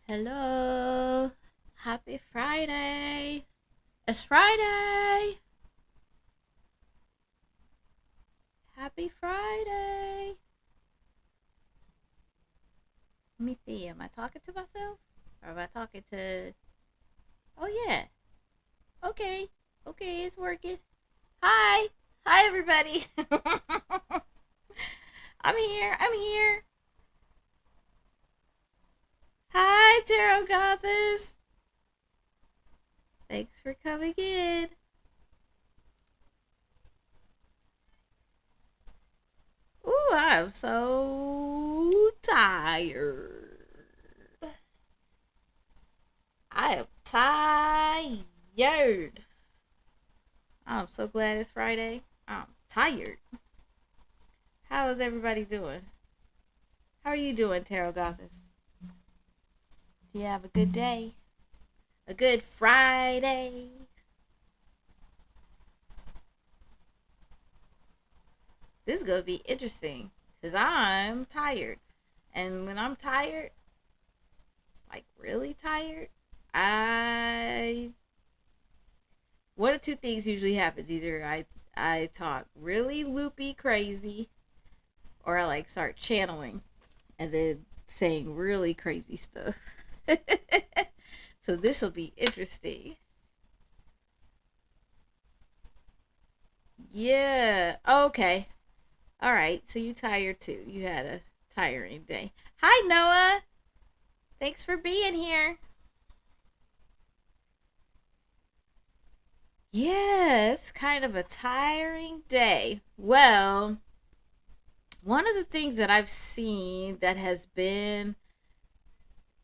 Hello. Happy Friday. It's Friday. Happy Friday. Let me see. Am I talking to myself? Or am I talking to. Oh, yeah. Okay. Okay, it's working. Hi. Hi, everybody. I'm here. I'm here. Hi, Tarot Goddess. Thanks for coming in. Ooh, I'm so tired. I am tired. I'm so glad it's Friday. I'm tired. How is everybody doing? How are you doing, Tarot Goddess? Do you have a good day? A good Friday? This is going to be interesting because I'm tired. And when I'm tired, like really tired, I. One of two things usually happens. Either I talk really loopy crazy or I like start channeling and then saying really crazy stuff. So this will be interesting. Yeah. Okay. All right. So you tired too. You had a tiring day. Hi, Noah. Thanks for being here. Yeah, it's kind of a tiring day. Well, one of the things that I've seen that has been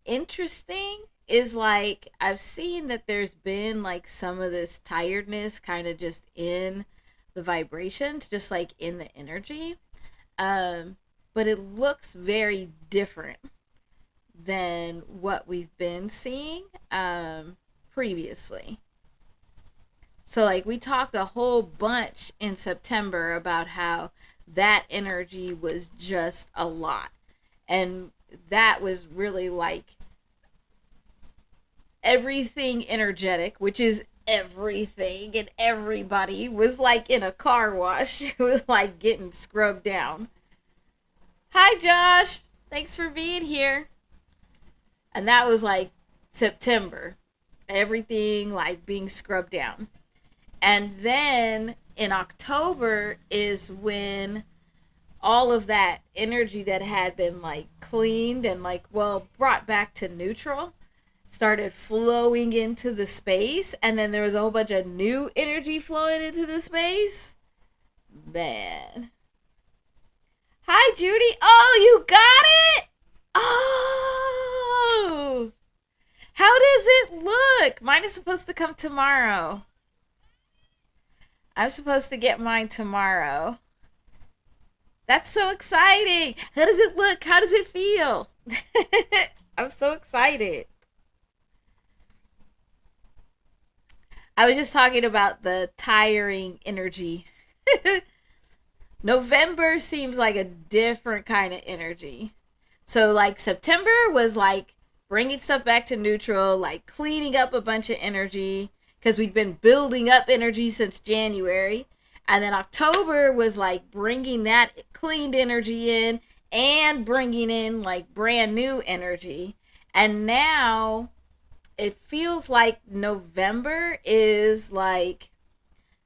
interesting is like I've seen that there's been like some of this tiredness kind of just in the vibrations, just like in the energy. Um, but it looks very different than what we've been seeing previously. So, like, we talked a whole bunch in September about how that energy was just a lot. And that was really like everything energetic, which is everything and everybody was like in a car wash. It was like getting scrubbed down. Hi, Josh. Thanks for being here. And that was like September. Everything like being scrubbed down. And then in October is when all of that energy that had been like cleaned and like, well, brought back to neutral started flowing into the space. And then there was a whole bunch of new energy flowing into the space. Man. Hi, Judy. Oh, you got it? Oh. How does it look? Mine is supposed to come tomorrow. I'm supposed to get mine tomorrow. That's so exciting. How does it look? How does it feel? I'm so excited. I was just talking about the tiring energy. November seems like a different kind of energy. So, like, September was like bringing stuff back to neutral, like cleaning up a bunch of energy because we'd been building up energy since January. And then October was like bringing that cleaned energy in and bringing in like brand new energy. And now it feels like November is like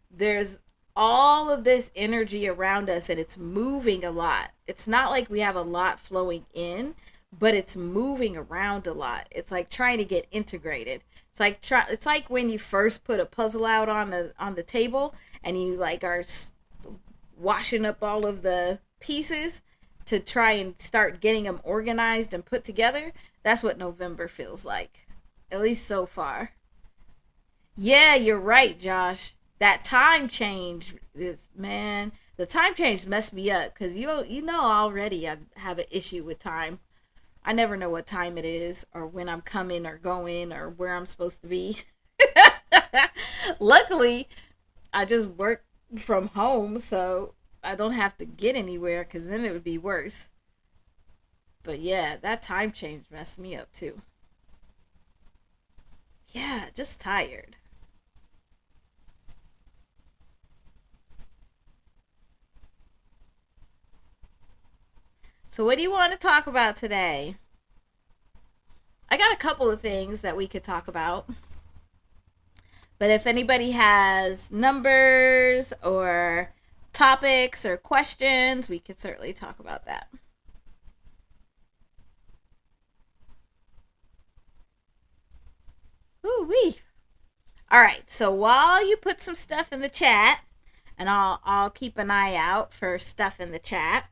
there's all of this energy around us and it's moving a lot. It's not like we have a lot flowing in, but it's moving around a lot. It's like trying to get integrated. It's like when you first put a puzzle out on the table and you like are washing up all of the pieces to try and start getting them organized and put together. That's what November feels like. At least so far. Yeah, you're right, Josh. That time change is, man. The time change messed me up because you know already I have an issue with time. I never know what time it is or when I'm coming or going or where I'm supposed to be. Luckily, I just work from home, so I don't have to get anywhere because then it would be worse. But yeah, that time change messed me up too. Yeah, just tired. So, what do you want to talk about today? I got a couple of things that we could talk about. But if anybody has numbers or topics or questions, we could certainly talk about that. Ooh wee. All right. So while you put some stuff in the chat, and I'll keep an eye out for stuff in the chat.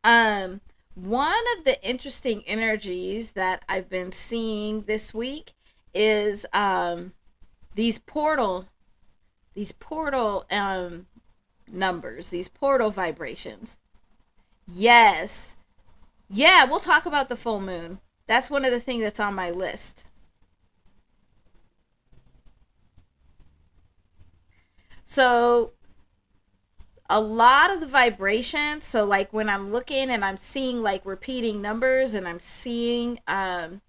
Um, One of the interesting energies that I've been seeing this week is these portal these portal numbers, these portal vibrations. Yes. Yeah, we'll talk about the full moon. That's one of the things that's on my list. So, a lot of the vibrations, so like when I'm looking and I'm seeing like repeating numbers and I'm seeing a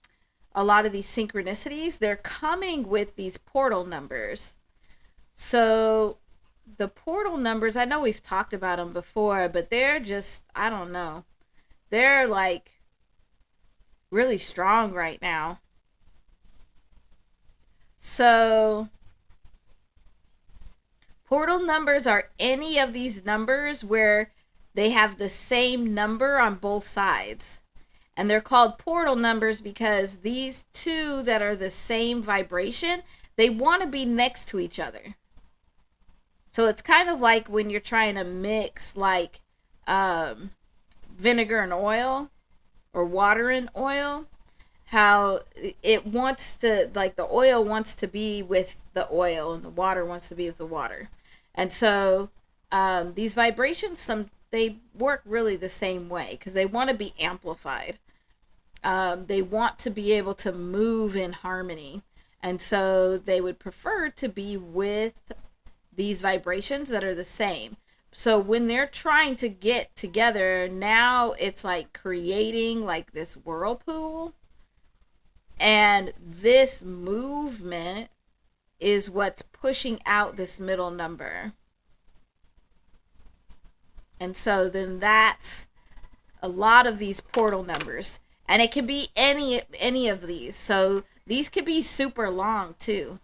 lot of these synchronicities, they're coming with these portal numbers. So, the portal numbers, I know we've talked about them before, but they're just, I don't know. They're like really strong right now. So, portal numbers are any of these numbers where they have the same number on both sides. And they're called portal numbers because these two that are the same vibration, they want to be next to each other. So it's kind of like when you're trying to mix like um, vinegar and oil or water and oil, how it wants to, like the oil wants to be with the oil and the water wants to be with the water. And so these vibrations, they work really the same way because they want to be amplified. They want to be able to move in harmony. And so they would prefer to be with these vibrations that are the same. So when they're trying to get together, now it's like creating like this whirlpool. And this movement is what's pushing out this middle number. And so then that's a lot of these portal numbers. And it can be any of these. So these could be super long too.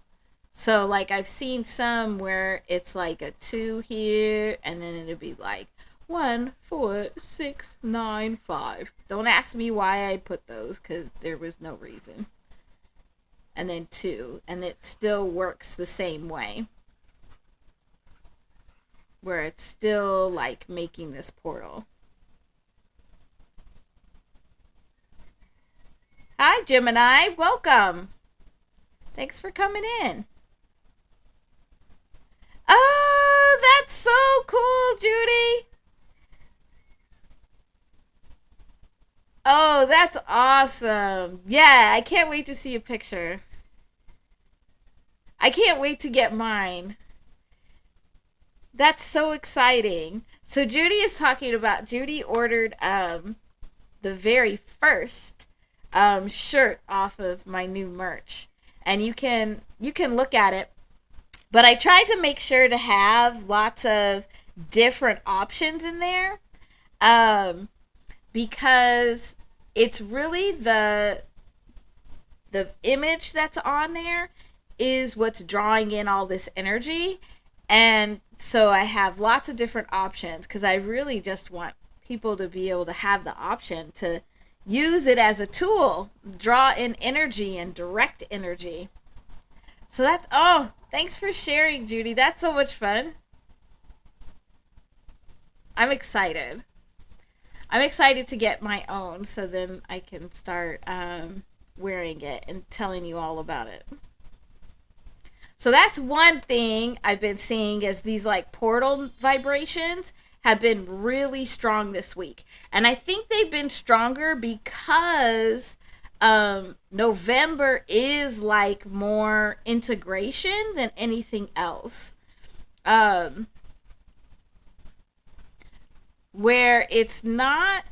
So like I've seen some where it's like a 2 here and then it'll be like 1, 4, 6, 9, 5. Don't ask me why I put those because there was no reason. And then 2, and it still works the same way, where it's still like making this portal. Hi, Gemini. Welcome. Thanks for coming in. Oh, that's so cool, Judy. Oh, that's awesome. Yeah, I can't wait to see a picture. I can't wait to get mine. That's so exciting. So Judy ordered the very first shirt off of my new merch. And you can look at it. But I tried to make sure to have lots of different options in there. Um because it's really the image that's on there is what's drawing in all this energy. And so I have lots of different options because I really just want people to be able to have the option to use it as a tool, draw in energy and direct energy. So that's, oh, thanks for sharing, Judy. That's so much fun. I'm excited. I'm excited to get my own so then I can start wearing it and telling you all about it. So that's one thing I've been seeing as these like portal vibrations have been really strong this week. And I think they've been stronger because November is like more integration than anything else. Um, where it's not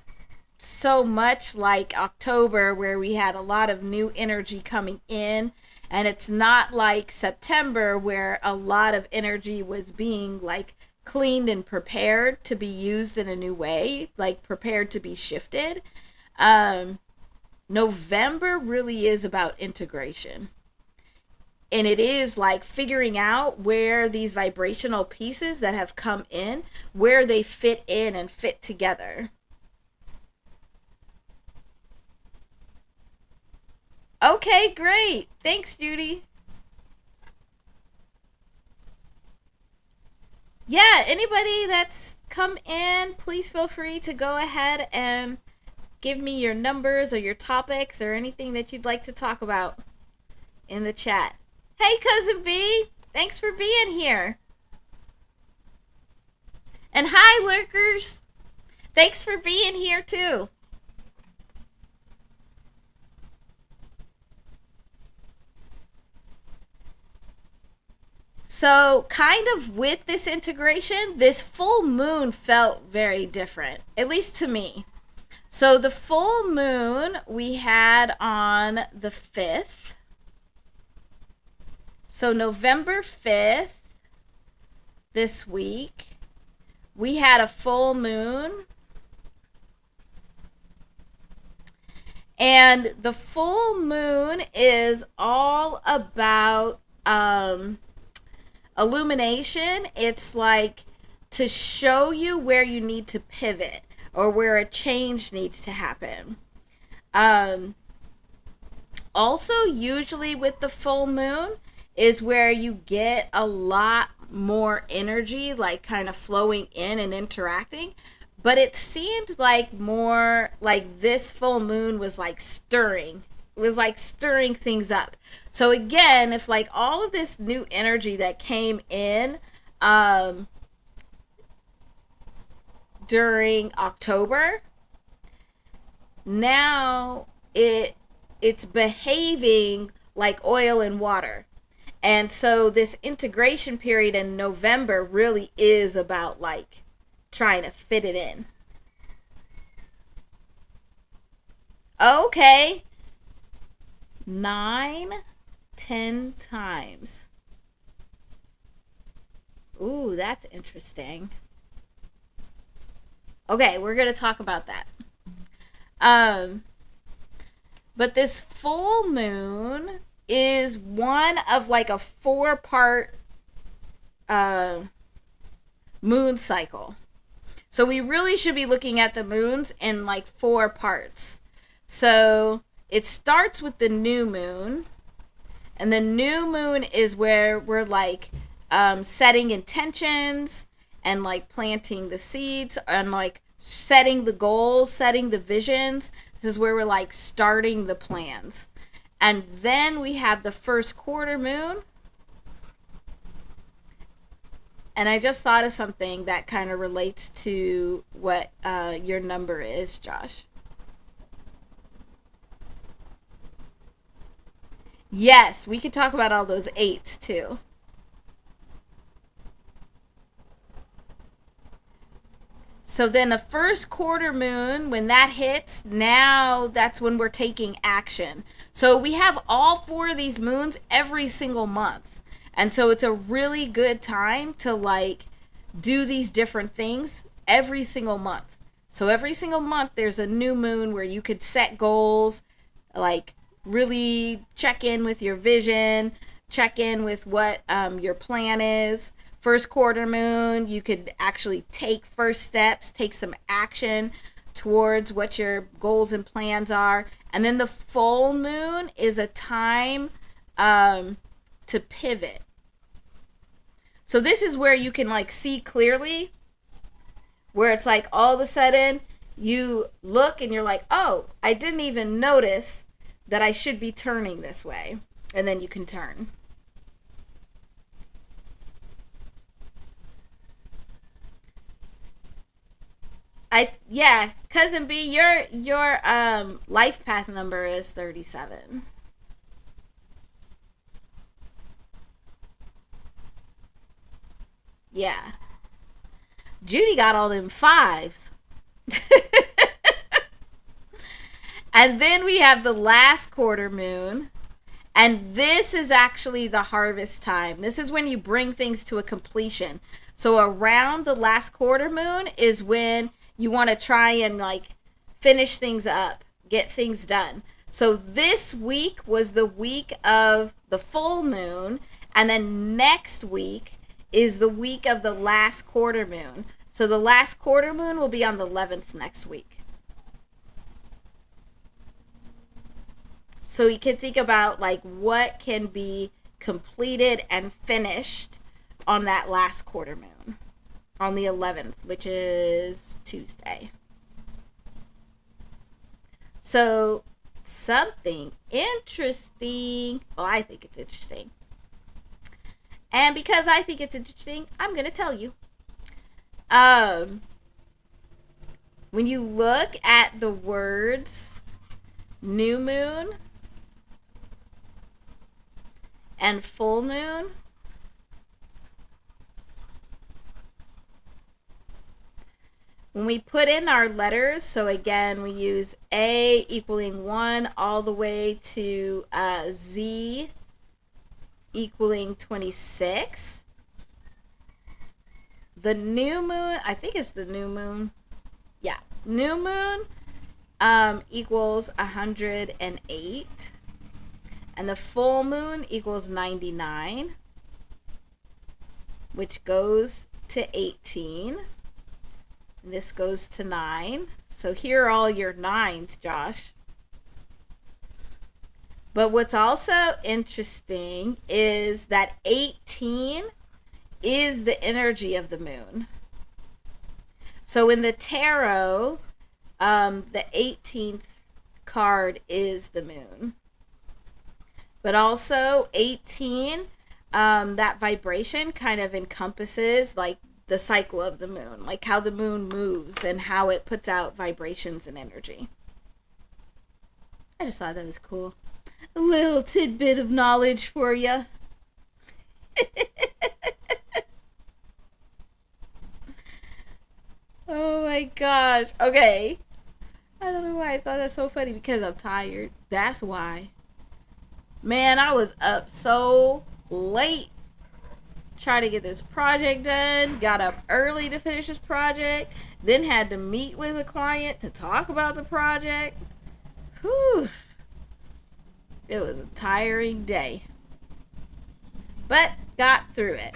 so much like October, where we had a lot of new energy coming in And it's not like September where a lot of energy was being like cleaned and prepared to be used in a new way, like prepared to be shifted. um November really is about integration, and it is like figuring out where these vibrational pieces that have come in, where they fit in and fit together. Okay, great. Thanks, Judy. Yeah, anybody that's come in, please feel free to go ahead and give me your numbers or your topics or anything that you'd like to talk about in the chat. Hey, Cousin B, thanks for being here. And hi, lurkers. Thanks for being here too. So, kind of with this integration, this full moon felt very different, at least to me. So, the full moon we had on the 5th. So, November 5th, this week, we had a full moon. And the full moon is all about illumination. It's like to show you where you need to pivot or where a change needs to happen. Also, usually with the full moon is where you get a lot more energy, like kind of flowing in and interacting. But it seemed like more like this full moon was like stirring. It was like stirring things up. So again, if like all of this new energy that came in during October, now it's behaving like oil and water. And so this integration period in November really is about like trying to fit it in. Okay. 9, 10 times. Ooh, that's interesting. Okay, we're going to talk about that. But this full moon is one of like a 4-part moon cycle. So we really should be looking at the moons in like 4 parts. So it starts with the new moon, and the new moon is where we're like setting intentions and like planting the seeds and like setting the goals, setting the visions. This is where we're like starting the plans. And then we have the first quarter moon. And I just thought of something that kind of relates to what your number is, Josh. Yes, we could talk about all those 8s too. So then the first quarter moon, when that hits, now that's when we're taking action. So we have all 4 of these moons every single month. And so it's a really good time to like do these different things every single month. So every single month there's a new moon where you could set goals, like really check in with your vision, check in with what your plan is. First quarter moon, you could actually take first steps, take some action towards what your goals and plans are. And then the full moon is a time to pivot. So this is where you can like see clearly, where it's like all of a sudden you look and you're like, oh, I didn't even notice that I should be turning this way. And then you can turn. Cousin B, your life path number is 37. Yeah. Judy got all them 5s. And then we have the last quarter moon. And this is actually the harvest time. This is when you bring things to a completion. So around the last quarter moon is when you want to try and like finish things up, get things done. So this week was the week of the full moon, and then next week is the week of the last quarter moon. So the last quarter moon will be on the 11th next week. So you can think about like what can be completed and finished on that last quarter moon on the 11th, which is Tuesday. So something interesting. Well, I think it's interesting. And because I think it's interesting, I'm going to tell you. When you look at the words new moon and full moon, when we put in our letters, so again, we use A equaling 1 all the way to Z equaling 26. The new moon, I think it's the new moon. Yeah, new moon equals 108. And the full moon equals 99, which goes to 18. And this goes to 9. So here are all your 9s, Josh. But what's also interesting is that 18 is the energy of the moon. So in the tarot, the 18th card is the moon. But also 18, that vibration kind of encompasses like the cycle of the moon, like how the moon moves and how it puts out vibrations and energy. I just thought that was cool. A little tidbit of knowledge for you. Oh my gosh. Okay. I don't know why I thought that's so funny, because I'm tired. That's why. Man, I was up so late trying to get this project done. Got up early to finish this project. Then had to meet with a client to talk about the project. Whew. It was a tiring day. But got through it.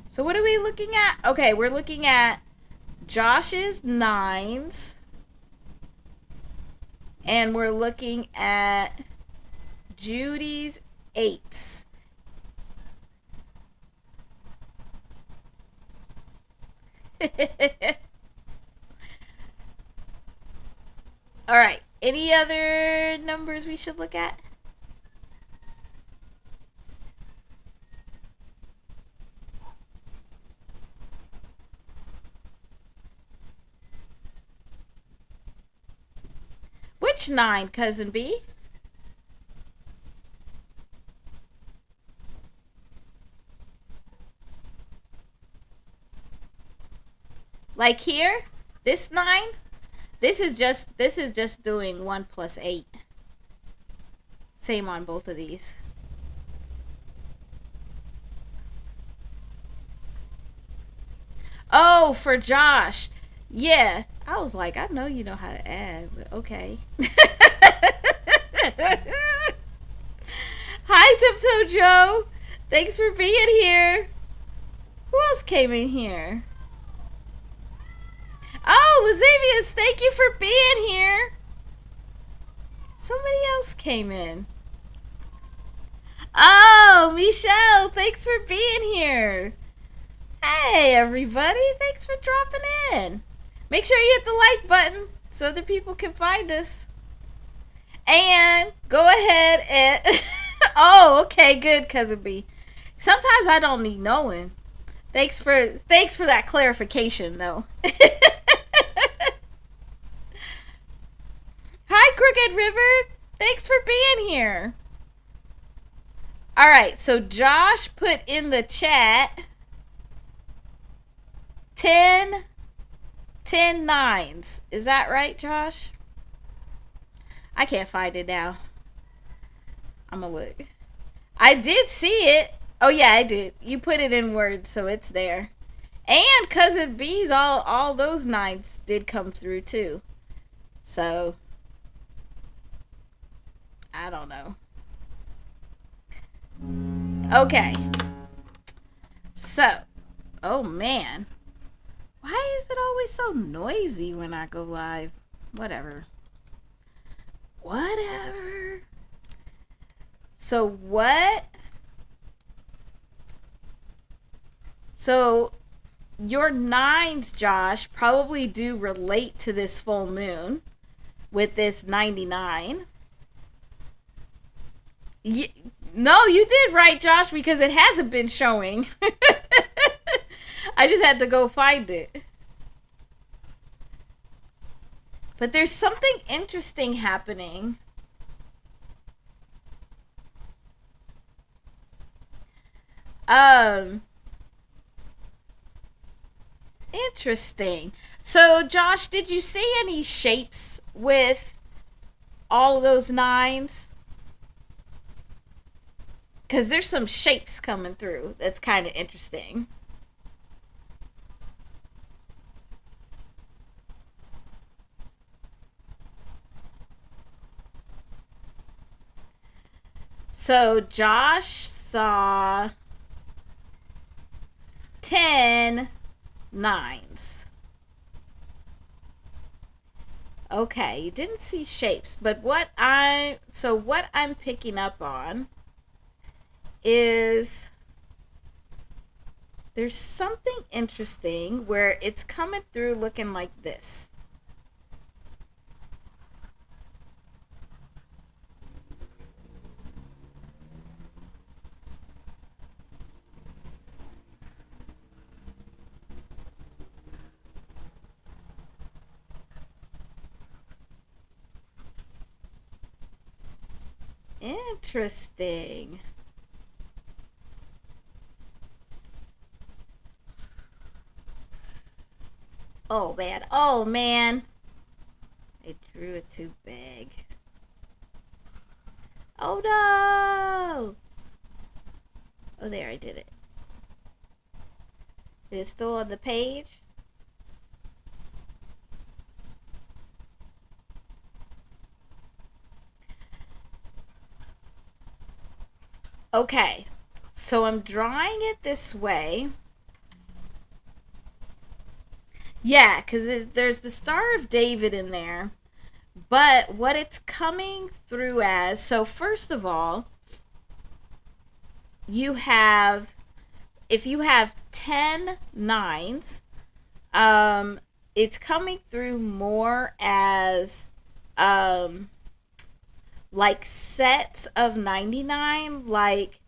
So what are we looking at? Okay, we're looking at Josh's 9s. And we're looking at Judy's 8s. All right. Any other numbers we should look at? Which 9, Cousin B? Like here, this 9, this is just doing 1 plus 8. Same on both of these. Oh, for Josh. Yeah. I was like, I know you know how to add, but okay. Hi, Tiptoe Joe. Thanks for being here. Who else came in here? Oh, Lazavius, thank you for being here. Somebody else came in. Oh, Michelle, thanks for being here. Hey, everybody. Thanks for dropping in. Make sure you hit the like button so other people can find us. And go ahead and... Oh, okay, good, Cousin B. Sometimes I don't need knowing. Thanks for that clarification, though. Hi, Crooked River. Thanks for being here. All right, so Josh put in the chat 10 9s. Is that right, Josh? I can't find it now. I'm gonna look. I did see it. Oh yeah, I did. You put it in words, so it's there. And cousin B's, all those nines did come through too. So I don't know. Okay. So, oh man, why is it always so noisy when I go live? Whatever. Whatever. So what? So your nines, Josh, probably do relate to this full moon with this 99. No, you did right, Josh, because it hasn't been showing. I just had to go find it. But there's something interesting happening. Um, Interesting. So, Josh, did you see any shapes with all of those nines? Because there's some shapes coming through that's kind of interesting. So, Josh saw 10 nines. Okay, you didn't see shapes, but what I'm picking up on is there's something interesting where it's coming through looking like this. Interesting. Oh man. Oh man. I drew it too big. Oh no. Oh, there, I did it. Is it still on the page? Okay. So I'm drawing it this way. Yeah, because there's the Star of David in there. But what it's coming through as, so first of all, you have, if you have 10 nines, it's coming through more as like sets of 99, like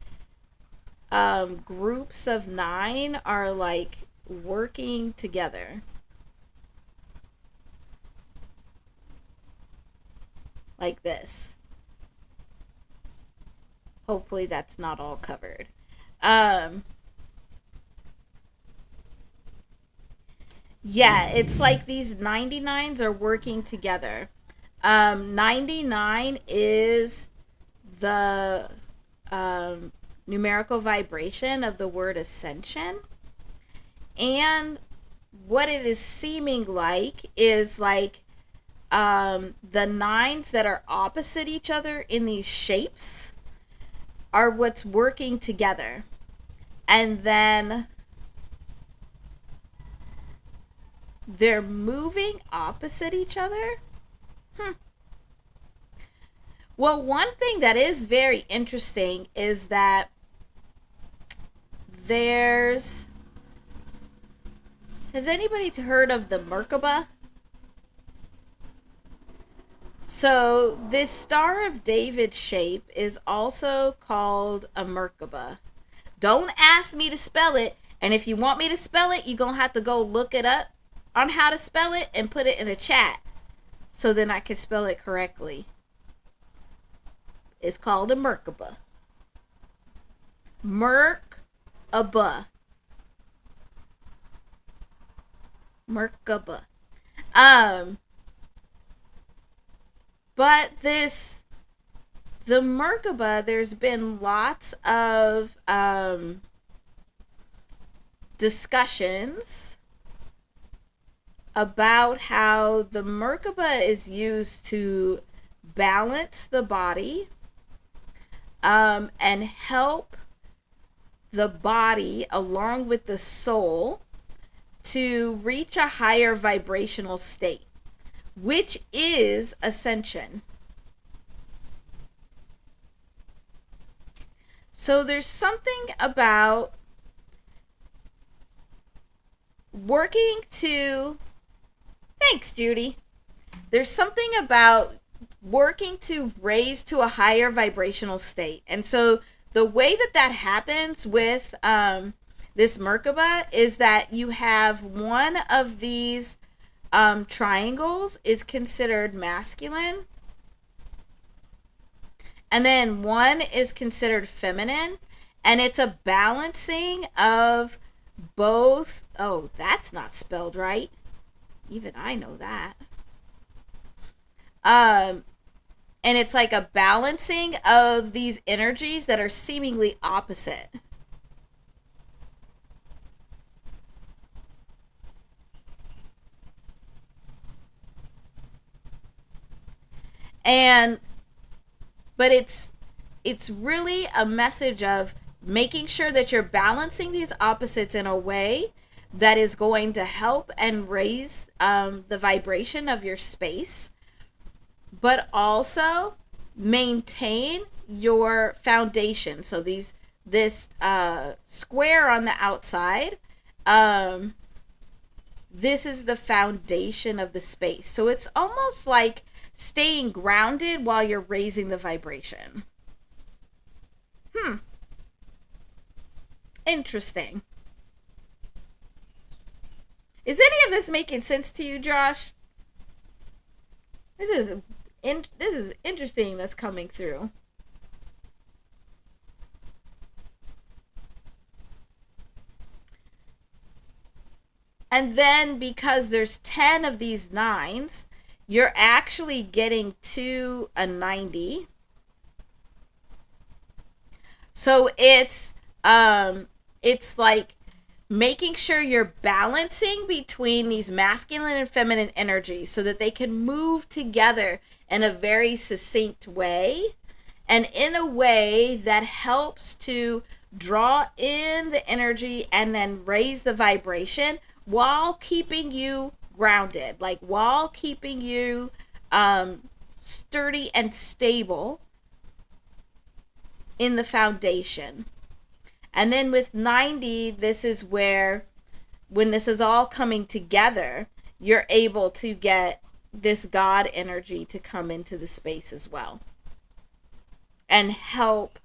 groups of 9 are like working together. Like this. Hopefully that's not all covered. Um yeah, it's like these 99s are working together. 99 is the numerical vibration of the word ascension. And what it is seeming like is like the nines that are opposite each other in these shapes are what's working together. And then they're moving opposite each other. Well, one thing that is very interesting is that there's. Has anybody heard of the Merkaba? So, this Star of David shape is also called a Merkaba. Don't ask me to spell it, and if you want me to spell it, you're going to have to go look it up on how to spell it and put it in a chat so then I can spell it correctly. It's called a Merkaba. Merkaba. Merkaba. But this the Merkaba, there's been lots of discussions about how the Merkaba is used to balance the body, and help the body along with the soul to reach a higher vibrational state, which is ascension. So there's something about working to, thanks, Judy. There's something about working to raise to a higher vibrational state. And so the way that that happens with this Merkaba is that you have one of these triangles is considered masculine, and then one is considered feminine, and it's a balancing of both. Oh, that's not spelled right. Even I know that. And it's like a balancing of these energies that are seemingly opposite. And but it's really a message of making sure that you're balancing these opposites in a way that is going to help and raise the vibration of your space, but also maintain your foundation. So this square on the outside, this is the foundation of the space. So it's almost like staying grounded while you're raising the vibration. Interesting. Is any of this making sense to you, Josh? This is interesting that's coming through. And then because there's 10 of these 9s, you're actually getting to a 90. So it's like making sure you're balancing between these masculine and feminine energies so that they can move together in a very succinct way, and in a way that helps to draw in the energy and then raise the vibration while keeping you grounded, like while keeping you sturdy and stable in the foundation. And then with 90, this is where, when this is all coming together, you're able to get this God energy to come into the space as well and help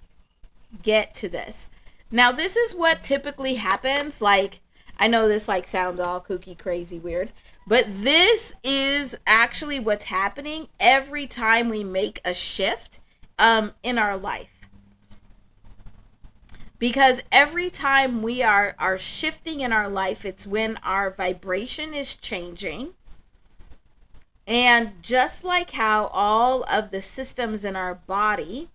get to this. Now, this is what typically happens. Like, I know this like sounds all kooky, crazy, weird, but this is actually what's happening every time we make a shift in our life. Because every time we are shifting in our life, it's when our vibration is changing. And just like how all of the systems in our body,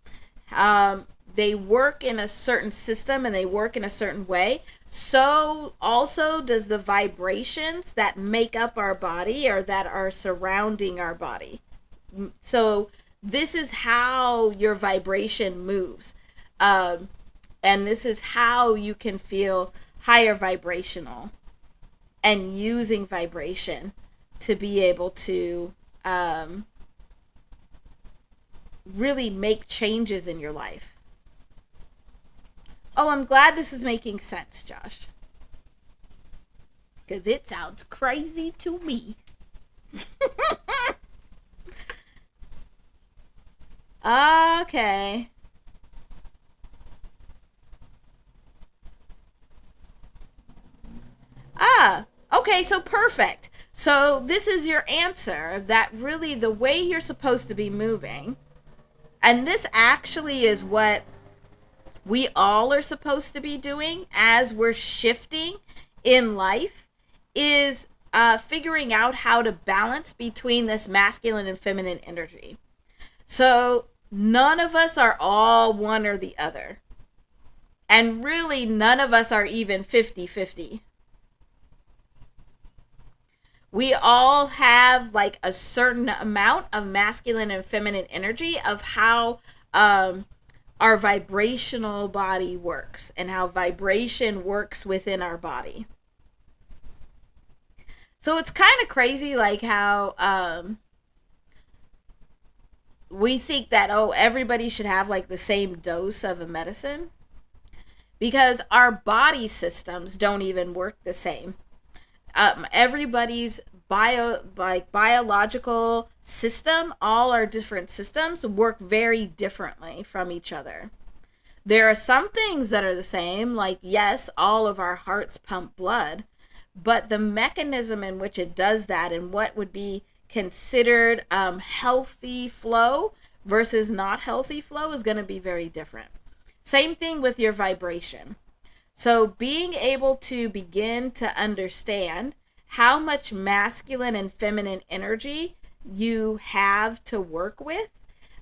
they work in a certain system and they work in a certain way, so also does the vibrations that make up our body or that are surrounding our body. So this is how your vibration moves. And this is how you can feel higher vibrational and using vibration to be able to really make changes in your life. Oh, I'm glad this is making sense, Josh. Because it sounds crazy to me. Okay. Okay, so perfect. So this is your answer, that really the way you're supposed to be moving, and this actually is what we all are supposed to be doing as we're shifting in life, is figuring out how to balance between this masculine and feminine energy. So none of us are all one or the other. And really, none of us are even 50-50. We all have like a certain amount of masculine and feminine energy of how our vibrational body works and how vibration works within our body. So it's kind of crazy, like how we think that, oh, everybody should have like the same dose of a medicine, because our body systems don't even work the same. Everybody's biological system, all our different systems work very differently from each other. There are some things that are the same, like yes, all of our hearts pump blood, but the mechanism in which it does that and what would be considered healthy flow versus not healthy flow is going to be very different. Same thing with your vibration. So being able to begin to understand how much masculine and feminine energy you have to work with,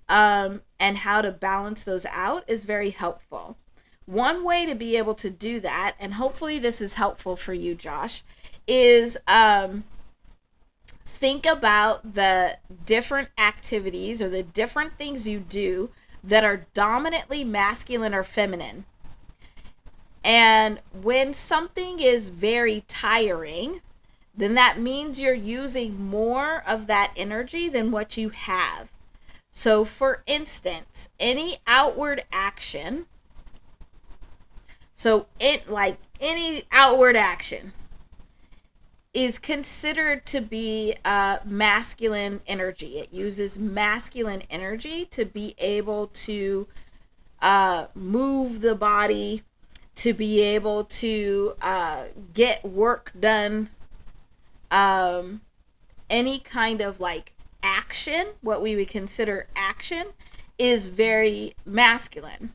and how to balance those out is very helpful. One way to be able to do that, and hopefully this is helpful for you, Josh, is think about the different activities or the different things you do that are dominantly masculine or feminine. And when something is very tiring, then that means you're using more of that energy than what you have. So for instance, any outward action, so it like any outward action is considered to be masculine energy. It uses masculine energy to be able to move the body, to be able to get work done. Any kind of like action, what we would consider action, is very masculine.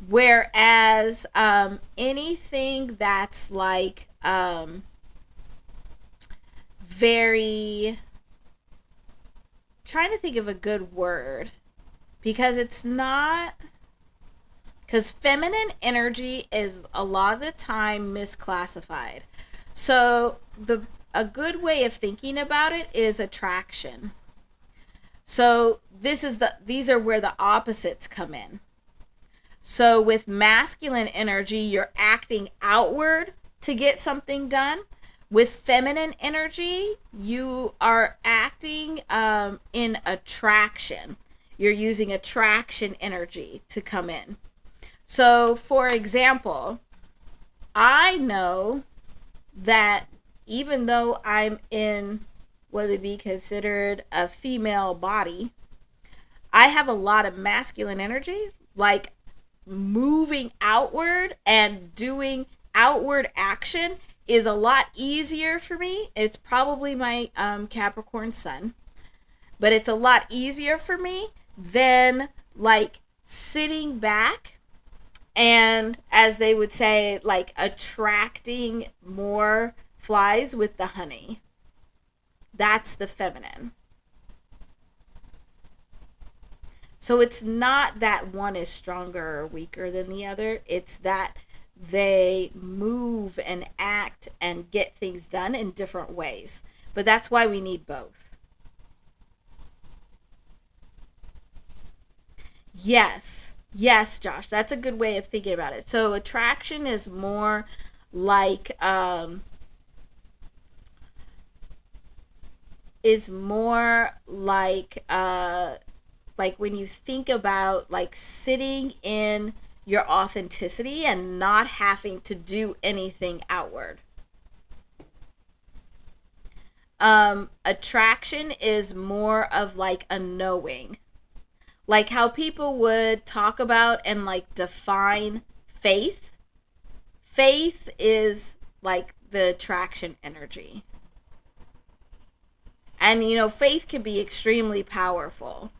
Whereas anything that's like very, trying to think of a good word, because it's not, because feminine energy is a lot of the time misclassified. So a good way of thinking about it is attraction. So these are where the opposites come in. So with masculine energy, you're acting outward to get something done. With feminine energy, you are acting in attraction. You're using attraction energy to come in. So for example, I know that even though I'm in what would be considered a female body, I have a lot of masculine energy, like moving outward and doing outward action is a lot easier for me. It's probably my Capricorn sun, but it's a lot easier for me than like sitting back and, as they would say, like attracting more flies with the honey. That's the feminine. So it's not that one is stronger or weaker than the other. It's that they move and act and get things done in different ways. But that's why we need both. Yes. Yes, Josh. That's a good way of thinking about it. So attraction is more like like when you think about like sitting in your authenticity and not having to do anything outward. Attraction is more of like a knowing, like how people would talk about and like define faith. Faith is like the attraction energy. And you know, faith can be extremely powerful.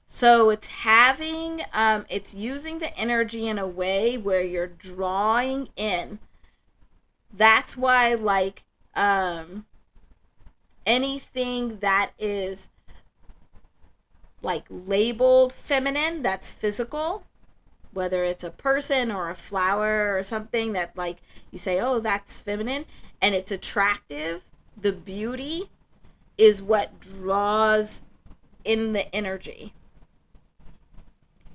So it's having, it's using the energy in a way where you're drawing in. That's why, like, anything that is like labeled feminine, that's physical, whether it's a person or a flower or something that like you say, oh, that's feminine and it's attractive. The beauty is what draws in the energy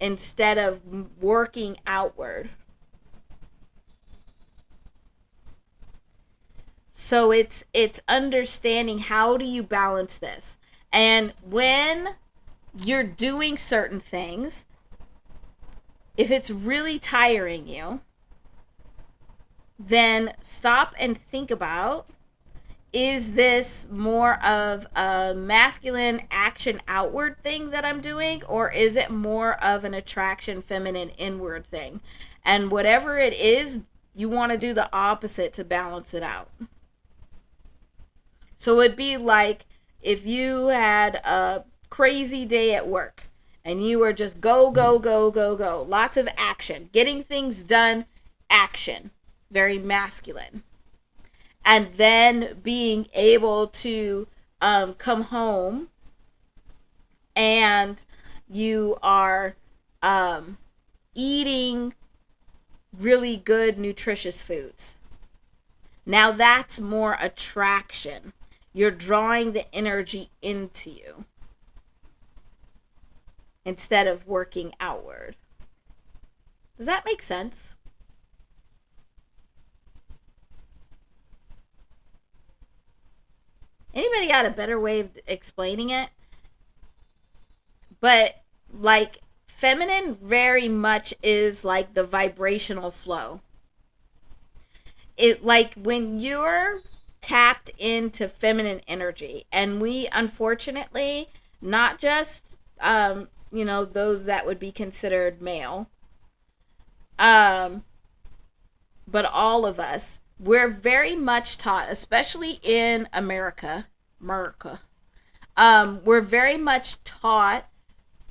instead of working outward. So it's understanding how do you balance this. And when you're doing certain things, if it's really tiring you, then stop and think about, is this more of a masculine action outward thing that I'm doing, or is it more of an attraction feminine inward thing? And whatever it is, you want to do the opposite to balance it out. So it'd be like if you had a crazy day at work and you were just go, go, go, go, go. Lots of action. Getting things done, action. Very masculine. And then being able to come home and you are eating really good, nutritious foods. Now that's more attraction. You're drawing the energy into you instead of working outward. Does that make sense? Anybody got a better way of explaining it? But like feminine very much is like the vibrational flow. It like when you're tapped into feminine energy, and we unfortunately, not just those that would be considered male, but all of us, we're very much taught, especially in America, we're very much taught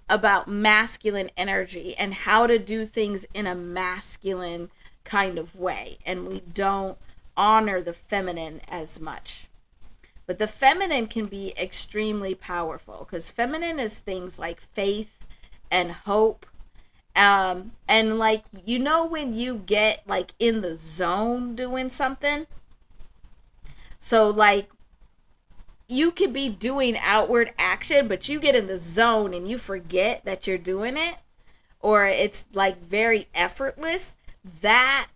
about masculine energy and how to do things in a masculine kind of way, and we don't honor the feminine as much. But the feminine can be extremely powerful, because feminine is things like faith and hope, and like, when you get like in the zone doing something, so like you could be doing outward action, but you get in the zone and you forget that you're doing it, or it's like very effortless. That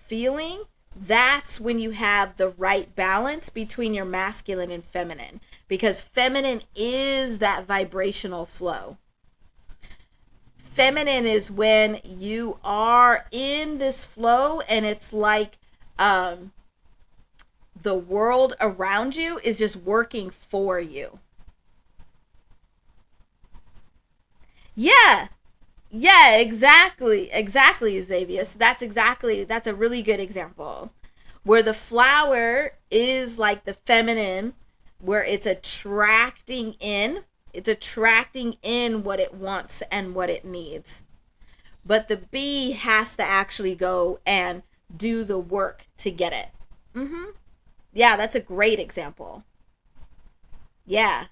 feeling, that's when you have the right balance between your masculine and feminine, because feminine is that vibrational flow. Feminine is when you are in this flow and it's like the world around you is just working for you. Yeah, exactly, Xavius. That's a really good example. Where the flower is like the feminine, where it's attracting in what it wants and what it needs. But the bee has to actually go and do the work to get it. Yeah, that's a great example. Yeah.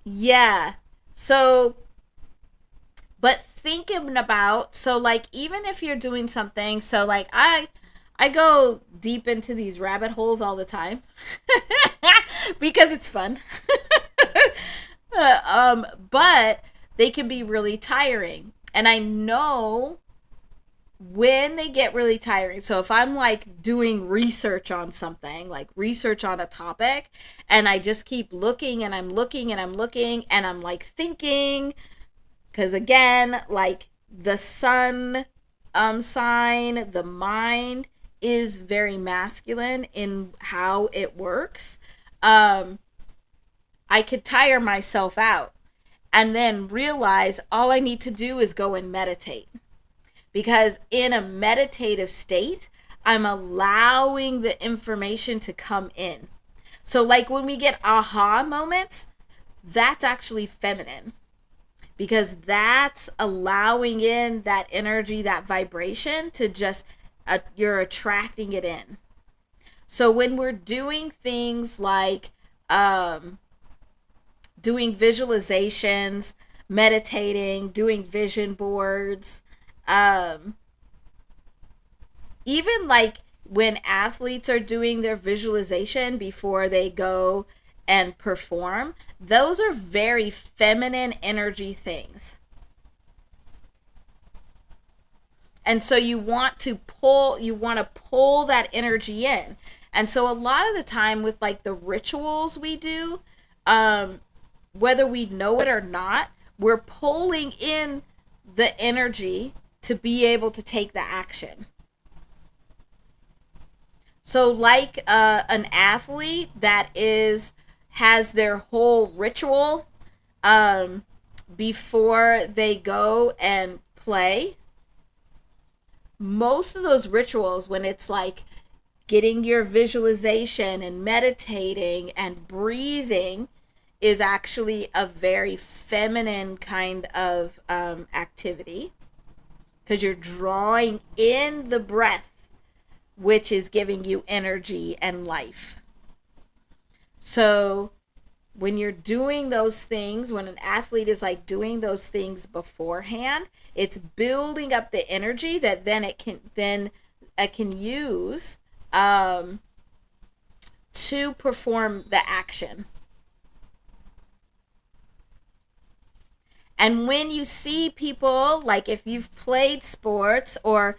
Yeah. So, but thinking about, so like even if you're doing something, so like I go deep into these rabbit holes all the time because it's fun. But they can be really tiring. And I know when they get really tiring. So if I'm like doing research on something, like research on a topic, and I just keep looking and I'm looking and I'm looking and I'm like thinking, because again, like the sun sign, the mind is very masculine in how it works. I could tire myself out and then realize all I need to do is go and meditate. Because in a meditative state, I'm allowing the information to come in. So like when we get aha moments, that's actually feminine. Because that's allowing in that energy, that vibration to just you're attracting it in. So when we're doing things like doing visualizations, meditating, doing vision boards, um, even like when athletes are doing their visualization before they go and perform, those are very feminine energy things. And so you want to pull that energy in. And so a lot of the time with like the rituals we do, whether we know it or not, we're pulling in the energy to be able to take the action. So like an athlete that is has their whole ritual before they go and play, most of those rituals, when it's like getting your visualization and meditating and breathing, is actually a very feminine kind of activity, because you're drawing in the breath, which is giving you energy and life. So when you're doing those things, when an athlete is like doing those things beforehand, it's building up the energy that then it can use to perform the action. And when you see people, like if you've played sports or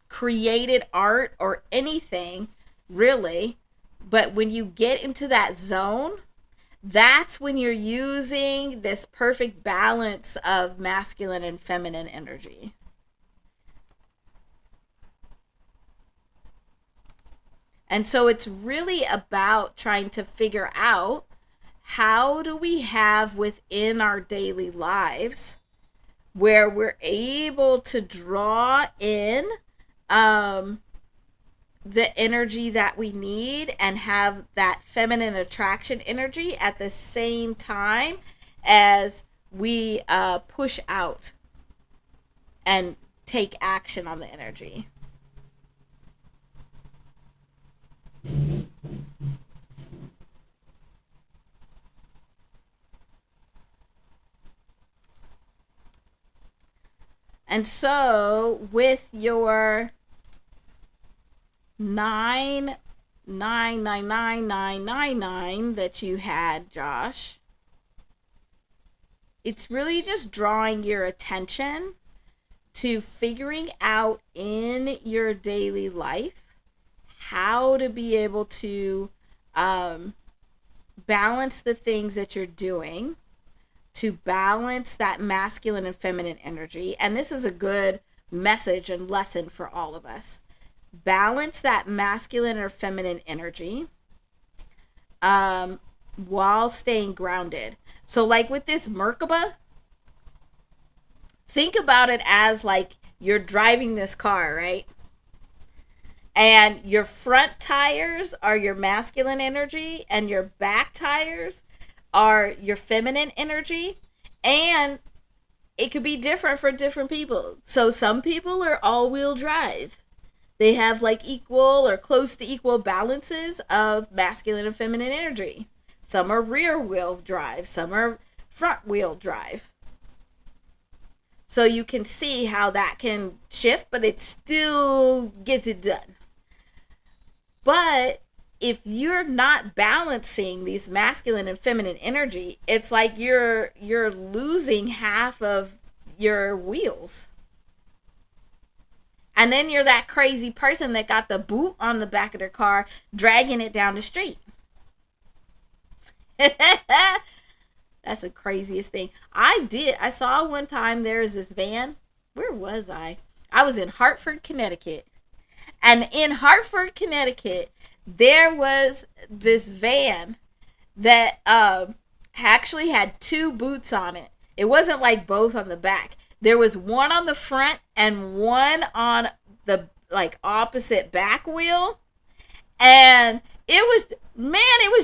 created art or anything, really, but when you get into that zone, that's when you're using this perfect balance of masculine and feminine energy. And so it's really about trying to figure out, how do we have within our daily lives where we're able to draw in the energy that we need and have that feminine attraction energy at the same time as we push out and take action on the energy. And so with your 9999999 that you had, Josh, it's really just drawing your attention to figuring out in your daily life how to be able to balance the things that you're doing, to balance that masculine and feminine energy. And this is a good message and lesson for all of us. Balance that masculine or feminine energy while staying grounded. So like with this Merkaba, think about it as like you're driving this car, right? And your front tires are your masculine energy and your back tires are your feminine energy. And it could be different for different people. So some people are all-wheel drive. They have like equal or close to equal balances of masculine and feminine energy. Some are rear wheel drive, some are front wheel drive. So you can see how that can shift, but it still gets it done. But if you're not balancing these masculine and feminine energy, it's like you're losing half of your wheels. And then you're that crazy person that got the boot on the back of their car dragging it down the street. That's the craziest thing. I saw one time there was this van. Where was I? I was in Hartford, Connecticut. And in Hartford, Connecticut, there was this van that actually had two boots on it. It wasn't like both on the back. There was one on the front and one on the like opposite back wheel. And it was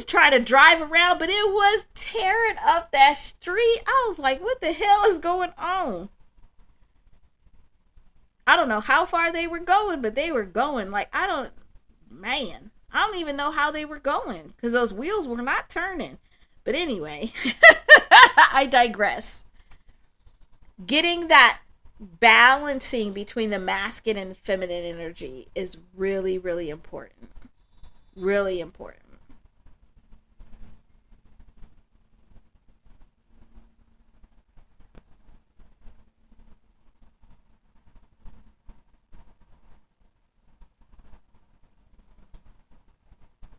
trying to drive around, but it was tearing up that street. I was like, what the hell is going on? I don't know how far they were going, but they were going. Like, man, I don't even know how they were going because those wheels were not turning. But anyway, I digress. Getting that balancing between the masculine and feminine energy is really, really important. Really important.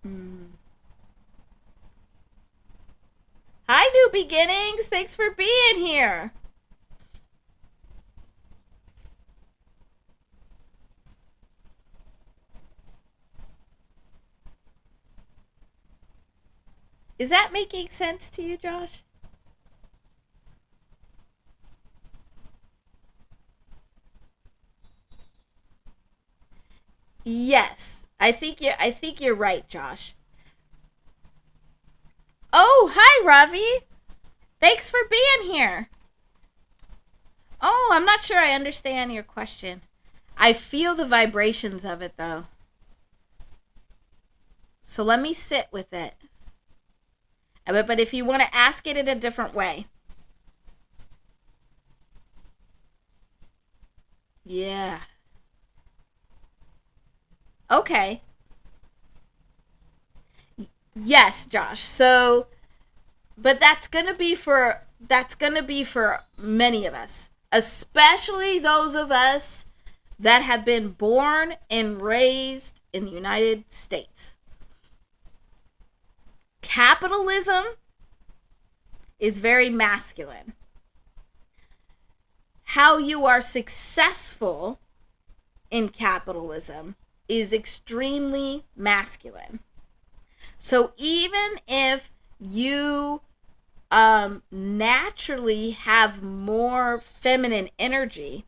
Mm. Hi, New Beginnings. Thanks for being here. Is that making sense to you, Josh? Yes. I think you're right, Josh. Oh, hi, Ravi. Thanks for being here. Oh, I'm not sure I understand your question. I feel the vibrations of it though. So let me sit with it. But if you want to ask it in a different way. Yeah. Okay. Yes, Josh. So, but that's going to be for many of us, especially those of us that have been born and raised in the United States. Capitalism is very masculine. How you are successful in capitalism is extremely masculine. So even if you naturally have more feminine energy,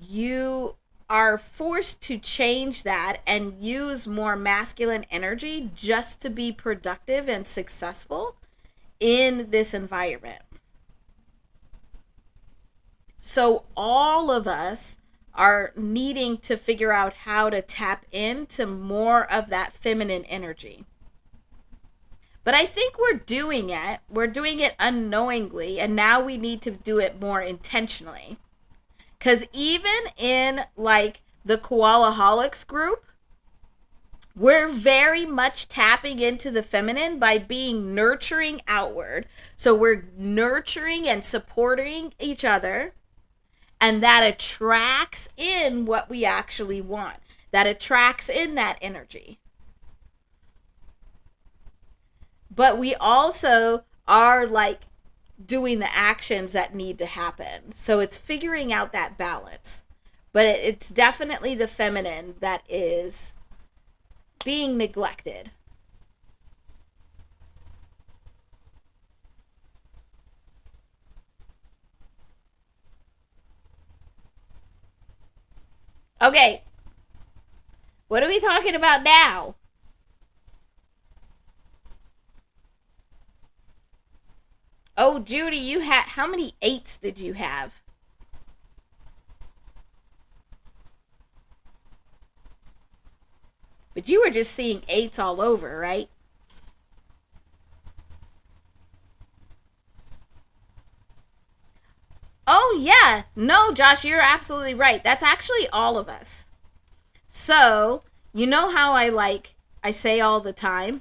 you are forced to change that and use more masculine energy just to be productive and successful in this environment. So all of us are needing to figure out how to tap into more of that feminine energy. But I think we're doing it. We're doing it unknowingly, and now we need to do it more intentionally. Because even in like the Koalaholics group, we're very much tapping into the feminine by being nurturing outward. So we're nurturing and supporting each other, and that attracts in what we actually want. That attracts in that energy. But we also are like doing the actions that need to happen. So it's figuring out that balance. But it's definitely the feminine that is being neglected. Okay, what are we talking about now? Oh, Judy, you had how many eights did you have? But you were just seeing eights all over, right? Oh, yeah. No, Josh, you're absolutely right. That's actually all of us. So, you know how I say all the time,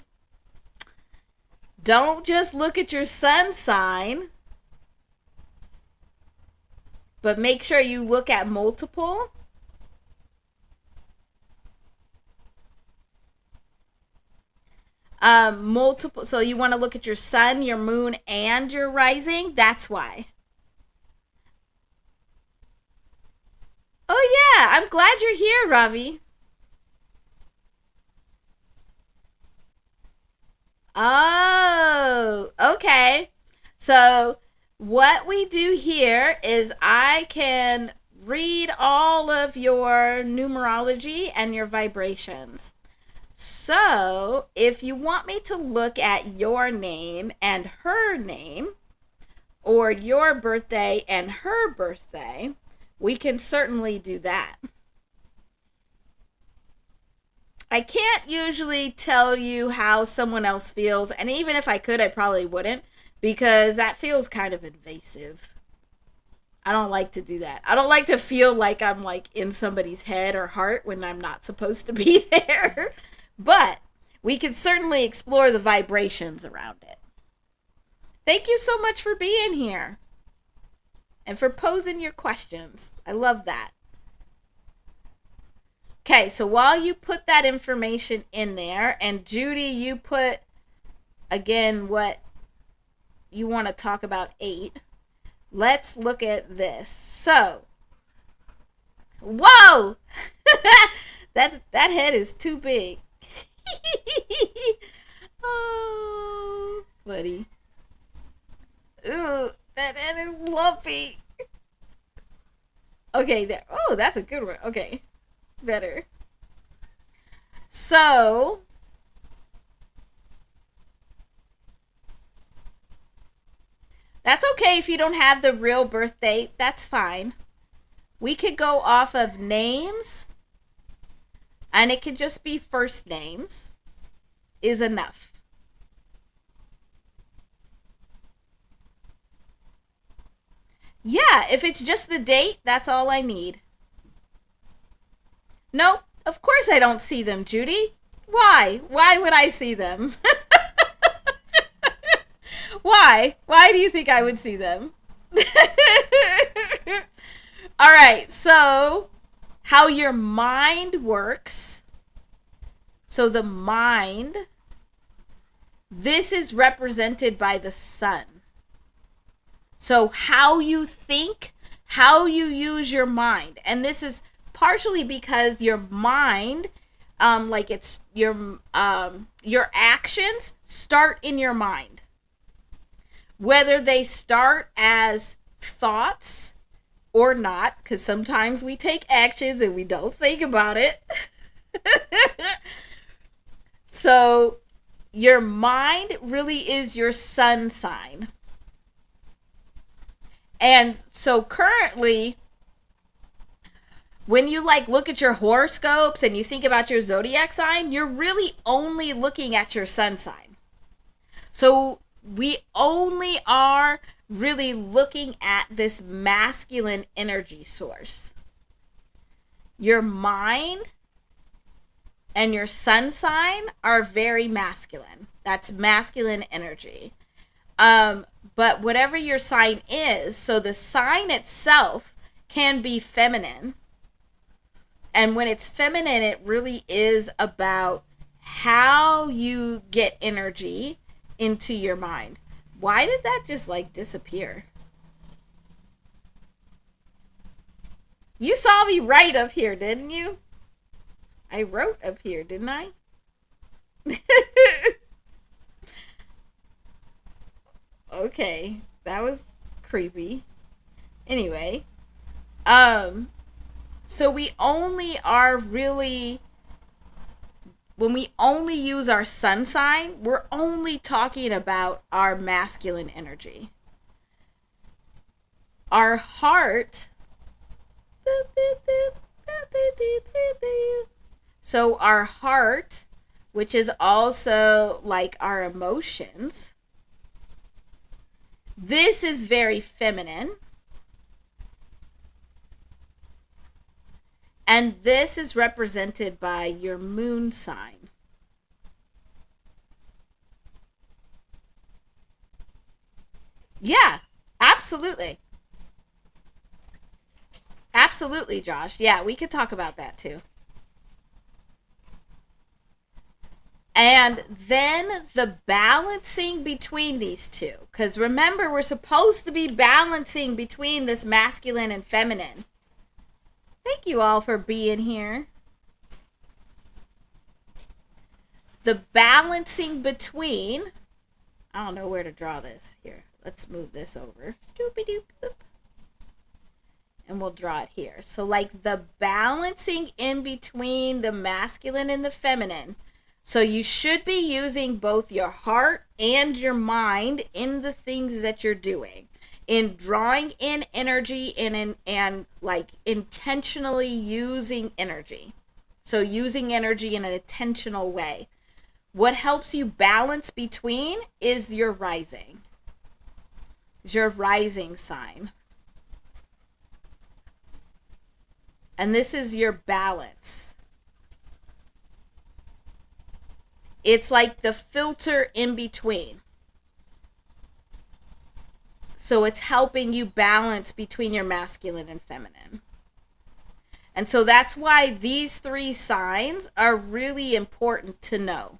don't just look at your sun sign, but make sure you look at multiple. Multiple. So you want to look at your sun, your moon, and your rising. That's why. Oh yeah, I'm glad you're here, Ravi. Oh, okay. So, what we do here is I can read all of your numerology and your vibrations. So, if you want me to look at your name and her name, or your birthday and her birthday, we can certainly do that. I can't usually tell you how someone else feels, and even if I could, I probably wouldn't, because that feels kind of invasive. I don't like to do that. I don't like to feel like I'm like in somebody's head or heart when I'm not supposed to be there. But we can certainly explore the vibrations around it. Thank you so much for being here and for posing your questions. I love that. Okay, so while you put that information in there, and Judy, you put again what you want to talk about 8. Let's look at this. So, whoa! that head is too big. Oh, buddy. Ooh, that head is lumpy. Okay, there. Oh, that's a good one. Okay, better. So, that's okay if you don't have the real birth date. That's fine. We could go off of names, and it could just be first names is enough. Yeah, if it's just the date, that's all I need. Nope, of course I don't see them, Judy. Why? Why would I see them? Why? Why do you think I would see them? All right, so how your mind works. So the mind, this is represented by the sun. So how you think, how you use your mind. And this is partially because your mind, like it's your actions start in your mind. Whether they start as thoughts or not, because sometimes we take actions and we don't think about it. So your mind really is your sun sign. And so currently, when you like look at your horoscopes and you think about your zodiac sign, you're really only looking at your sun sign. So we only are really looking at this masculine energy source. Your mind and your sun sign are very masculine. That's masculine energy. But whatever your sign is, so the sign itself can be feminine. And when it's feminine, it really is about how you get energy into your mind. Why did that just like disappear? You saw me right up here, didn't you? I wrote up here, didn't I? Okay, that was creepy. Anyway, so we only are really, when we only use our sun sign, we're only talking about our masculine energy. Our heart, so our heart, which is also like our emotions, this is very feminine. And this is represented by your moon sign. Yeah, absolutely. Absolutely, Josh. Yeah, we could talk about that too. And then the balancing between these two. Because remember, we're supposed to be balancing between this masculine and feminine. Thank you all for being here. The balancing between, I don't know where to draw this. Here, let's move this over. Doop-a-doop-doop. And we'll draw it here. So like the balancing in between the masculine and the feminine. So you should be using both your heart and your mind in the things that you're doing. in drawing in energy and like intentionally using energy. So using energy in an intentional way. What helps you balance between is your rising. Your rising sign. And this is your balance. It's like the filter in between. So it's helping you balance between your masculine and feminine. And so that's why these 3 signs are really important to know.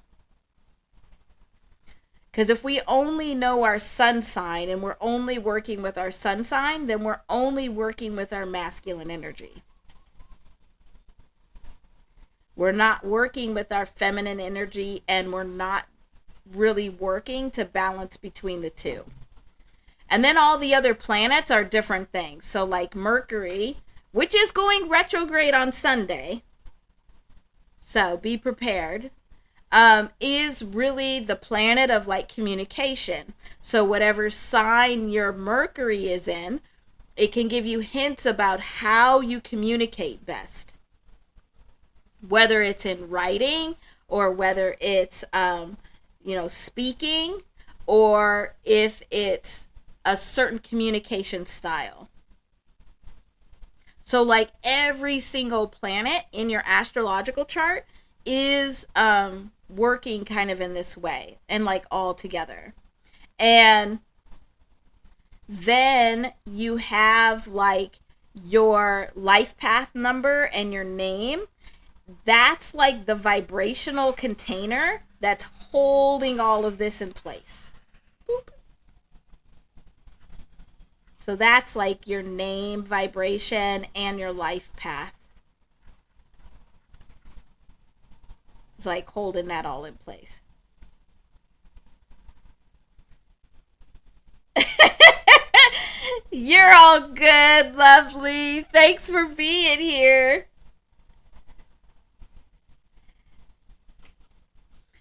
Because if we only know our sun sign and we're only working with our sun sign, then we're only working with our masculine energy. We're not working with our feminine energy, and we're not really working to balance between the two. And then all the other planets are different things. So like Mercury, which is going retrograde on Sunday, so be prepared, is really the planet of like communication. So whatever sign your Mercury is in, it can give you hints about how you communicate best. Whether it's in writing or whether it's, speaking, or if it's a certain communication style. So like every single planet in your astrological chart is working kind of in this way and like all together. And then you have like your life path number and your name. That's like the vibrational container that's holding all of this in place. Boop. So that's like your name, vibration, and your life path. It's like holding that all in place. You're all good, lovely. Thanks for being here.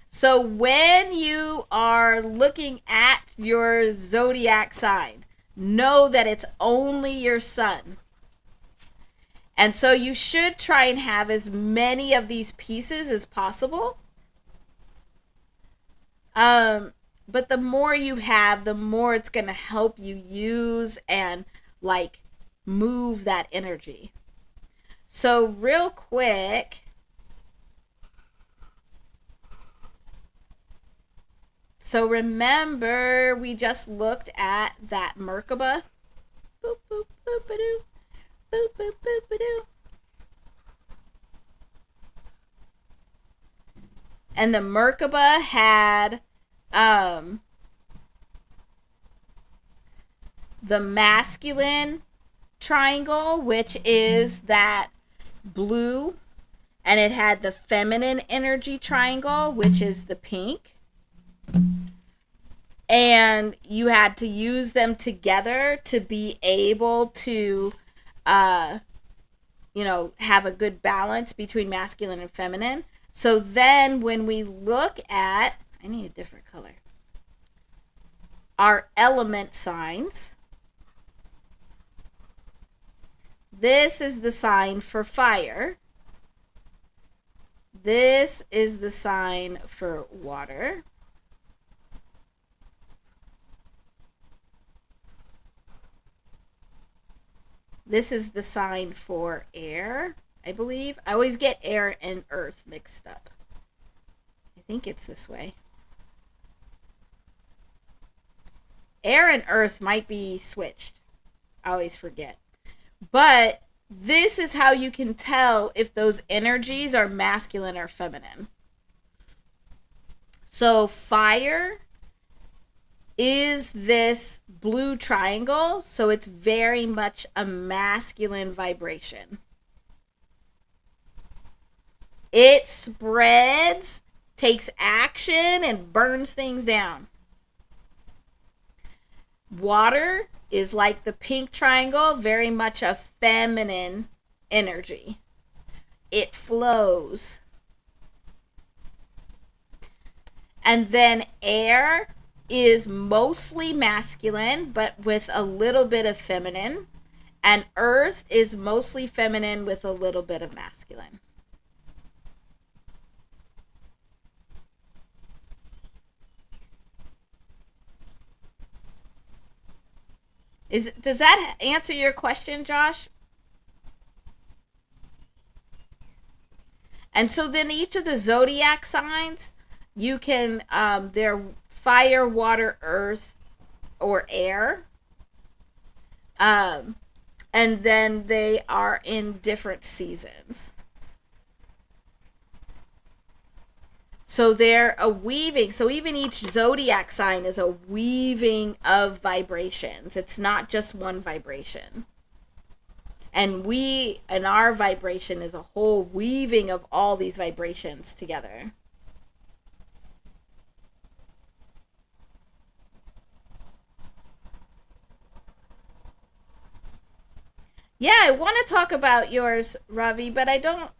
So when you are looking at your zodiac sign, know that it's only your sun. And so you should try and have as many of these pieces as possible. But the more you have, the more it's going to help you use and like move that energy. So real quick, so remember we just looked at that Merkaba. Boop, boop, boop-a-doo. Boop, boop, boop-a-doo. And the Merkaba had the masculine triangle, which is that blue, and it had the feminine energy triangle, which is the pink. And you had to use them together to be able to have a good balance between masculine and feminine. So then when we look at, I need a different color, our element signs, this is the sign for fire. This is the sign for water. This is the sign for air, I believe. I always get air and earth mixed up. I think it's this way. Air and earth might be switched. I always forget. But this is how you can tell if those energies are masculine or feminine. So fire is this blue triangle, so it's very much a masculine vibration. It spreads, takes action, and burns things down. Water is like the pink triangle, very much a feminine energy. It flows. And then air is mostly masculine, but with a little bit of feminine. And Earth is mostly feminine with a little bit of masculine. Does that answer your question, Josh? And so then each of the zodiac signs, you can they're fire, water, earth, or air. Um, and then they are in different seasons. So they're a weaving. So even each zodiac sign is a weaving of vibrations. It's not just one vibration. And our vibration is a whole weaving of all these vibrations together. Yeah, I want to talk about yours, Ravi, but I don't.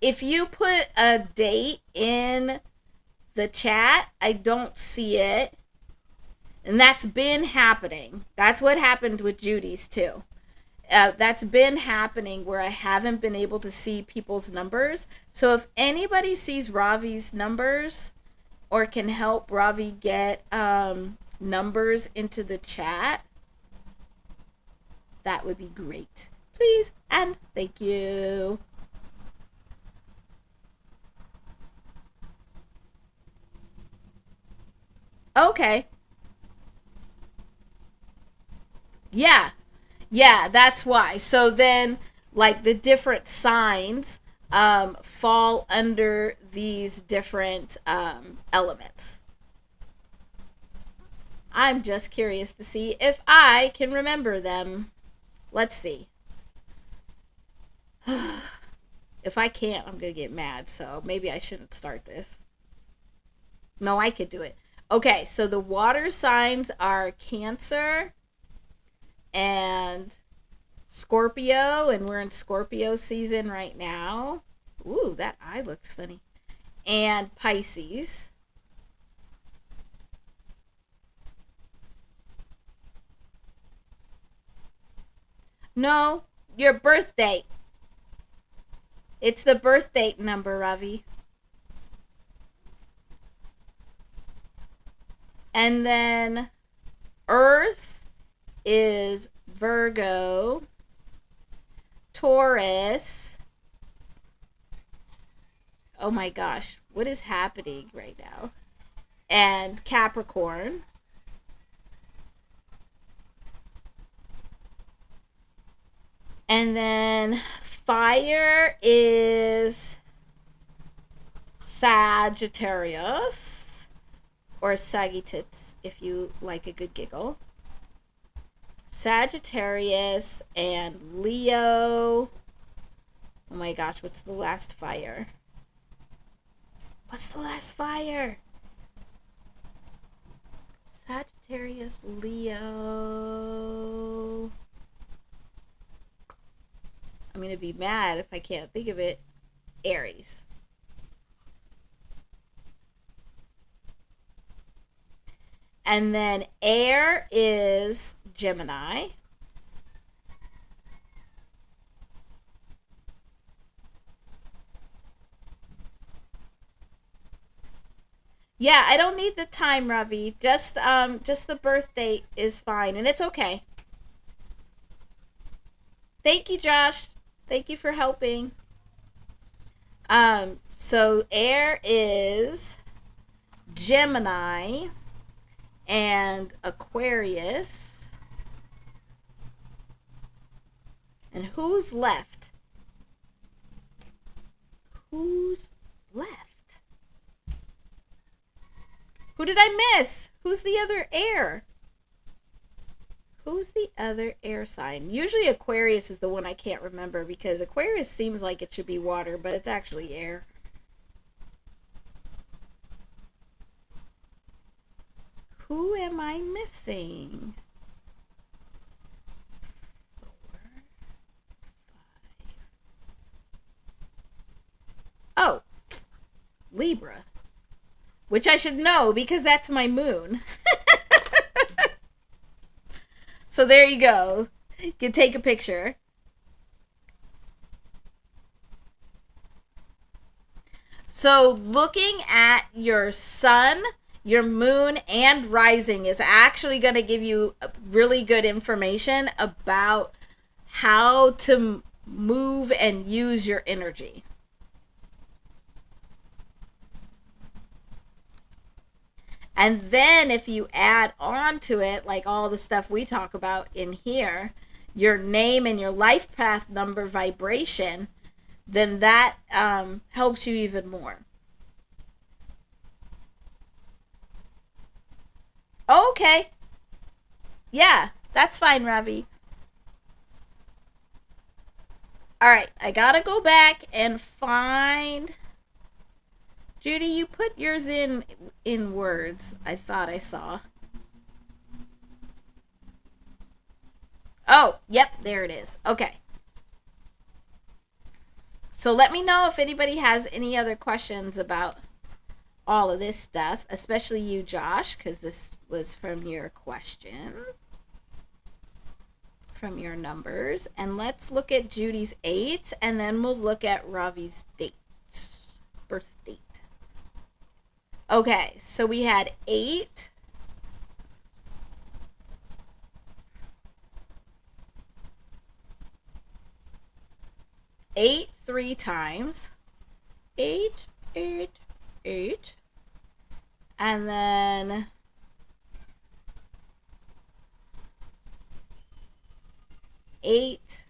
If you put a date in the chat, I don't see it. And that's been happening. That's what happened with Judy's too. That's been happening where I haven't been able to see people's numbers. So if anybody sees Ravi's numbers or can help Ravi get numbers into the chat, that would be great. Please and thank you. Okay. Yeah. Yeah, that's why. So then, like, the different signs fall under these different elements. I'm just curious to see if I can remember them. Let's see. If I can't, I'm going to get mad. So maybe I shouldn't start this. No, I could do it. Okay, so the water signs are Cancer and Scorpio, and we're in Scorpio season right now. Ooh, that eye looks funny. And Pisces. No, your birth date. It's the birth date number, Ravi. And then Earth is Virgo, Taurus. Oh my gosh, what is happening right now? And Capricorn. And then fire is Sagittarius or Sagittarius if you like a good giggle. Sagittarius and Leo. Oh my gosh, what's the last fire? What's the last fire? Sagittarius, Leo. I'm going to be mad if I can't think of it. Aries. And then air is Gemini. Yeah, I don't need the time, Ravi. Just the birth date is fine, and it's okay. Thank you, Josh. Thank you for helping. So air is Gemini and Aquarius. And who's left? Who's left? Who did I miss? Who's the other air? Who's the other air sign? Usually Aquarius is the one I can't remember because Aquarius seems like it should be water, but it's actually air. Who am I missing? 4, 5. Oh, Libra. which I should know because that's my moon. So there you go. You can take a picture. So looking at your sun, your moon, and rising is actually going to give you really good information about how to move and use your energy. And then if you add on to it, like all the stuff we talk about in here, your name and your life path number vibration, then that helps you even more. Okay. Yeah, that's fine, Ravi. All right, I gotta go back and find. Judy, you put yours in words. I thought I saw. Oh, yep, there it is. Okay. So let me know if anybody has any other questions about all of this stuff, especially you, Josh, because this was from your question, from your numbers. And let's look at Judy's 8, and then we'll look at Ravi's date, birth date. Okay, so we had 8. Eight 3 times. 8, 8, 8. And then 8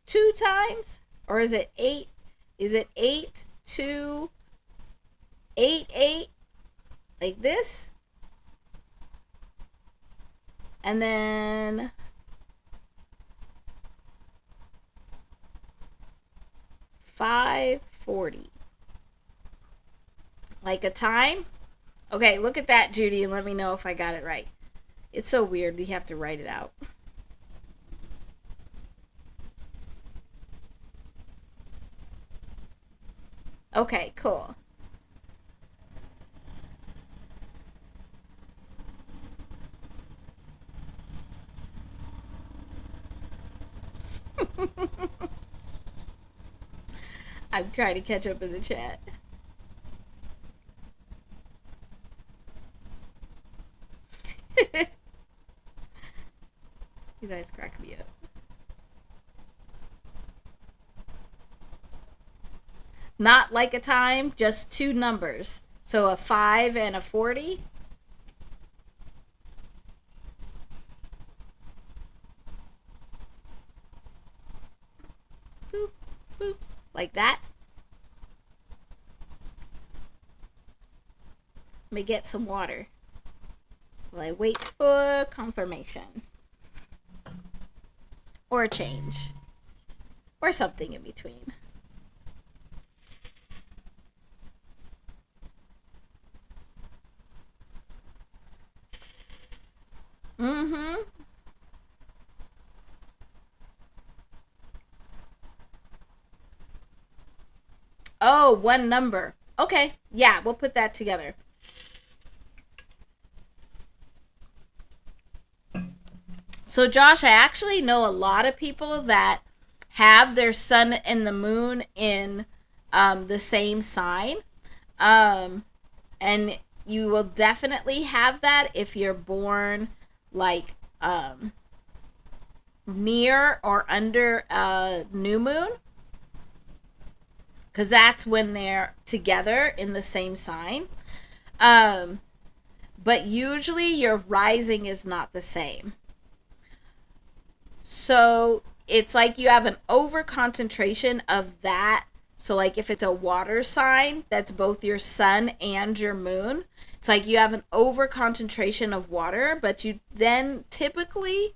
2 times? Or is it 8? Is it 8, 2, 8, 8? Like this? And then 540. Like a time? Okay, look at that, Judy, and let me know if I got it right. It's so weird, you have to write it out. Okay, cool. I'm trying to catch up in the chat. You guys crack me up. Not like a time, just 2 numbers. So a 5 and a 40. Boop, boop. Like that. Let me get some water while I wait for confirmation. Or a change. Or something in between. Mm-hmm. Oh, one number. Okay. Yeah, we'll put that together. So, Josh, I actually know a lot of people that have their sun and the moon in the same sign. And you will definitely have that if you're born like near or under a new moon, because that's when they're together in the same sign. But usually your rising is not the same. So it's like you have an over concentration of that. So like if it's a water sign, that's both your sun and your moon. It's like you have an over concentration of water, but you then typically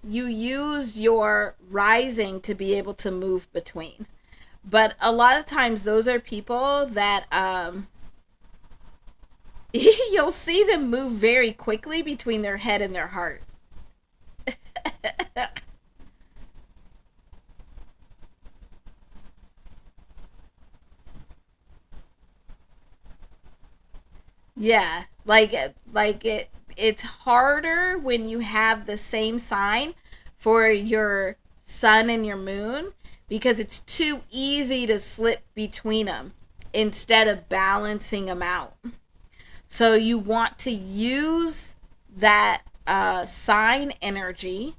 you use your rising to be able to move between. But a lot of times those are people that you'll see them move very quickly between their head and their heart. Yeah, it's harder when you have the same sign for your sun and your moon because it's too easy to slip between them instead of balancing them out. So you want to use that sign energy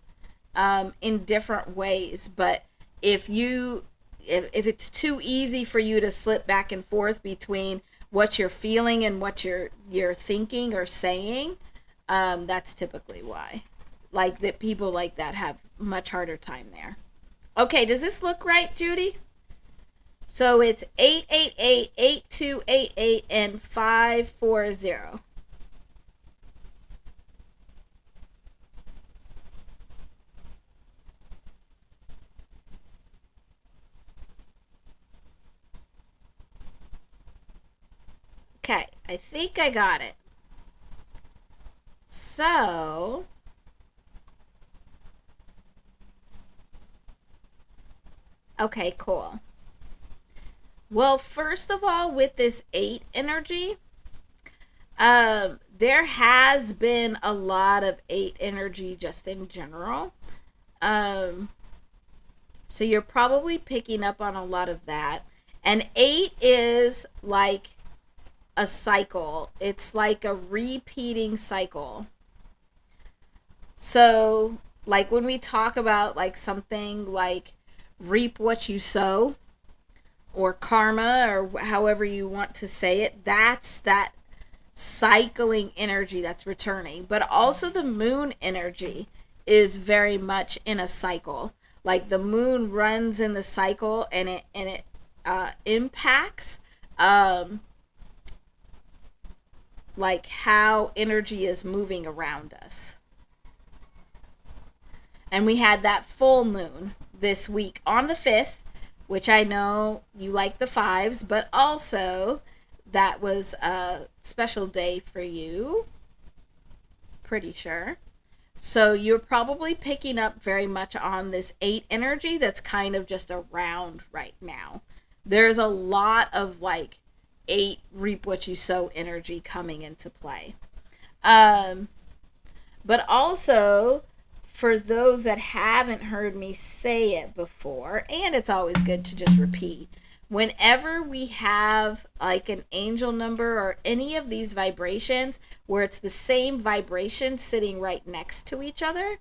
in different ways, but if you if it's too easy for you to slip back and forth between what you're feeling and what you're thinking or saying, that's typically why. Like that, people like that have much harder time there. Okay, does this look right, Judy? So it's 888 8288 and 540. Okay, I think I got it. So, okay, cool. Well, first of all, with this 8 energy, there has been a lot of 8 energy just in general. Um, so you're probably picking up on a lot of that. And 8 is like a cycle, it's like a repeating cycle. So, like when we talk about like something like reap what you sow, or karma, or however you want to say it, that's that cycling energy that's returning. But also the moon energy is very much in a cycle. Like the moon runs in the cycle, and it impacts like how energy is moving around us. And we had that full moon this week on the 5th, which I know you like the fives, but also that was a special day for you. Pretty sure. So you're probably picking up very much on this 8 energy that's kind of just around right now. There's a lot of like 8 reap what you sow energy coming into play. Um, but also, for those that haven't heard me say it before, and it's always good to just repeat, whenever we have like an angel number or any of these vibrations where it's the same vibration sitting right next to each other,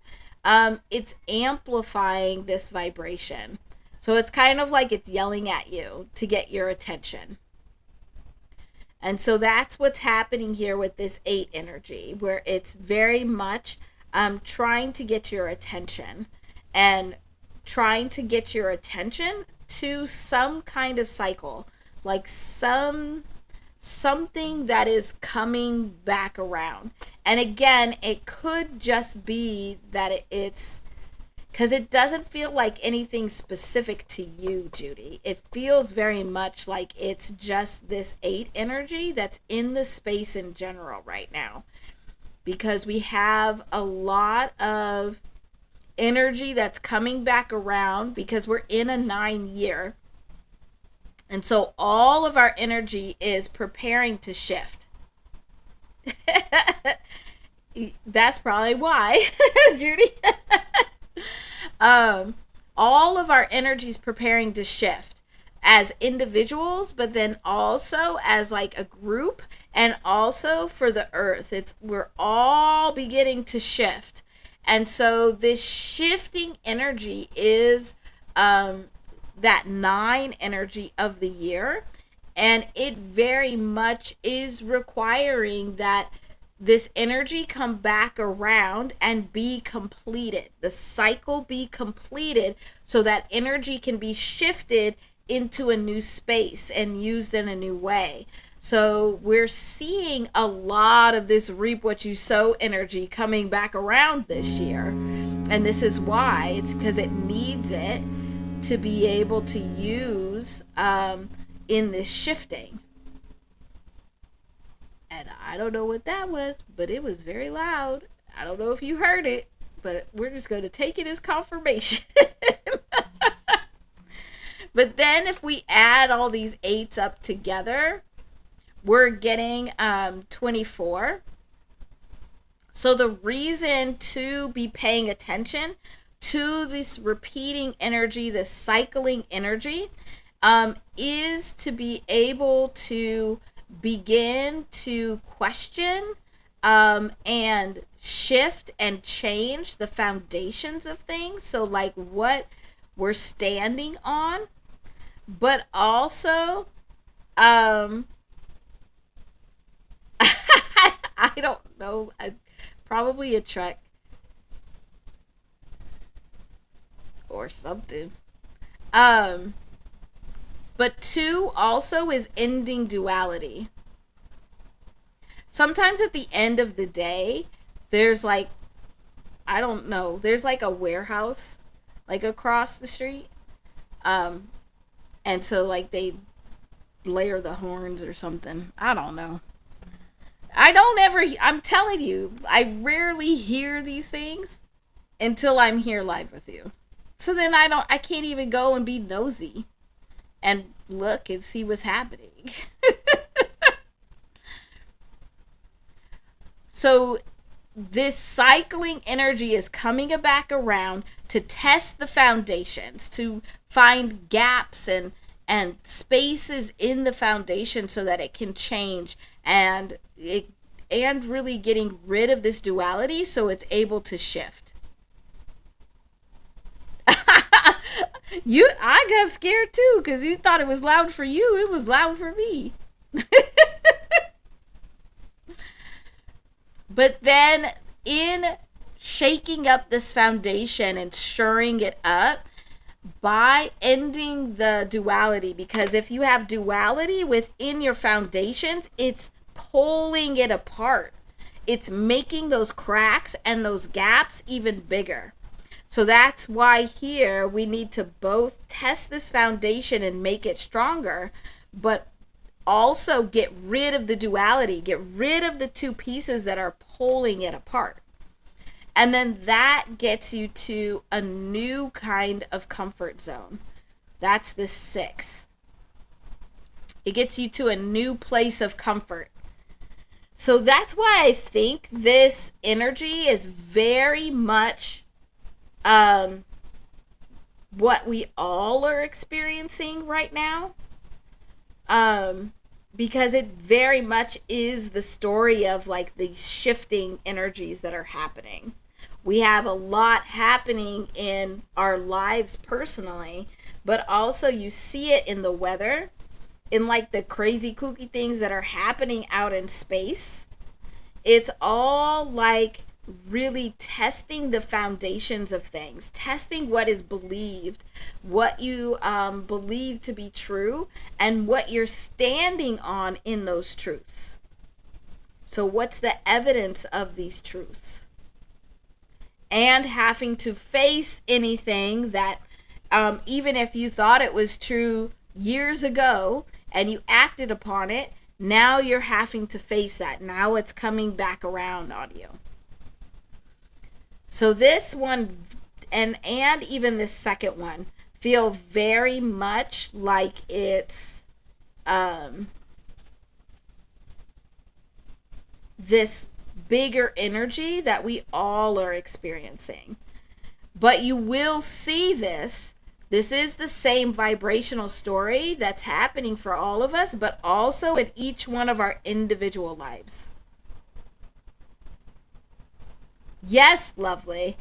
it's amplifying this vibration. So it's kind of like it's yelling at you to get your attention. And so that's what's happening here with this 8 energy, where it's very much trying to get your attention, and trying to get your attention to some kind of cycle, like something that is coming back around. And again, it could just be that it's because it doesn't feel like anything specific to you, Judy. It feels very much like it's just this 8 energy that's in the space in general right now. Because we have a lot of energy that's coming back around because we're in a 9 year. And so all of our energy is preparing to shift. That's probably why, Judy. All of our energy is preparing to shift as individuals, but then also as like a group, and also for the earth. We're all beginning to shift. And so this shifting energy is that 9 energy of the year, and it very much is requiring that this energy come back around and be completed. The cycle be completed so that energy can be shifted into a new space and used in a new way. So we're seeing a lot of this reap what you sow energy coming back around this year. And this is why. It's because it needs it to be able to use in this shifting. And I don't know what that was, but it was very loud. I don't know if you heard it, but we're just going to take it as confirmation. But then if we add all these 8s up together, we're getting 24. So the reason to be paying attention to this repeating energy, this cycling energy, is to be able to begin to question and shift and change the foundations of things. So, like what we're standing on, but also, I don't know, probably a truck or something. Um, but two also is ending duality. Sometimes at the end of the day, there's like, I don't know, there's like a warehouse like across the street. Um, and so like they layer the horns or something. I don't know. I don't ever, I'm telling you, I rarely hear these things until I'm here live with you. So then I can't even go and be nosy and look and see what's happening. So this cycling energy is coming back around to test the foundations, to find gaps and spaces in the foundation so that it can change and really getting rid of this duality so it's able to shift. I got scared too because you thought it was loud for you. It was loud for me. But then in shaking up this foundation and stirring it up by ending the duality, because if you have duality within your foundations, it's pulling it apart. It's making those cracks and those gaps even bigger. So that's why here we need to both test this foundation and make it stronger, but also get rid of the duality, get rid of the two pieces that are pulling it apart. And then that gets you to a new kind of comfort zone. That's the 6. It gets you to a new place of comfort. So that's why I think this energy is very much what we all are experiencing right now. Because it very much is the story of like these shifting energies that are happening. We have a lot happening in our lives personally, but also you see it in the weather, in like the crazy kooky things that are happening out in space. It's all like really testing the foundations of things, testing what is believed, what you believe to be true, and what you're standing on in those truths. So what's the evidence of these truths? And having to face anything that even if you thought it was true years ago and you acted upon it, now you're having to face that. Now it's coming back around on you. So this one and even this second one feel very much like it's this bigger energy that we all are experiencing. But you will see this. This is the same vibrational story that's happening for all of us, but also in each one of our individual lives. Yes, lovely.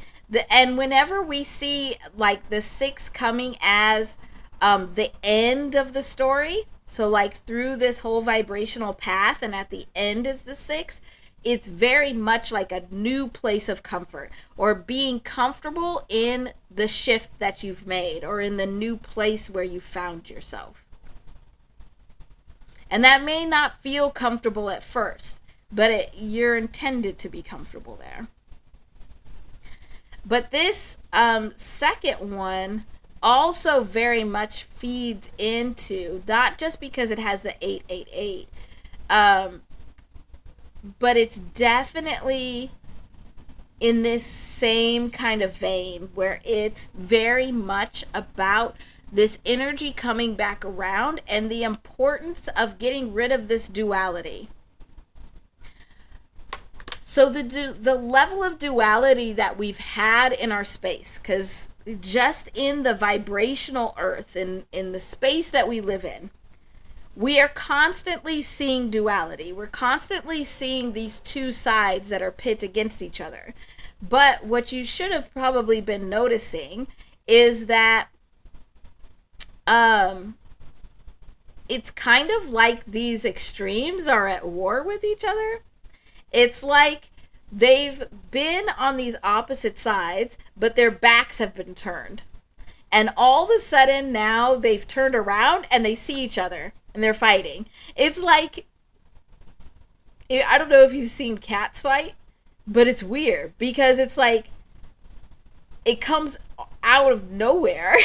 And whenever we see like the 6 coming as the end of the story, so like through this whole vibrational path and at the end is the 6, it's very much like a new place of comfort or being comfortable in the shift that you've made or in the new place where you found yourself. And that may not feel comfortable at first, but you're intended to be comfortable there. But this second one also very much feeds into, not just because it has the 888, but it's definitely in this same kind of vein where it's very much about this energy coming back around, and the importance of getting rid of this duality. So the level of duality that we've had in our space, because just in the vibrational earth, in the space that we live in, we are constantly seeing duality. We're constantly seeing these two sides that are pit against each other. But what you should have probably been noticing is that it's kind of like these extremes are at war with each other. It's like they've been on these opposite sides, but their backs have been turned. And all of a sudden now they've turned around and they see each other and they're fighting. It's like, I don't know if you've seen cats fight, but it's weird because it's like it comes out of nowhere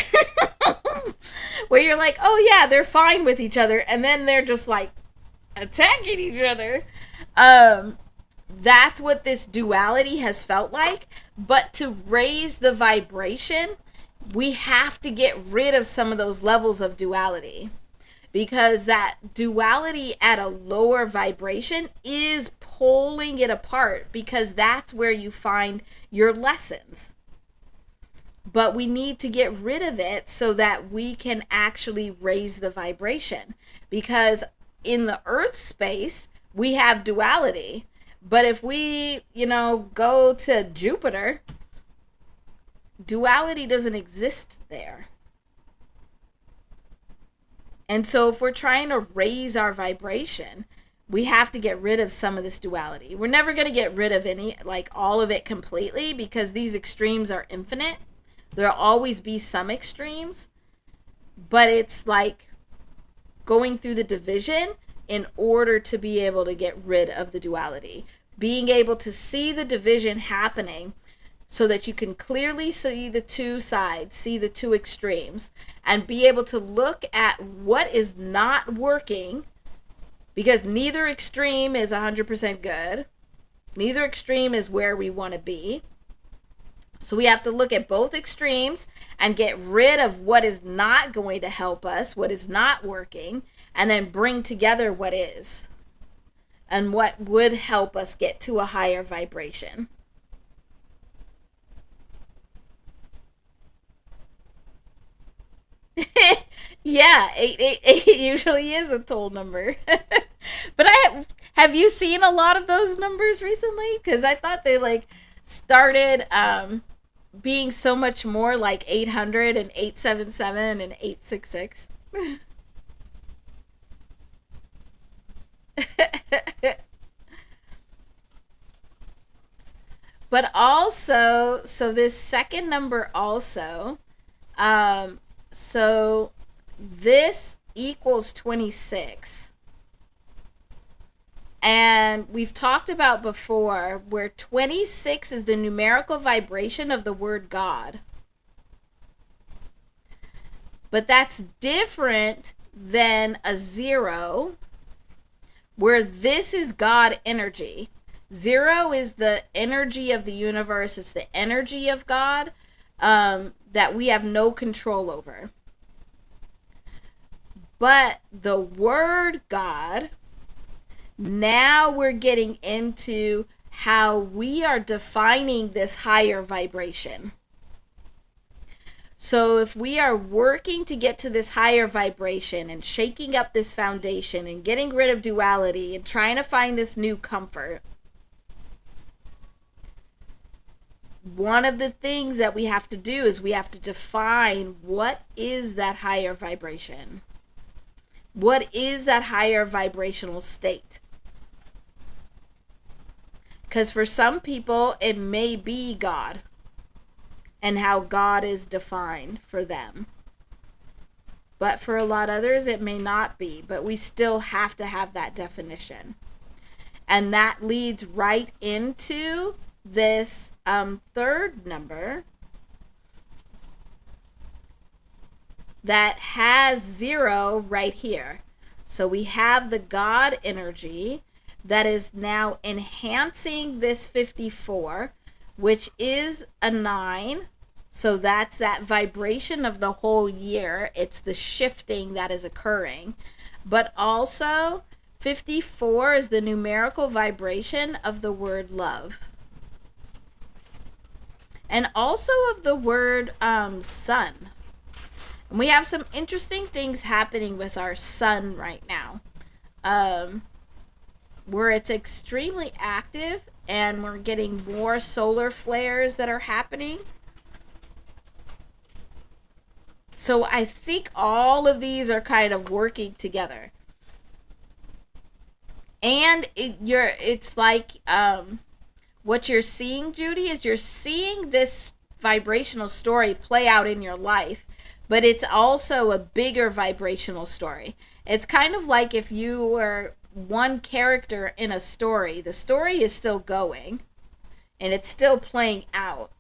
where you're like, oh yeah, they're fine with each other, and then they're just like attacking each other. That's what this duality has felt like. But to raise the vibration, we have to get rid of some of those levels of duality, because that duality at a lower vibration is pulling it apart, because that's where you find your lessons. But we need to get rid of it so that we can actually raise the vibration, because in the earth space we have duality. But if we, go to Jupiter, duality doesn't exist there. And so if we're trying to raise our vibration, we have to get rid of some of this duality. We're never going to get rid of all of it completely, because these extremes are infinite. There'll always be some extremes, but it's like going through the division in order to be able to get rid of the duality. Being able to see the division happening so that you can clearly see the two sides, see the two extremes, and be able to look at what is not working, because neither extreme is 100% good. Neither extreme is where we want to be. So we have to look at both extremes and get rid of what is not going to help us, what is not working, and then bring together what is and what would help us get to a higher vibration. Yeah, 888 usually is a toll number. But have you seen a lot of those numbers recently? Because I thought they started being so much more like 800 and 877 and 866. But also, so this second number also, so this equals 26. And we've talked about before where 26 is the numerical vibration of the word God. But that's different than a 0, where this is God energy. 0 is the energy of the universe. It's the energy of God that we have no control over. But the word God, now we're getting into how we are defining this higher vibration. So if we are working to get to this higher vibration and shaking up this foundation and getting rid of duality and trying to find this new comfort, one of the things that we have to do is we have to define what is that higher vibration. What is that higher vibrational state? Because for some people, it may be God and how God is defined for them. But for a lot of others, it may not be. But we still have to have that definition. And that leads right into this third number that has 0 right here. So we have the God energy that is now enhancing this 54, which is a 9. So that's that vibration of the whole year. It's the shifting that is occurring. But also, 54 is the numerical vibration of the word love. And also of the word sun. And we have some interesting things happening with our sun right now. Where it's extremely active and we're getting more solar flares that are happening. So I think all of these are kind of working together. And it's like what you're seeing, Judy, is you're seeing this vibrational story play out in your life, but it's also a bigger vibrational story. It's kind of like if you were one character in a story. The story is still going and it's still playing out,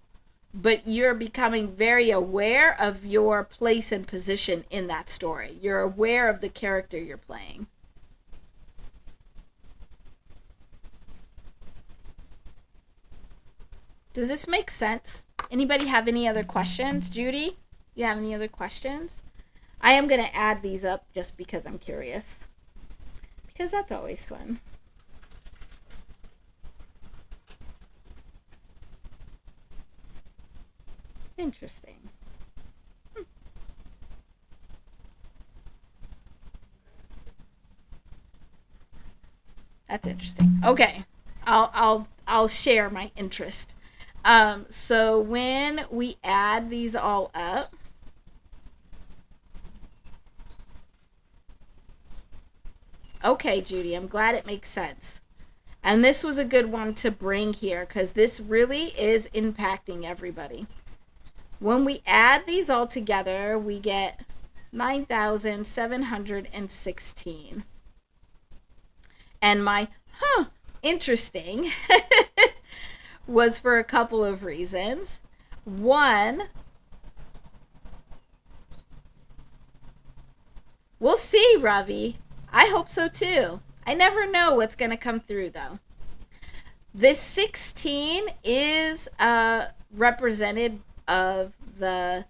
but you're becoming very aware of your place and position in that story. You're aware of the character you're playing. Does this make sense? Anybody have any other questions? Judy, you have any other questions? I am going to add these up just because I'm curious. Because that's always fun. Interesting. That's interesting. Okay. I'll share my interest. So when we add these all up, okay, Judy, I'm glad it makes sense. And this was a good one to bring here because this really is impacting everybody. When we add these all together, we get 9,716. And my, interesting was for a couple of reasons. One, we'll see, Ravi. I hope so too. I never know what's going to come through though. This 16 is represented of the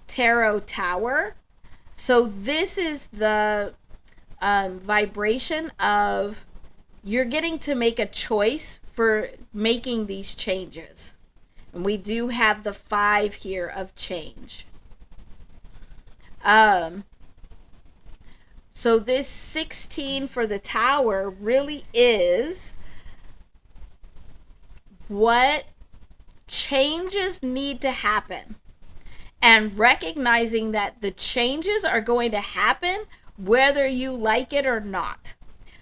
Tarot Tower. So this is the vibration of you're getting to make a choice for making these changes. And we do have the 5 here of change. So this 16 for the Tower really is what changes need to happen. And recognizing that the changes are going to happen whether you like it or not.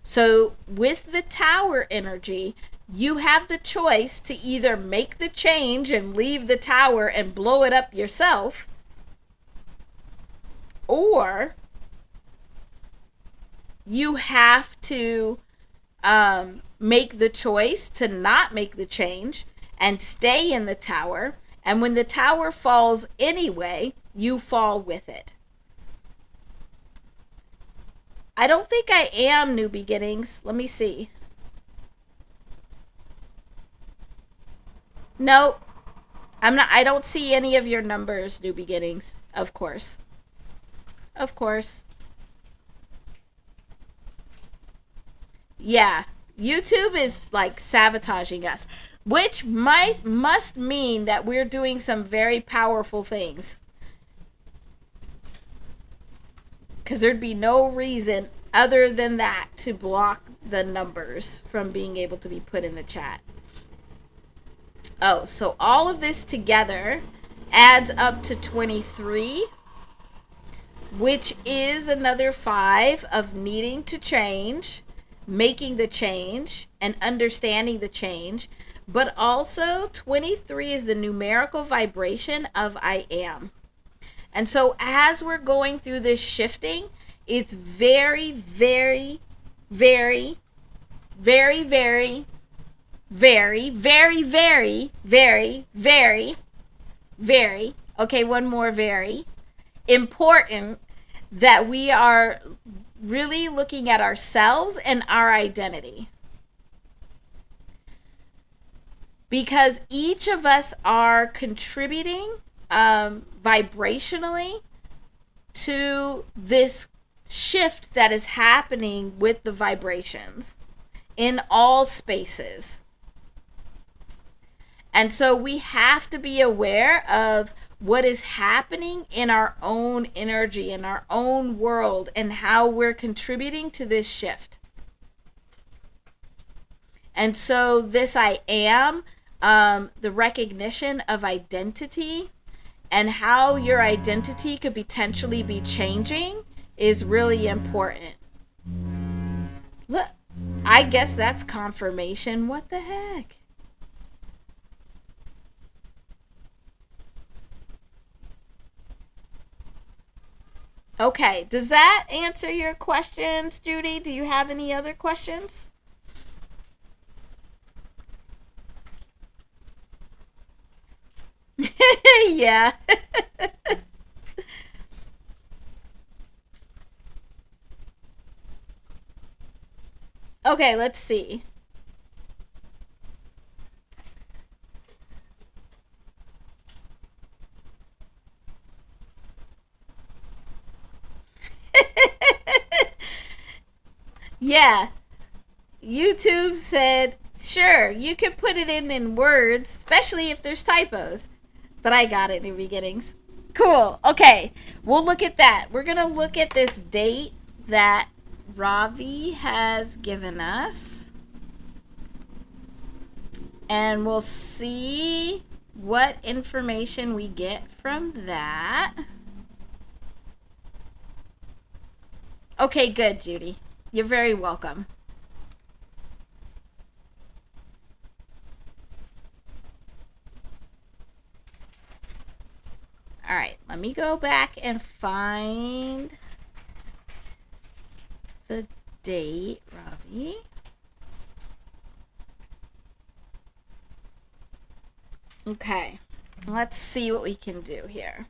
So with the Tower energy, you have the choice to either make the change and leave the Tower and blow it up yourself, or you have to make the choice to not make the change and stay in the Tower. And when the Tower falls anyway, you fall with it. I don't think I am New Beginnings. Let me see. No, I'm not. I don't see any of your numbers, New Beginnings. Of course. Of course. Yeah. YouTube is like sabotaging us, which must mean that we're doing some very powerful things. Because there'd be no reason other than that to block the numbers from being able to be put in the chat. Oh, so all of this together adds up to 23, which is another 5 of needing to change, making the change, and understanding the change. But also 23 is the numerical vibration of I am. And so as we're going through this shifting, it's very, very, very, very, very, very, very, very, very, very, very, okay, one more very, important that we are really looking at ourselves and our identity. Because each of us are contributing vibrationally to this shift that is happening with the vibrations in all spaces. And so we have to be aware of what is happening in our own energy, in our own world, and how we're contributing to this shift. And so this I am, the recognition of identity and how your identity could potentially be changing is really important. Look, I guess that's confirmation. What the heck? Okay, does that answer your questions, Judy? Do you have any other questions? Yeah. Okay, let's see. Yeah, YouTube said, sure, you could put it in words, especially if there's typos. But I got it in the beginnings. Cool. Okay, we'll look at that. We're going to look at this date that Ravi has given us. And we'll see what information we get from that. Okay, good, Judy. You're very welcome. All right, let me go back and find the date, Ravi. Okay, let's see what we can do here.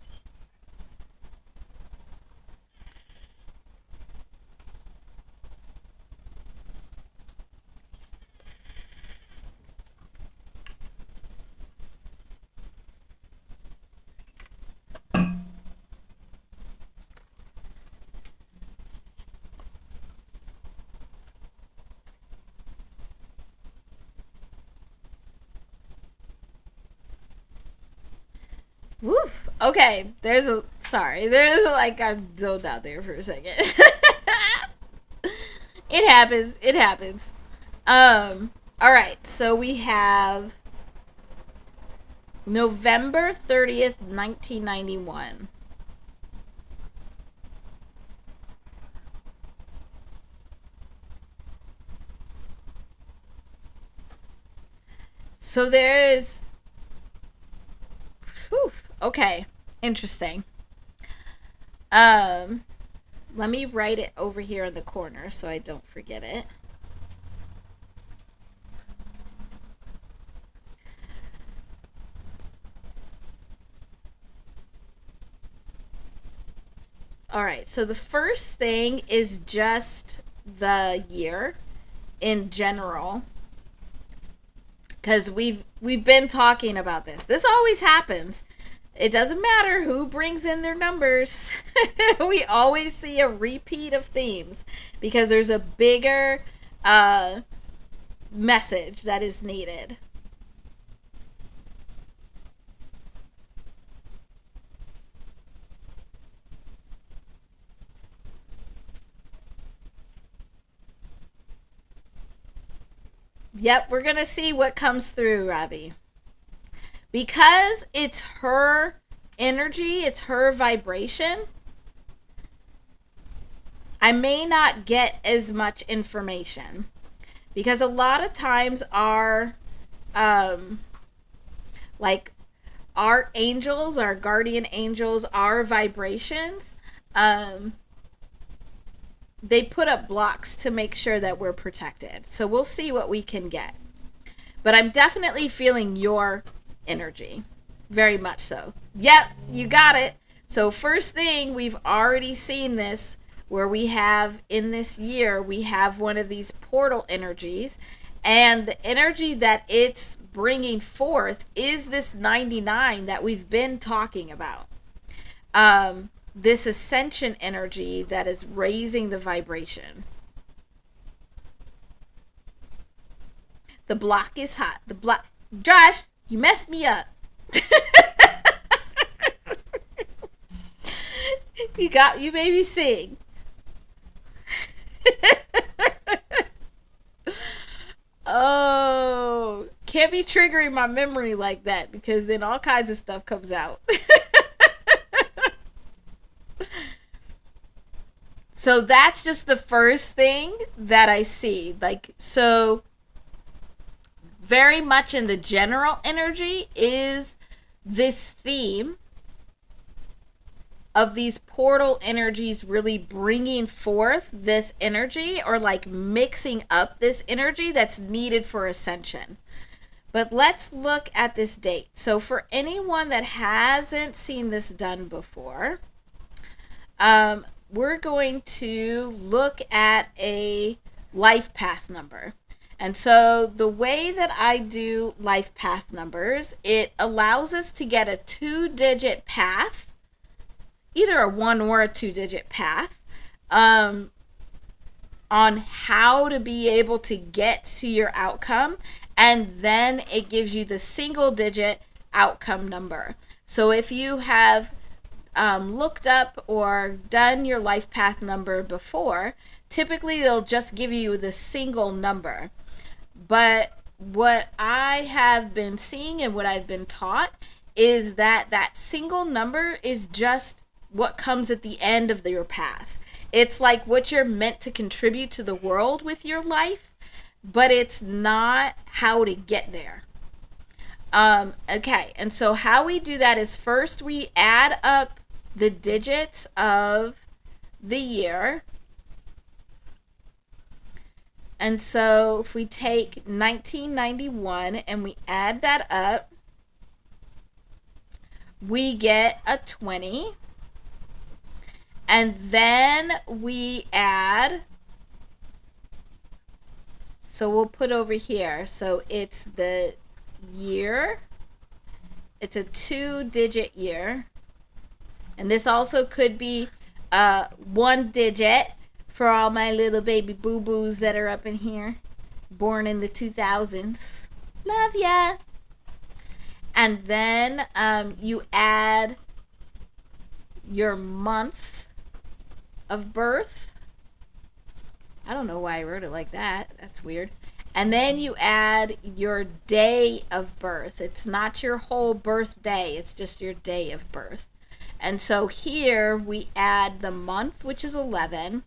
Woof. Okay, there's like I'm zoned out there for a second. It happens. It happens. All right. So we have November 30th, 1991. So there's whew, okay. Interesting. Um Let me write it over here in the corner so I don't forget it. All right, so the first thing is just the year in general, because we've been talking about this. This always happens. It doesn't matter who brings in their numbers. We always see a repeat of themes because there's a bigger message that is needed. Yep, we're going to see what comes through, Robbie. Because it's her energy, it's her vibration, I may not get as much information. Because a lot of times like our angels, our guardian angels, our vibrations, they put up blocks to make sure that we're protected. So we'll see what we can get. But I'm definitely feeling your energy. Very much so. Yep, you got it. So first thing, we've already seen this where we have in this year, we have one of these portal energies. And the energy that it's bringing forth is this 99 that we've been talking about. This ascension energy that is raising the vibration. The block is hot. The block. Josh, you messed me up. You made me sing. Oh, can't be triggering my memory like that because then all kinds of stuff comes out. So that's just the first thing that I see. Like, so very much in the general energy is this theme of these portal energies really bringing forth this energy, or like mixing up this energy that's needed for ascension. But let's look at this date. So for anyone that hasn't seen this done before, we're going to look at a life path number. And so the way that I do life path numbers, it allows us to get a 2-digit path, either a 1 or a 2-digit path, on how to be able to get to your outcome. And then it gives you the single-digit outcome number. So if you have looked up or done your life path number before, typically they'll just give you the single number. But what I have been seeing and what I've been taught is that that single number is just what comes at the end of your path. It's like what you're meant to contribute to the world with your life, but it's not how to get there. Okay, and so how we do that is first we add up the digits of the year. And so if we take 1991 and we add that up, we get a 20. And then we add, so we'll put over here, so it's the year, it's a 2-digit year. And this also could be 1 digit for all my little baby boo-boos that are up in here, born in the 2000s. Love ya. And then you add your month of birth. I don't know why I wrote it like that. That's weird. And then you add your day of birth. It's not your whole birthday. It's just your day of birth. And so here we add the month, which is 11.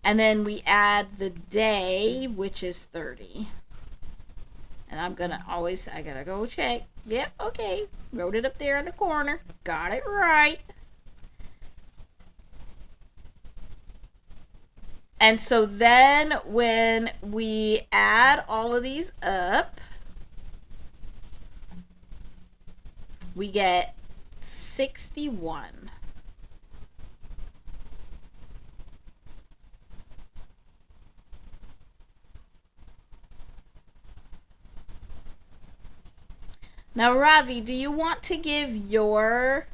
And then we add the day, which is 30. And I gotta go check. Yep, okay. Wrote it up there in the corner. Got it right. And so then when we add all of these up, we get 61. Now, Ravi, do you want to give your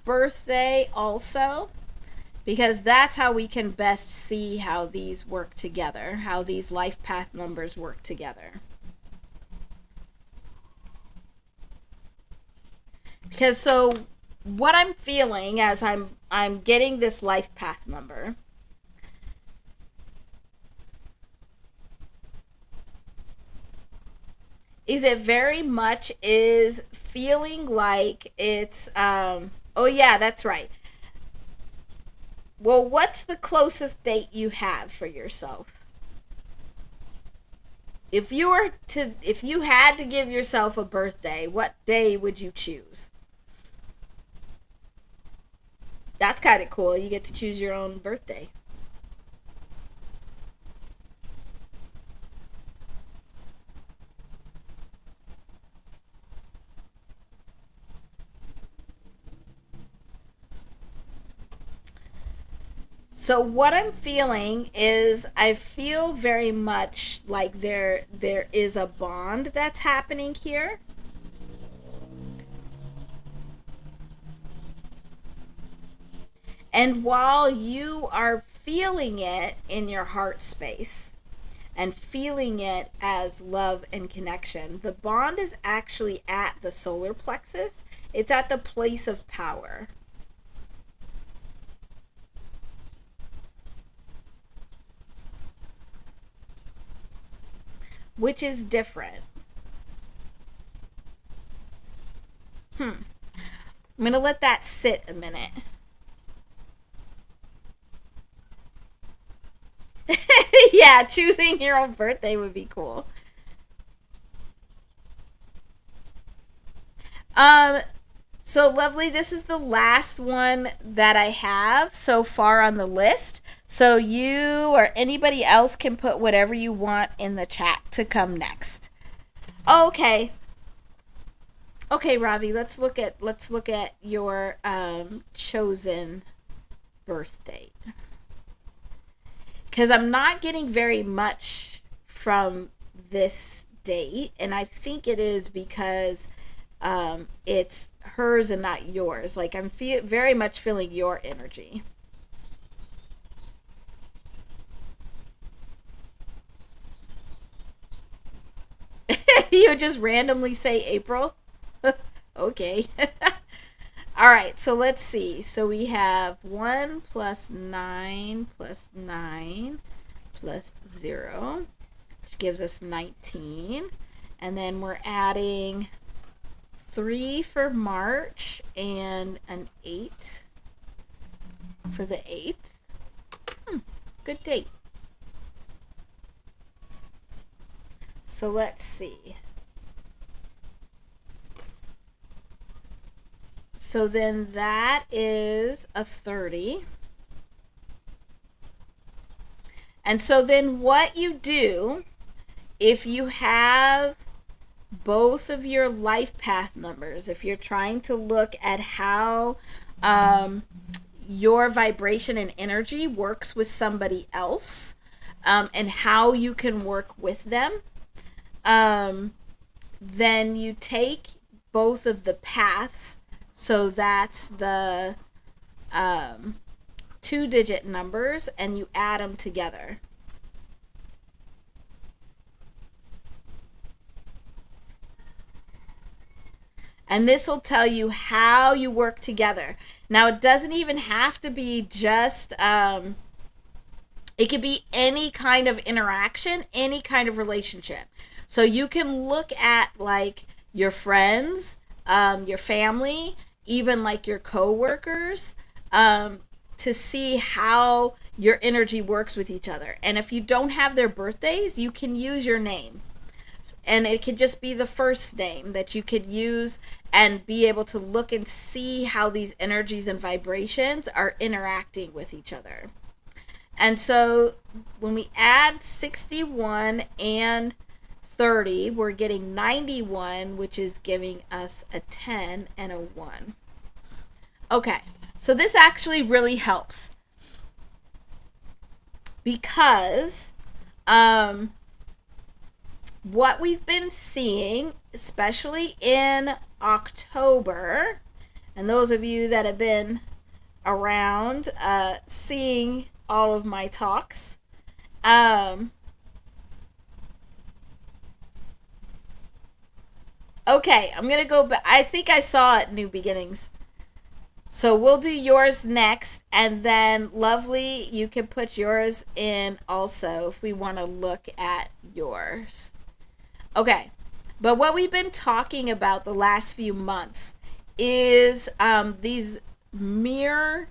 birthday also? Because that's how we can best see how these work together, how these life path numbers work together. Because so what I'm feeling as I'm getting this life path number is it very much is feeling like it's oh yeah, that's right. Well, what's the closest date you have for yourself? If you had to give yourself a birthday, what day would you choose? That's kind of cool. You get to choose your own birthday. So what I'm feeling is I feel very much like there is a bond that's happening here. And while you are feeling it in your heart space and feeling it as love and connection, the bond is actually at the solar plexus. It's at the place of power. Which is different. I'm going to let that sit a minute. Yeah, choosing your own birthday would be cool. Um, so lovely. This is the last one that I have so far on the list. So you or anybody else can put whatever you want in the chat to come next. Oh, okay. Okay, Robbie, let's look at your chosen birth date. Cuz I'm not getting very much from this date, and I think it is because it's hers and not yours. Like I'm very much feeling your energy. You just randomly say April. Okay. All right, so let's see. So we have 1 plus 9 plus 9 plus 0, which gives us 19. And then we're adding 3 for March and an 8 for the 8th. Good date. So let's see. So then that is a 30. And so then what you do, if you have both of your life path numbers, if you're trying to look at how your vibration and energy works with somebody else, and how you can work with them, then you take both of the paths. So that's the 2-digit numbers, and you add them together. And this will tell you how you work together. Now, it doesn't even have to be just, it could be any kind of interaction, any kind of relationship. So you can look at like your friends, your family, even like your coworkers, to see how your energy works with each other. And if you don't have their birthdays, you can use your name. And it could just be the first name that you could use and be able to look and see how these energies and vibrations are interacting with each other. And so when we add 61 and 30, we're getting 91, which is giving us a 10 and a 1. Okay, so this actually really helps because what we've been seeing, especially in October, and those of you that have been around seeing all of my talks, okay, I'm gonna go back. I think I saw it, New Beginnings. So we'll do yours next, and then Lovely, you can put yours in also if we want to look at yours. Okay, but what we've been talking about the last few months is these mirror.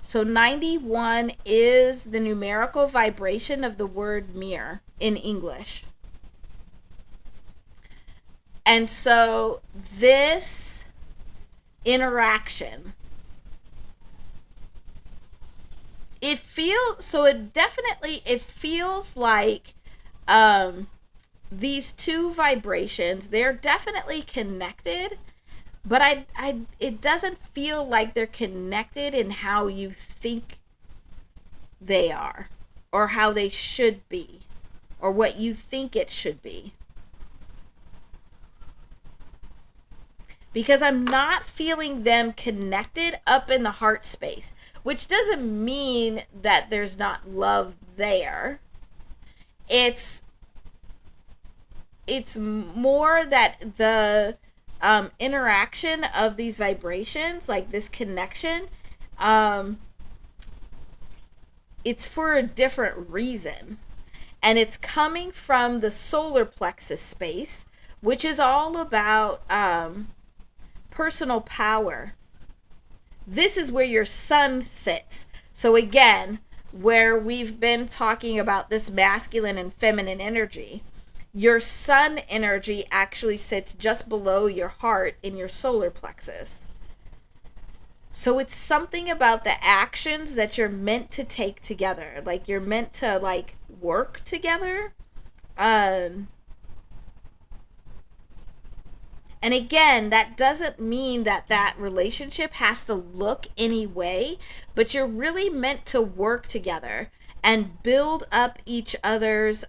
So 91 is the numerical vibration of the word mirror in English. And so this interaction, it feels like these two vibrations, they're definitely connected, but it doesn't feel like they're connected in how you think they are, or how they should be, or what you think it should be. Because I'm not feeling them connected up in the heart space, which doesn't mean that there's not love there. It's more that the interaction of these vibrations, like this connection, it's for a different reason. And it's coming from the solar plexus space, which is all about personal power. This is where your sun sits. So again, where we've been talking about this masculine and feminine energy, your sun energy actually sits just below your heart in your solar plexus. So it's something about the actions that you're meant to take together. Like you're meant to like work together. And again, that doesn't mean that that relationship has to look any way, but you're really meant to work together and build up each other's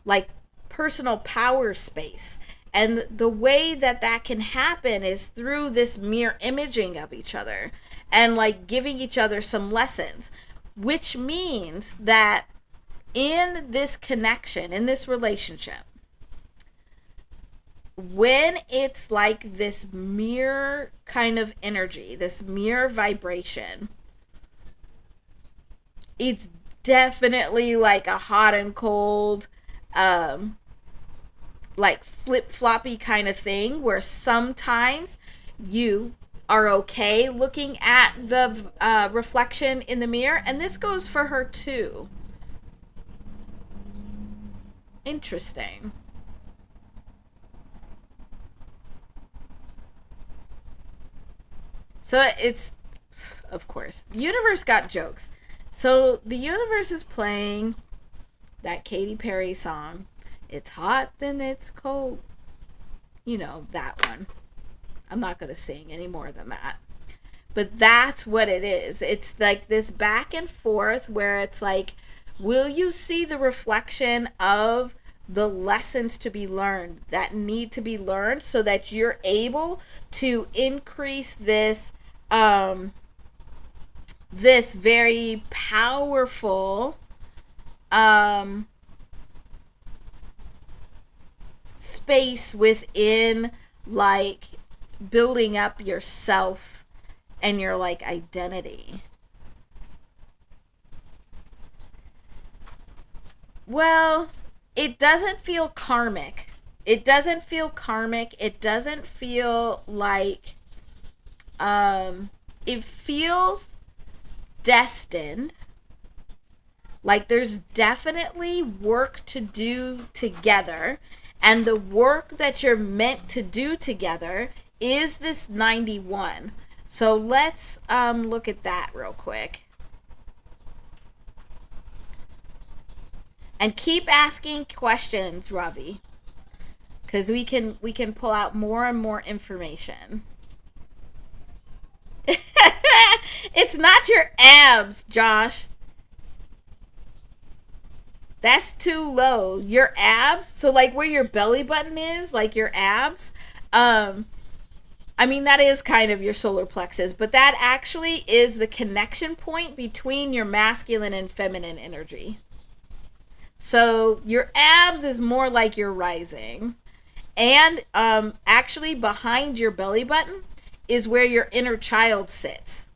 like personal power space. And the way that that can happen is through this mirror imaging of each other and like giving each other some lessons, which means that in this connection, in this relationship, when it's like this mirror kind of energy, this mirror vibration, it's definitely like a hot and cold, like flip-floppy kind of thing, where sometimes you are okay looking at the reflection in the mirror, and this goes for her too. Interesting. So it's, of course, the universe got jokes. So the universe is playing that Katy Perry song, It's Hot Then It's Cold. You know, that one. I'm not going to sing any more than that. But that's what it is. It's like this back and forth where it's like, will you see the reflection of the lessons to be learned that need to be learned so that you're able to increase this this very powerful space within like building up yourself and your like identity. Well, it doesn't feel karmic. It doesn't feel karmic. It doesn't feel like it feels destined. Like there's definitely work to do together, and the work that you're meant to do together is this 91. So let's look at that real quick. And keep asking questions, Ravi, because we can pull out more and more information. It's not your abs, Josh. That's too low. Your abs, so like where your belly button is, like your abs, I mean, that is kind of your solar plexus, but that actually is the connection point between your masculine and feminine energy. So your abs is more like your rising. And actually behind your belly button is where your inner child sits.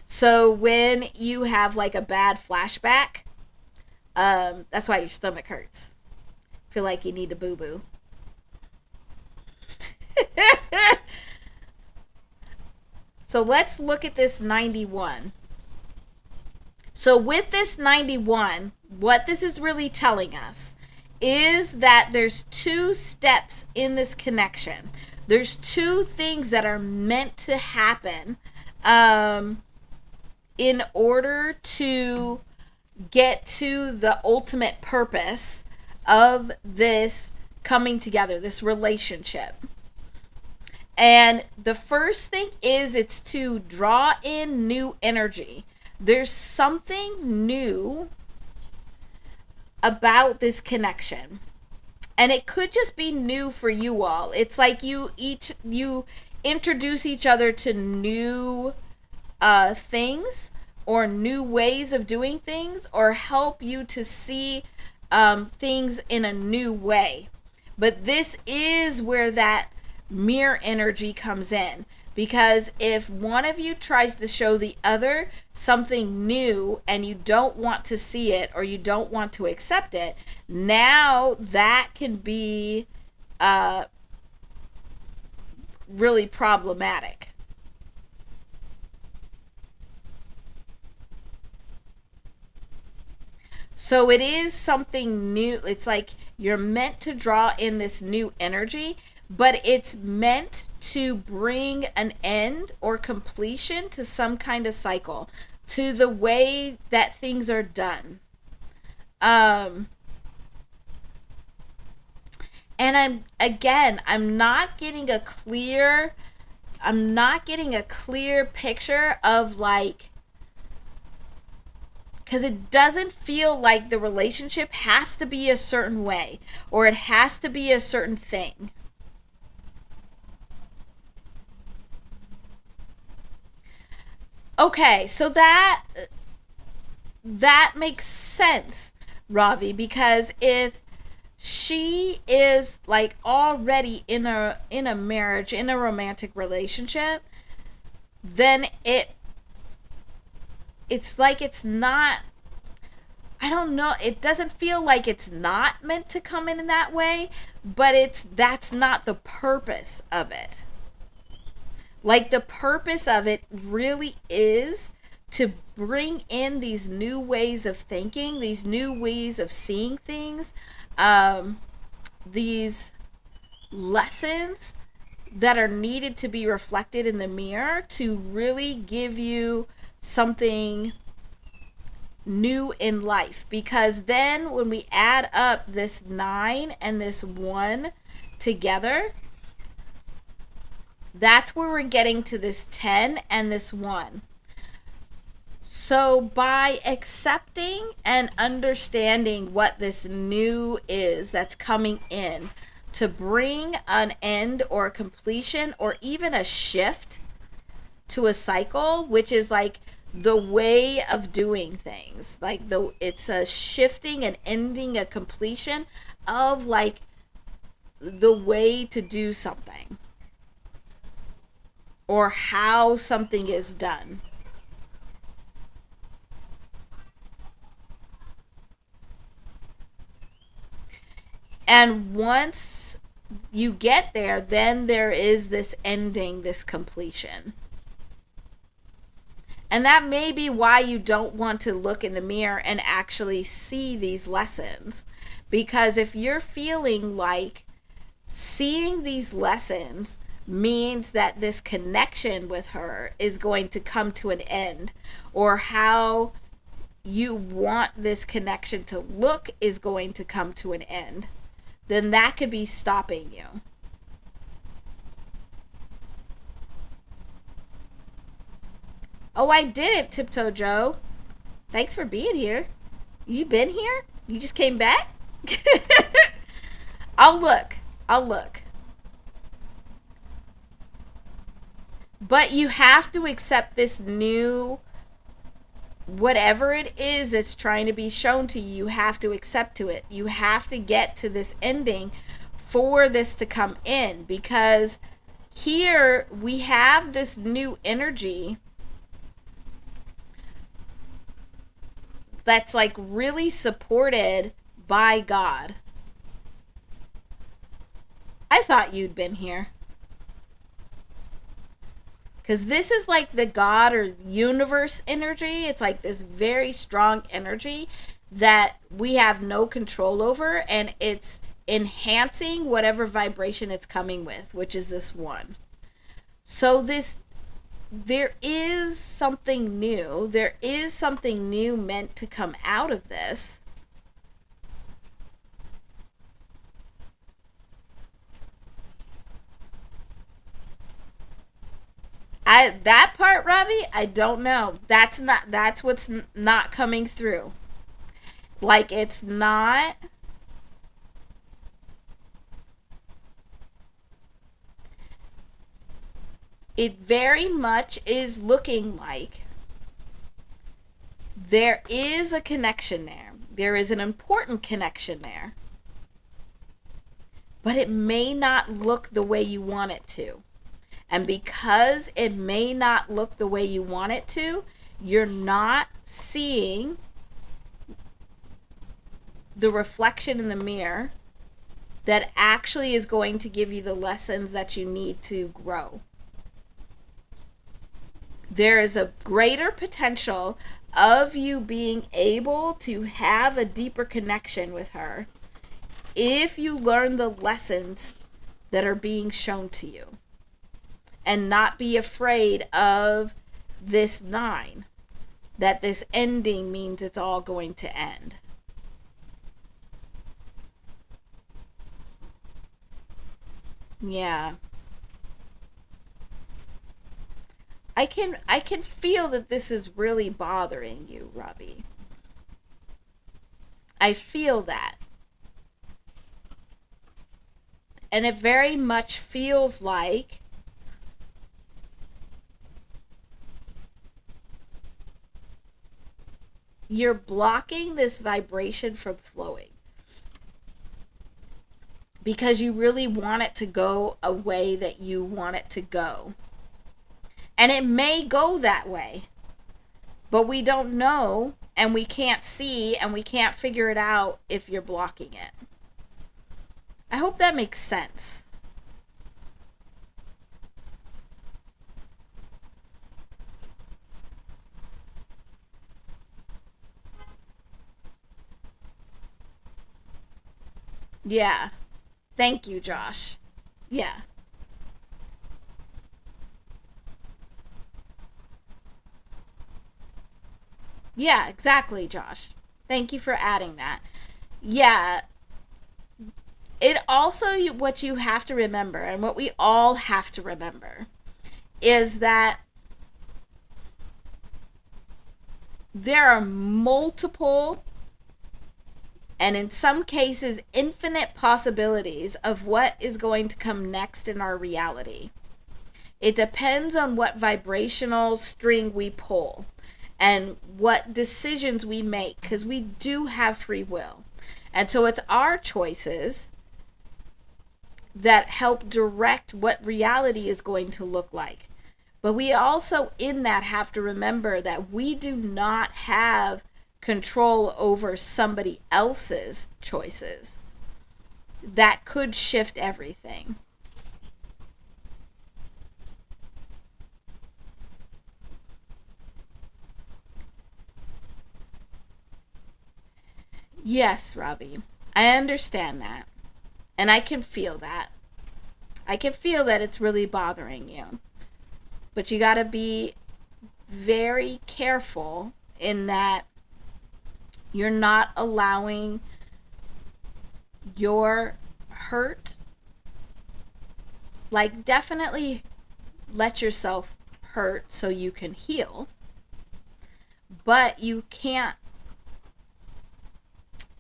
So when you have like a bad flashback, that's why your stomach hurts. Feel like you need a boo-boo. So let's look at this 91. So with this 91, what this is really telling us is that there's two steps in this connection. There's two things that are meant to happen in order to get to the ultimate purpose of this coming together, this relationship. And the first thing is it's to draw in new energy. There's something new about this connection. And it could just be new for you all. It's like you introduce each other to new things or new ways of doing things, or help you to see things in a new way. But this is where that mirror energy comes in. Because if one of you tries to show the other something new and you don't want to see it or you don't want to accept it, now that can be really problematic. So it is something new. It's like you're meant to draw in this new energy, but it's meant to bring an end or completion to some kind of cycle, to the way that things are done. Um, and I'm not getting a clear, picture of like, because it doesn't feel like the relationship has to be a certain way or it has to be a certain thing. Okay, so that makes sense, Ravi, because if she is like already in a marriage, in a romantic relationship, then it's like it's not, I don't know, it doesn't feel like it's not meant to come in that way, but that's not the purpose of it. Like the purpose of it really is to bring in these new ways of thinking, these new ways of seeing things, um, these lessons that are needed to be reflected in the mirror to really give you something new in life. Because then when we add up this 9 and this 1 together, that's where we're getting to this 10 and this 1. So by accepting and understanding what this new is that's coming in to bring an end or a completion or even a shift to a cycle, which is like the way of doing things, like it's a shifting and ending, a completion of like the way to do something or how something is done. And once you get there, then there is this ending, this completion. And that may be why you don't want to look in the mirror and actually see these lessons. Because if you're feeling like seeing these lessons means that this connection with her is going to come to an end, or how you want this connection to look is going to come to an end, then that could be stopping you. Oh, I did it, Tiptoe Joe. Thanks for being here. You been here? You just came back? I'll look. I'll look. But you have to accept this new, whatever it is that's trying to be shown to you, you have to accept to it. You have to get to this ending for this to come in, because here we have this new energy that's like really supported by God. I thought you'd been here. Because this is like the God or universe energy. It's like this very strong energy that we have no control over, and it's enhancing whatever vibration it's coming with, which is this 1. So there is something new. There is something new meant to come out of this. That part, Ravi, I don't know. That's what's not coming through. Like it's not. It very much is looking like there is a connection there. There is an important connection there. But it may not look the way you want it to. And because it may not look the way you want it to, you're not seeing the reflection in the mirror that actually is going to give you the lessons that you need to grow. There is a greater potential of you being able to have a deeper connection with her if you learn the lessons that are being shown to you and not be afraid of this 9, that this ending means it's all going to end. Yeah. I can feel that this is really bothering you, Robbie. I feel that. And it very much feels like you're blocking this vibration from flowing because you really want it to go a way that you want it to go. And it may go that way, but we don't know and we can't see and we can't figure it out if you're blocking it. I hope that makes sense. Yeah. Thank you, Josh. Yeah. Yeah, exactly, Josh. Thank you for adding that. Yeah, it also, what you have to remember, and what we all have to remember, is that there are multiple, and in some cases, infinite possibilities of what is going to come next in our reality. It depends on what vibrational string we pull and what decisions we make, because we do have free will. And so it's our choices that help direct what reality is going to look like. But we also, in that, have to remember that we do not have control over somebody else's choices. That could shift everything. Yes, Robbie, I understand that. And I can feel that. I can feel that it's really bothering you. But you got to be very careful in that you're not allowing your hurt, like, definitely let yourself hurt so you can heal, but you can't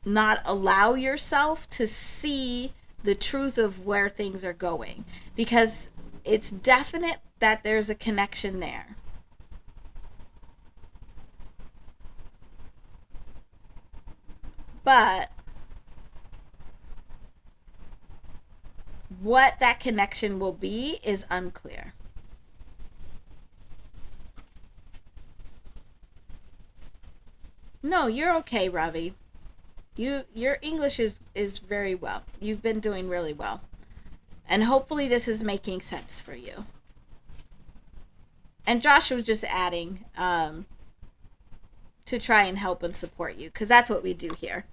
not allow yourself to see the truth of where things are going, because it's definite that there's a connection there. But what that connection will be is unclear. No, you're okay, Ravi. Your English is very well. You've been doing really well. And hopefully this is making sense for you. And Josh was just adding to try and help and support you, because that's what we do here.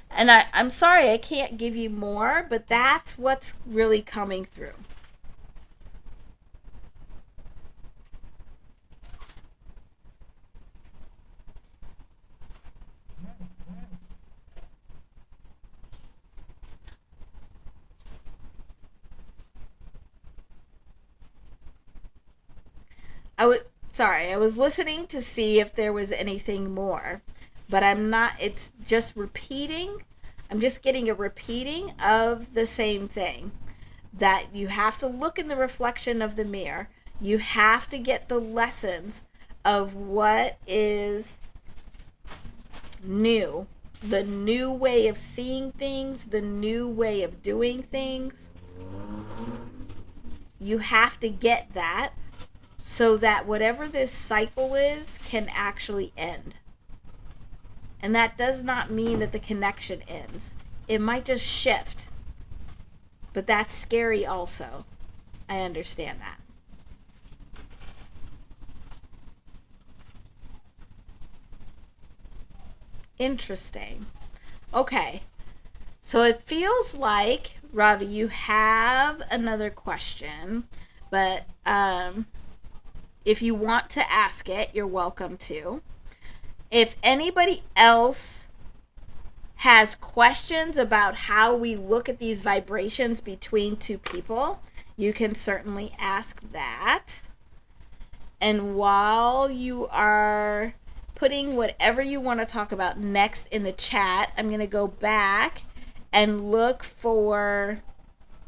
And I'm sorry I can't give you more, but that's what's really coming through. I was listening to see if there was anything more, but I'm not. It's just repeating. I'm just getting a repeating of the same thing. That you have to look in the reflection of the mirror. You have to get the lessons of what is new, the new way of seeing things, the new way of doing things. You have to get that so that whatever this cycle is can actually end. And that does not mean that the connection ends. It might just shift. But that's scary also. I understand that. Interesting. Okay. So it feels like, Ravi, you have another question, but if you want to ask it, you're welcome to. If anybody else has questions about how we look at these vibrations between two people, you can certainly ask that. And while you are putting whatever you want to talk about next in the chat, I'm going to go back and look for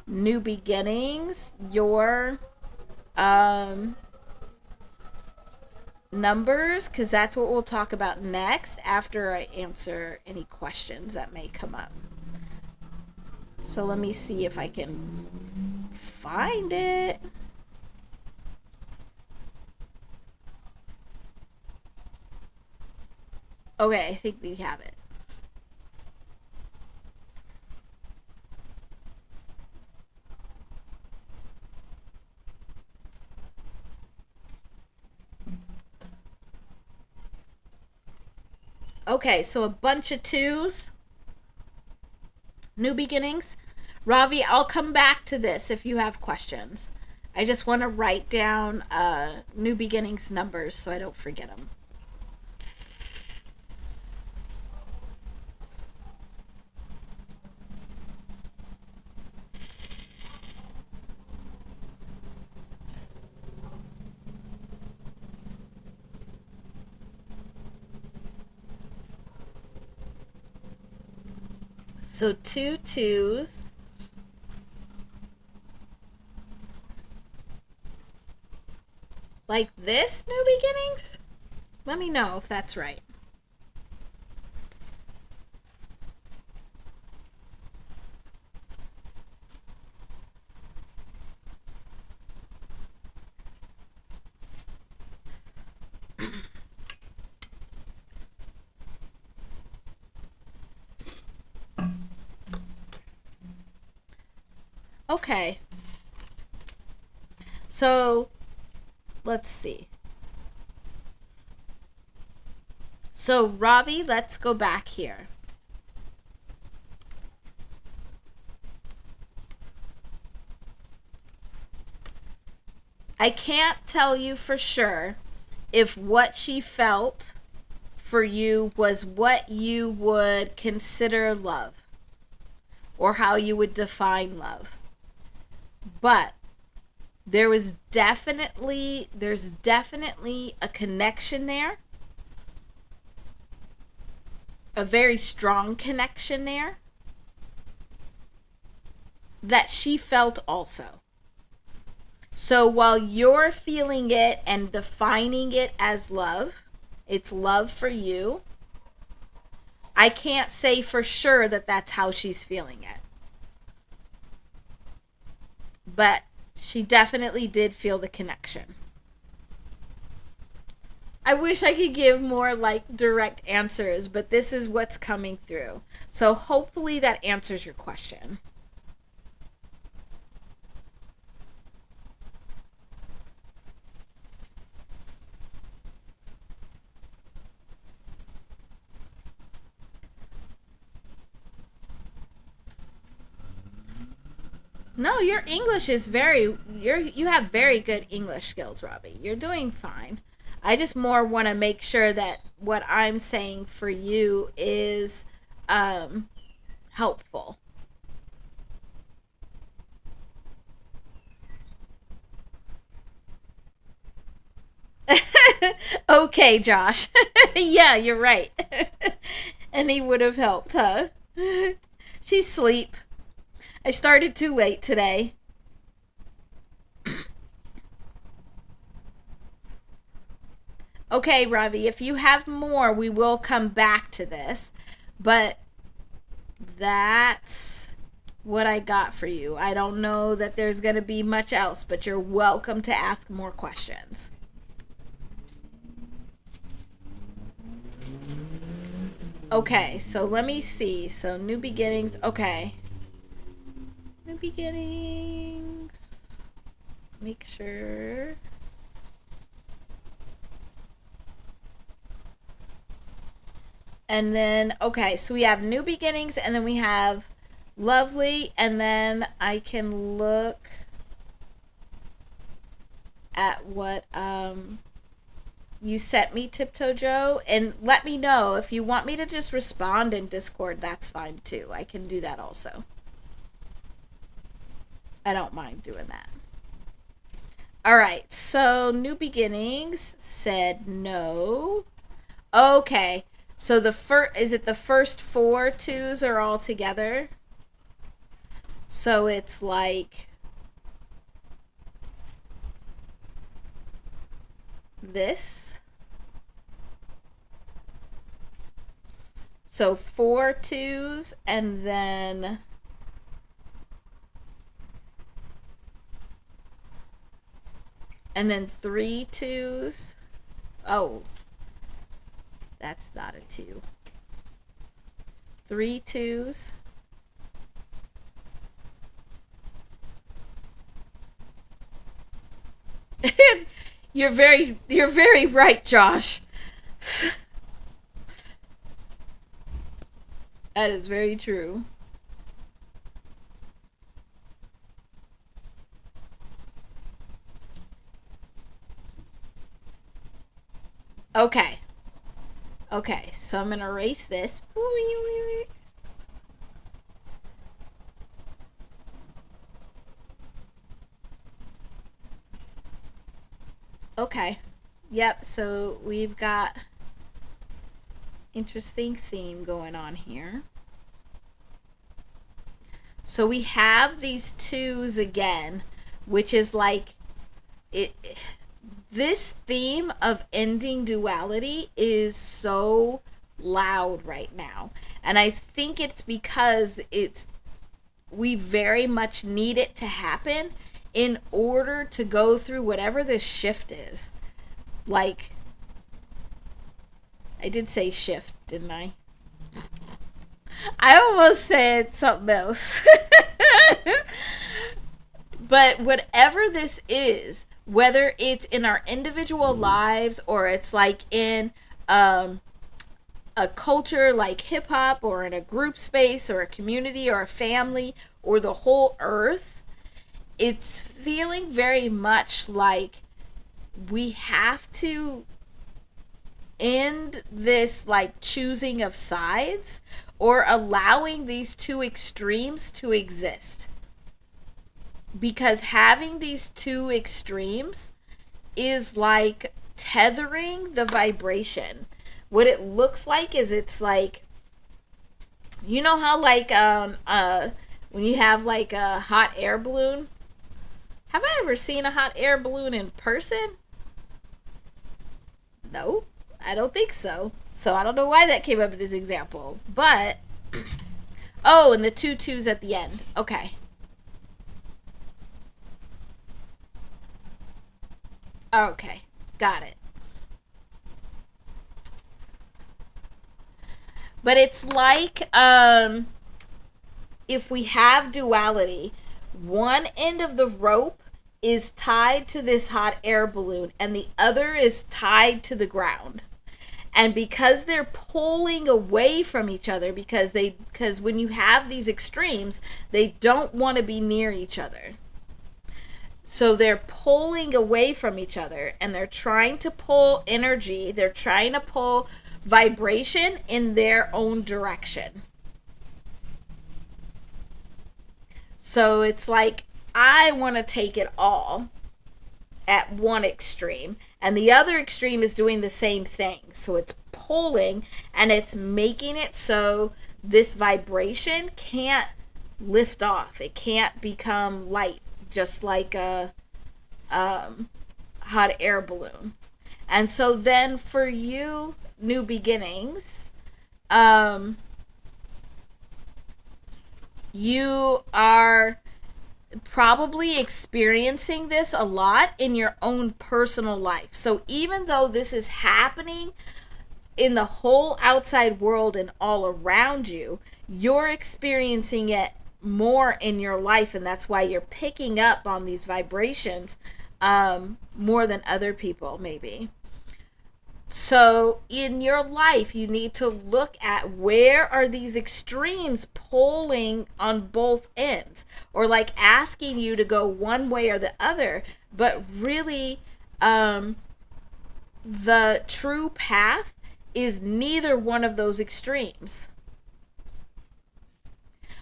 new beginnings, your numbers, because that's what we'll talk about next after I answer any questions that may come up. So let me see if I can find it. Okay, I think we have it. Okay, so a bunch of twos. New beginnings. Ravi, I'll come back to this if you have questions. I just want to write down new beginnings numbers so I don't forget them. So 2 twos. Like this, new beginnings? Let me know if that's right. Okay. So, let's see. So, Ravi, let's go back here. I can't tell you for sure if what she felt for you was what you would consider love or how you would define love. But there's definitely a connection there. A very strong connection there that she felt also. So while you're feeling it and defining it as love, it's love for you, I can't say for sure that that's how she's feeling it. But she definitely did feel the connection. I wish I could give more like direct answers, but this is what's coming through. So hopefully that answers your question. No, your English is you have very good English skills, Robbie. You're doing fine. I just more want to make sure that what I'm saying for you is helpful. Okay, Josh. Yeah, you're right. And he would have helped, huh? She's asleep. I started too late today. Okay, Ravi, if you have more, we will come back to this. But that's what I got for you. I don't know that there's going to be much else, but you're welcome to ask more questions. Okay, so let me see. So, new beginnings. Okay. New beginnings. Make sure. And then, okay, so we have new beginnings, and then we have lovely, and then I can look at what you sent me, Tiptoe Joe, and let me know if you want me to just respond in Discord. That's fine too. I can do that also. I don't mind doing that. All right, so new beginnings said no. Okay, so the first, is it the first four twos are all together? So it's like this. So four twos and then three twos. Oh, that's not a two. Three twos. You're very right, Josh. That is very true. Okay. Okay, so I'm gonna erase this. Okay. Yep, so we've got interesting theme going on here. So we have these twos again, which is like it this theme of ending duality is so loud right now. And I think it's because we very much need it to happen in order to go through whatever this shift is. Like, I did say shift, didn't I? I almost said something else. But whatever this is, whether it's in our individual lives or it's like in a culture like hip hop or in a group space or a community or a family or the whole earth, it's feeling very much like we have to end this like choosing of sides or allowing these two extremes to exist. Because having these two extremes is like tethering the vibration. What it looks like is it's like, you know how like when you have like a hot air balloon. Have I ever seen a hot air balloon in person? No, I don't think so. So I don't know why that came up in this example. But oh, and the two twos at the end. Okay. Okay, got it. But it's like if we have duality, one end of the rope is tied to this hot air balloon and the other is tied to the ground. And because they're pulling away from each other, because when you have these extremes, they don't want to be near each other. So they're pulling away from each other and they're trying to pull energy, they're trying to pull vibration in their own direction. So it's like, I want to take it all at one extreme, and the other extreme is doing the same thing. So it's pulling, and it's making it so this vibration can't lift off. It can't become light, just like a hot air balloon. And so then for you, new beginnings, you are probably experiencing this a lot in your own personal life. So even though this is happening in the whole outside world and all around you, you're experiencing it more in your life, and that's why you're picking up on these vibrations more than other people maybe. So in your life, you need to look at where are these extremes pulling on both ends, or like asking you to go one way or the other. But really, the true path is neither one of those extremes.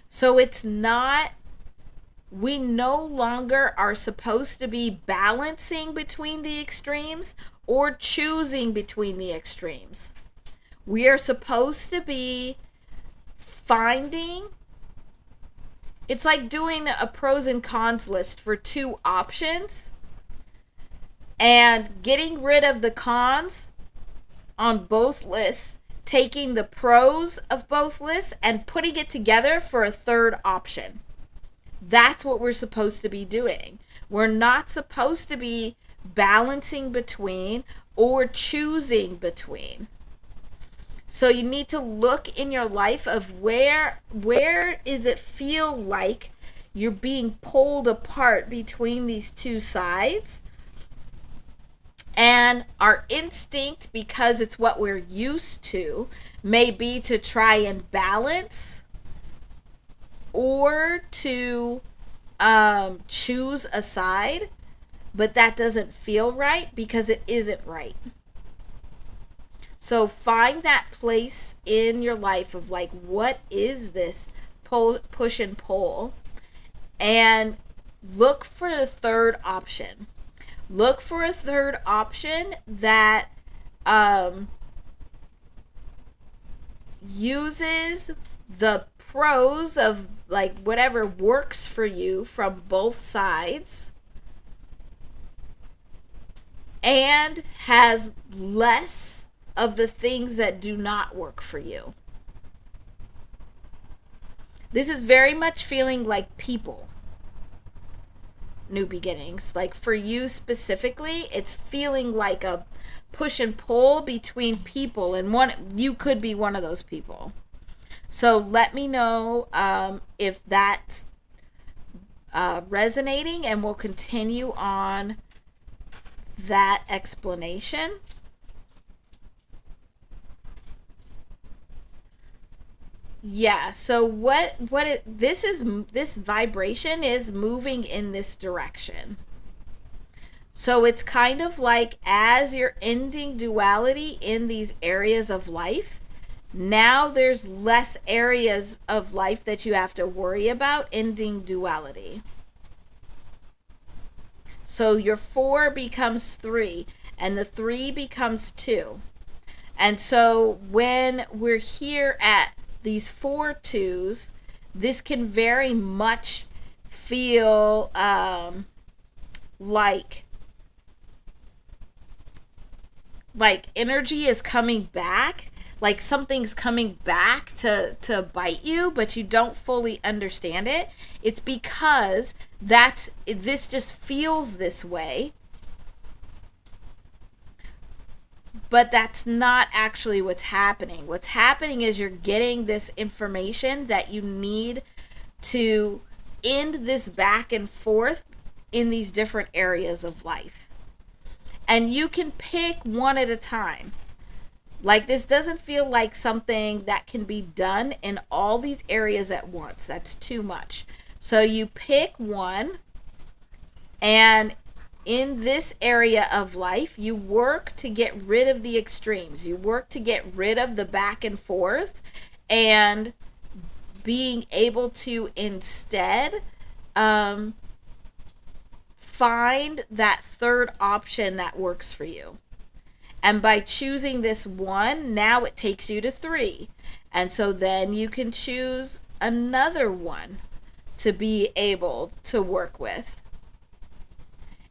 So it's not, we no longer are supposed to be balancing between the extremes or choosing between the extremes. We are supposed to be finding, it's like doing a pros and cons list for two options and getting rid of the cons on both lists, taking the pros of both lists and putting it together for a third option. That's what we're supposed to be doing. We're not supposed to be balancing between or choosing between. So you need to look in your life of where is it feel like you're being pulled apart between these two sides. And our instinct, because it's what we're used to, may be to try and balance or to choose a side, but that doesn't feel right because it isn't right. So find that place in your life of like, what is this push and pull, and look for a third option. Look for a third option that uses the pros of like whatever works for you from both sides and has less of the things that do not work for you. This is very much feeling like people. New beginnings. Like for you specifically, it's feeling like a push and pull between people, and you could be one of those people. So let me know if that's resonating, and we'll continue on that explanation. Yeah, so this vibration is moving in this direction. So it's kind of like as you're ending duality in these areas of life, now there's less areas of life that you have to worry about ending duality. So your 4 becomes 3, and the 3 becomes 2. And so when we're here at these 4 2s, this can very much feel like energy is coming back, like something's coming back to bite you, but you don't fully understand it. It's because this just feels this way. But that's not actually what's happening. What's happening is you're getting this information that you need to end this back and forth in these different areas of life. And you can pick one at a time. Like, this doesn't feel like something that can be done in all these areas at once. That's too much. So you pick one, and in this area of life, you work to get rid of the extremes. You work to get rid of the back and forth, and being able to instead find that third option that works for you. And by choosing this one, now it takes you to 3. And so then you can choose another one to be able to work with.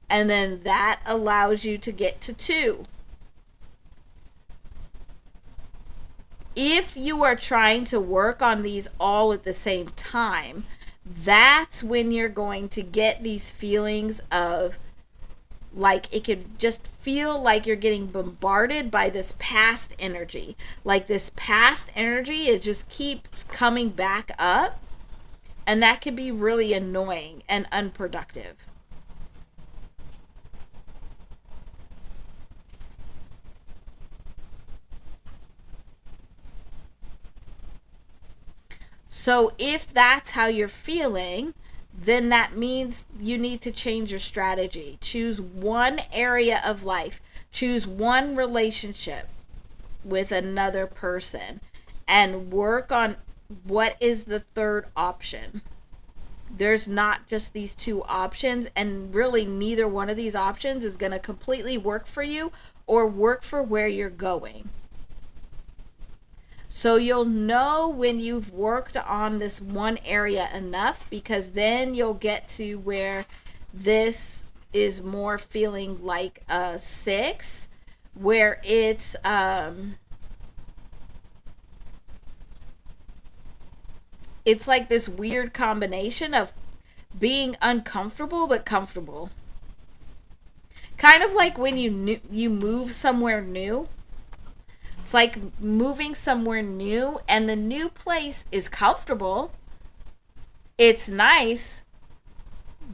And then that allows you to get to 2. If you are trying to work on these all at the same time, that's when you're going to get these feelings of, like, it could just feel like you're getting bombarded by this past energy. Like this past energy is just keeps coming back up, and that can be really annoying and unproductive. So if that's how you're feeling, then that means you need to change your strategy. Choose one area of life, choose one relationship with another person, and work on what is the third option. There's not just these 2 options, and really neither one of these options is going to completely work for you or work for where you're going. So you'll know when you've worked on this one area enough, because then you'll get to where this is more feeling like a 6, where it's like this weird combination of being uncomfortable but comfortable. Kind of like when you move somewhere new. It's like moving somewhere new, and the new place is comfortable. It's nice,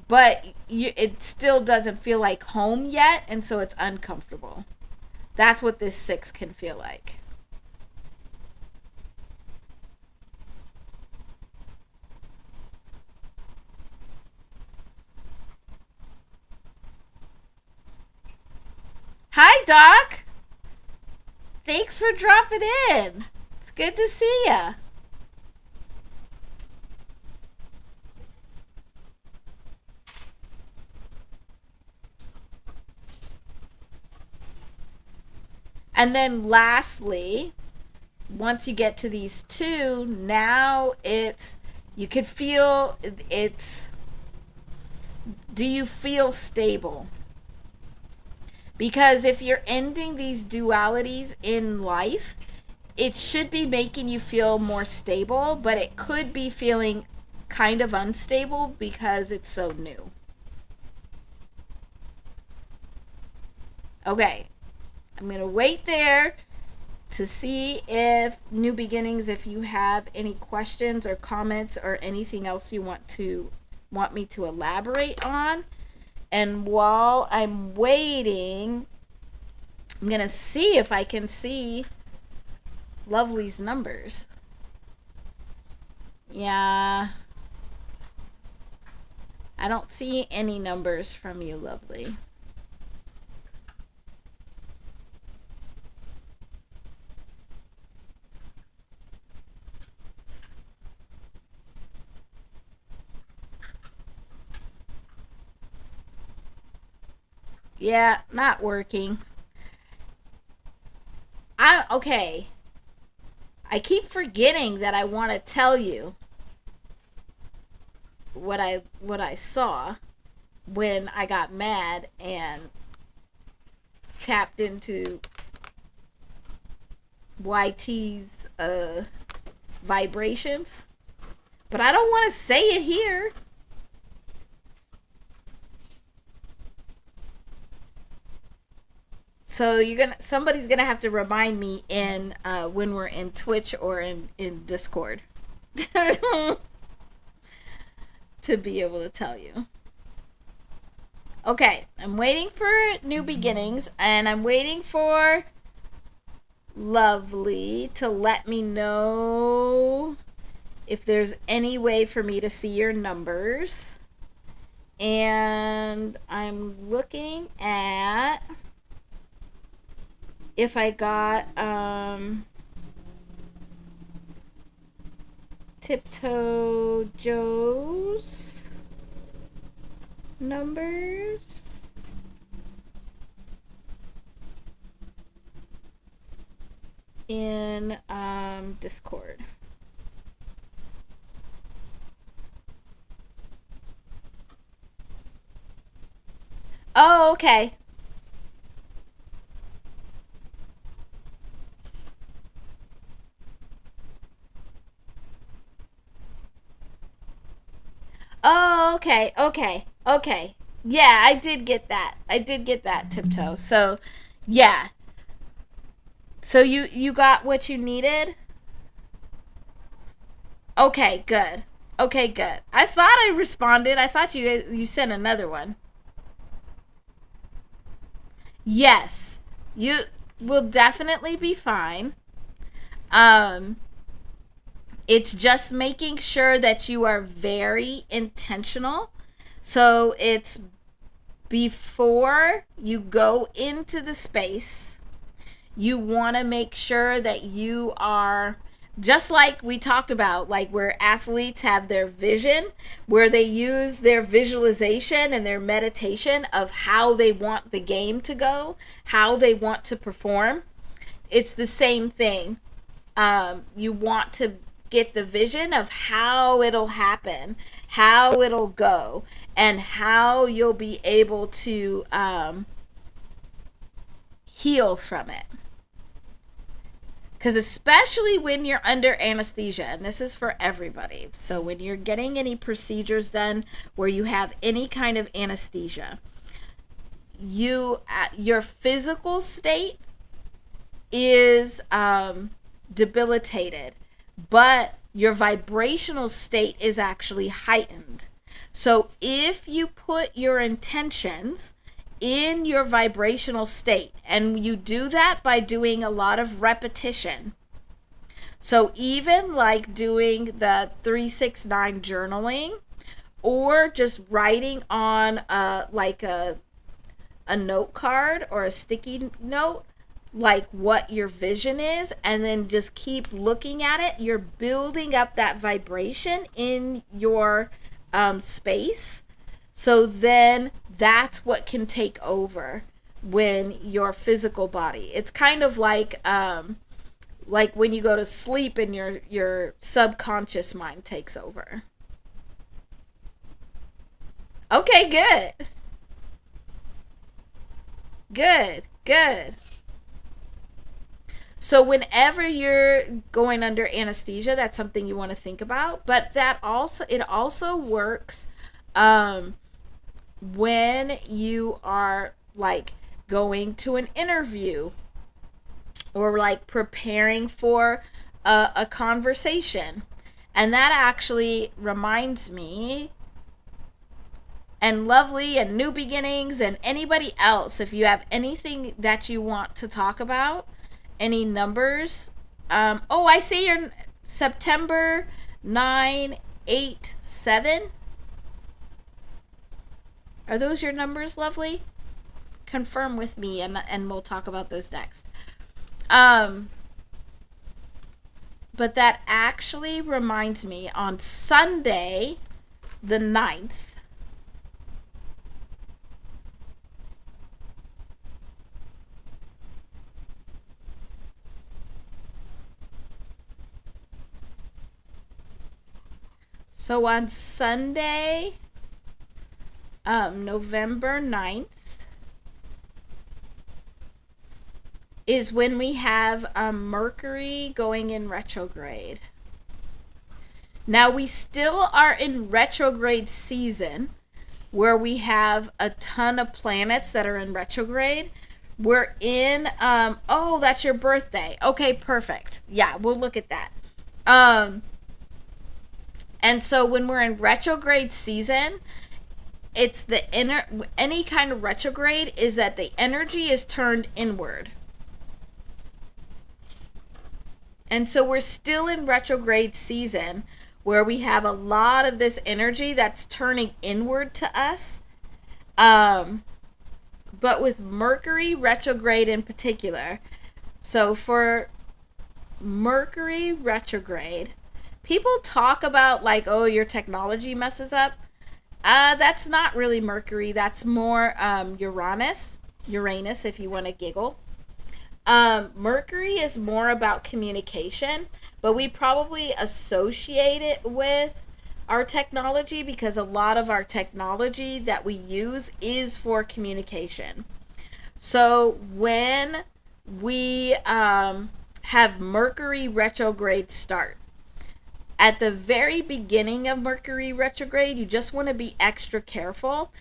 but it still doesn't feel like home yet, and so it's uncomfortable. That's what this 6 can feel like. Hi, Doc. Thanks for dropping in. It's good to see ya. And then lastly, once you get to these 2, now it's, you could feel it's, do you feel stable? Because if you're ending these dualities in life, it should be making you feel more stable, but it could be feeling kind of unstable because it's so new. Okay, I'm going to wait there to see if New Beginnings, if you have any questions or comments or anything else you want me to elaborate on. And while I'm waiting, I'm going to see if I can see Lovely's numbers. Yeah. I don't see any numbers from you, Lovely. Yeah, not working. Okay. I keep forgetting that I want to tell you what I saw when I got mad and tapped into YT's vibrations. But I don't want to say it here. So somebody's gonna have to remind me in when we're in Twitch or in Discord to be able to tell you. Okay, I'm waiting for New Beginnings, and I'm waiting for Lovely to let me know if there's any way for me to see your numbers. And I'm looking at if I got Tiptoe Joe's numbers in Discord. Oh, okay. Oh, okay, okay, okay. Yeah, I did get that. I did get that, Tiptoe. So, yeah. So you got what you needed? Okay, good. Okay, good. I thought I responded. I thought you sent another one. Yes. You will definitely be fine. Um it's just making sure that you are very intentional. So it's before you go into the space, you want to make sure that you are just like we talked about, like where athletes have their vision, where they use their visualization and their meditation of how they want the game to go, how they want to perform. It's the same thing. You want to get the vision of how it'll happen, how it'll go, and how you'll be able to heal from it. Because especially when you're under anesthesia, and this is for everybody, so when you're getting any procedures done where you have any kind of anesthesia, your physical state is debilitated, but your vibrational state is actually heightened. So if you put your intentions in your vibrational state, and you do that by doing a lot of repetition. So even like doing the 369 journaling, or just writing on like a note card or a sticky note, like what your vision is, and then just keep looking at it, you're building up that vibration in your space. So then that's what can take over when your physical body. It's kind of like when you go to sleep and your subconscious mind takes over. Okay, good. Good. Good. So whenever you're going under anesthesia, that's something you want to think about, but that also it also works when you are like going to an interview, or like preparing for a conversation. And that actually reminds me, and Lovely and New Beginnings and anybody else, if you have anything that you want to talk about, any numbers. Oh, I see your September 987. Are those your numbers, Lovely? Confirm with me, and we'll talk about those next. But that actually reminds me, on Sunday the 9th, so on Sunday, November 9th, is when we have Mercury going in retrograde. Now we still are in retrograde season, where we have a ton of planets that are in retrograde. We're in oh, that's your birthday. Okay, perfect. Yeah, we'll look at that. And so when we're in retrograde season, it's any kind of retrograde is that the energy is turned inward. And so we're still in retrograde season, where we have a lot of this energy that's turning inward to us. But with Mercury retrograde in particular, so for Mercury retrograde, people talk about like, oh, your technology messes up. That's not really Mercury. That's more Uranus, if you want to giggle. Mercury is more about communication, but we probably associate it with our technology because a lot of our technology that we use is for communication. So when we have Mercury retrograde start, at the very beginning of Mercury retrograde, you just want to be extra careful.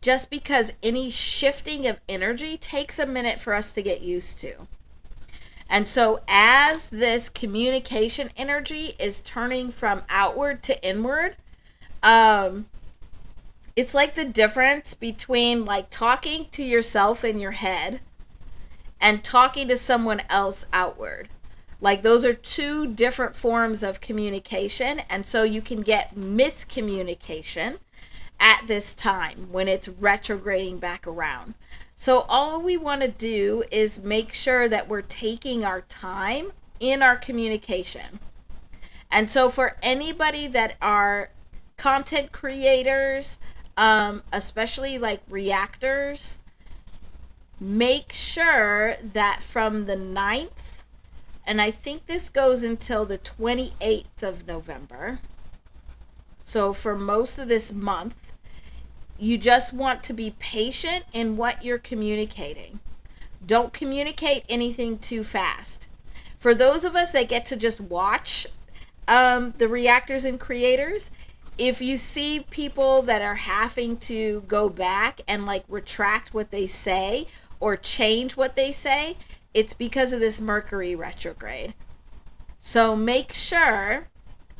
Just because any shifting of energy takes a minute for us to get used to. And so, as this communication energy is turning from outward to inward, it's like the difference between like talking to yourself in your head and talking to someone else outward. Like those are two different forms of communication, and so you can get miscommunication at this time when it's retrograding back around. So all we want to do is make sure that we're taking our time in our communication. And so for anybody that are content creators, especially like reactors, make sure that from the 9th, and I think this goes until the 28th of November. So for most of this month, you just want to be patient in what you're communicating. Don't communicate anything too fast. For those of us that get to just watch the reactors and creators, if you see people that are having to go back and like retract what they say or change what they say, it's because of this Mercury retrograde. So make sure,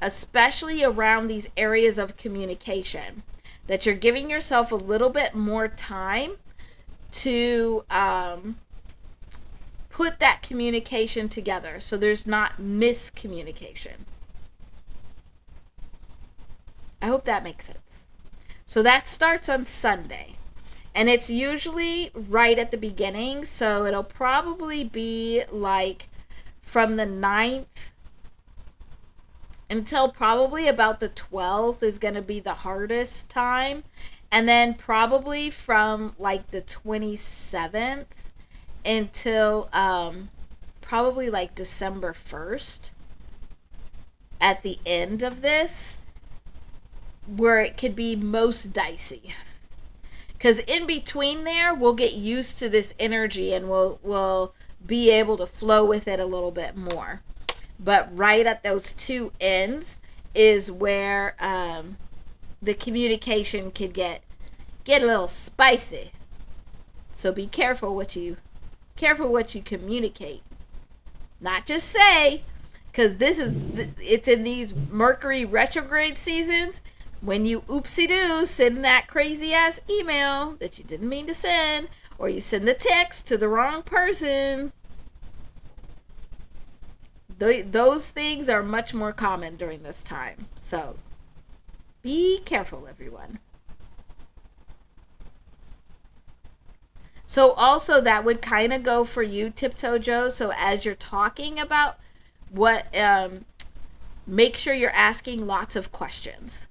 especially around these areas of communication, that you're giving yourself a little bit more time to put that communication together so there's not miscommunication. I hope that makes sense. So that starts on Sunday. And it's usually right at the beginning, so it'll probably be like from the 9th until probably about the 12th is going to be the hardest time. And then probably from like the 27th until probably like December 1st at the end of this, where it could be most dicey. Because in between there, we'll get used to this energy and we'll be able to flow with it a little bit more. But right at those two ends is where the communication could get a little spicy. So be careful what you communicate. Not just say, because it's in these Mercury retrograde seasons. When you oopsie-doo send that crazy ass email that you didn't mean to send, or you send the text to the wrong person, those things are much more common during this time. So be careful, everyone. So also that would kind of go for you, Tiptoe Joe. So as you're talking about what, make sure you're asking lots of questions.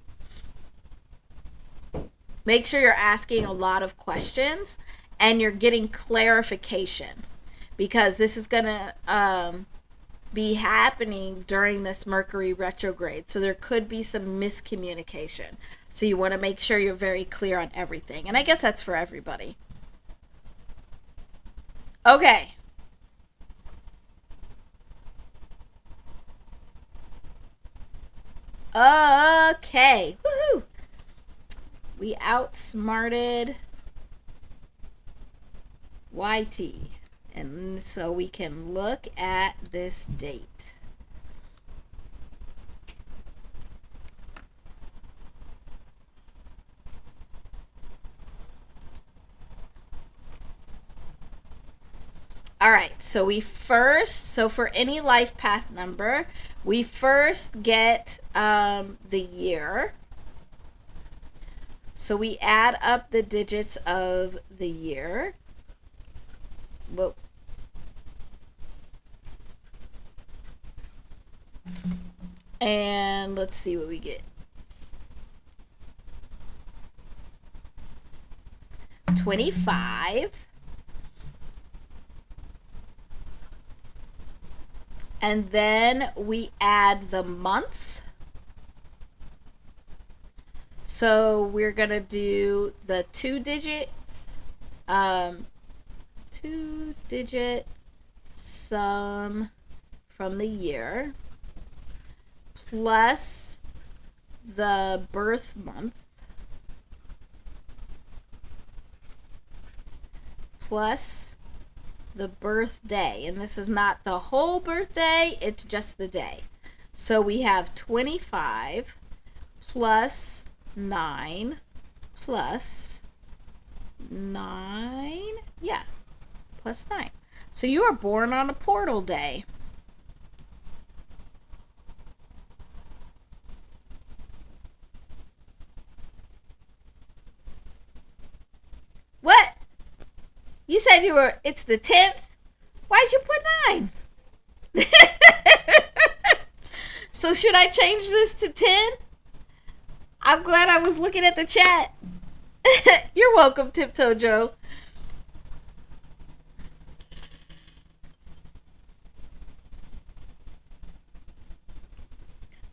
Make sure you're asking a lot of questions and you're getting clarification, because this is going to be happening during this Mercury retrograde. So there could be some miscommunication. So you want to make sure you're very clear on everything. And I guess that's for everybody. Okay. Okay. Woohoo! We outsmarted YT. And so we can look at this date. All right, so for any life path number, we first get the year. So we add up the digits of the year. Whoa. And let's see what we get. 25. And then we add the month. So we're going to do the two-digit sum from the year plus the birth month plus the birthday. And this is not the whole birthday, it's just the day. So we have 25 plus 9 plus 9. Yeah, plus 9. So you were born on a portal day. What? You said it's the 10th? Why'd you put 9? So should I change this to 10? I'm glad I was looking at the chat. You're welcome, Tiptoe Joe.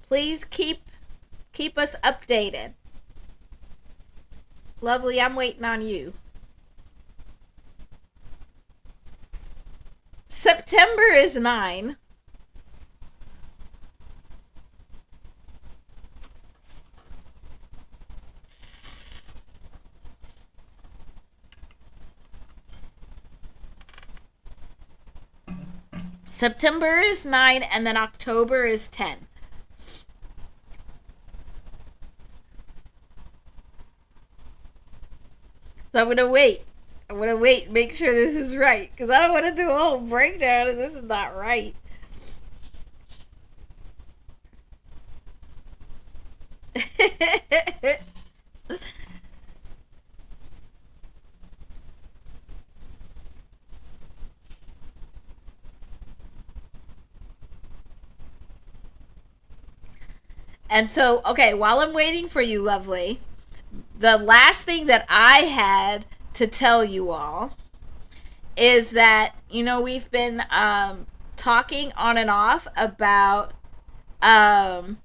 Please keep us updated. Lovely, I'm waiting on you. September is 9. September is 9, and then October is 10. So I'm going to wait. Make sure this is right. Because I don't want to do a whole breakdown and this is not right. And so, okay, while I'm waiting for you, lovely, the last thing that I had to tell you all is that, we've been talking on and off about 3i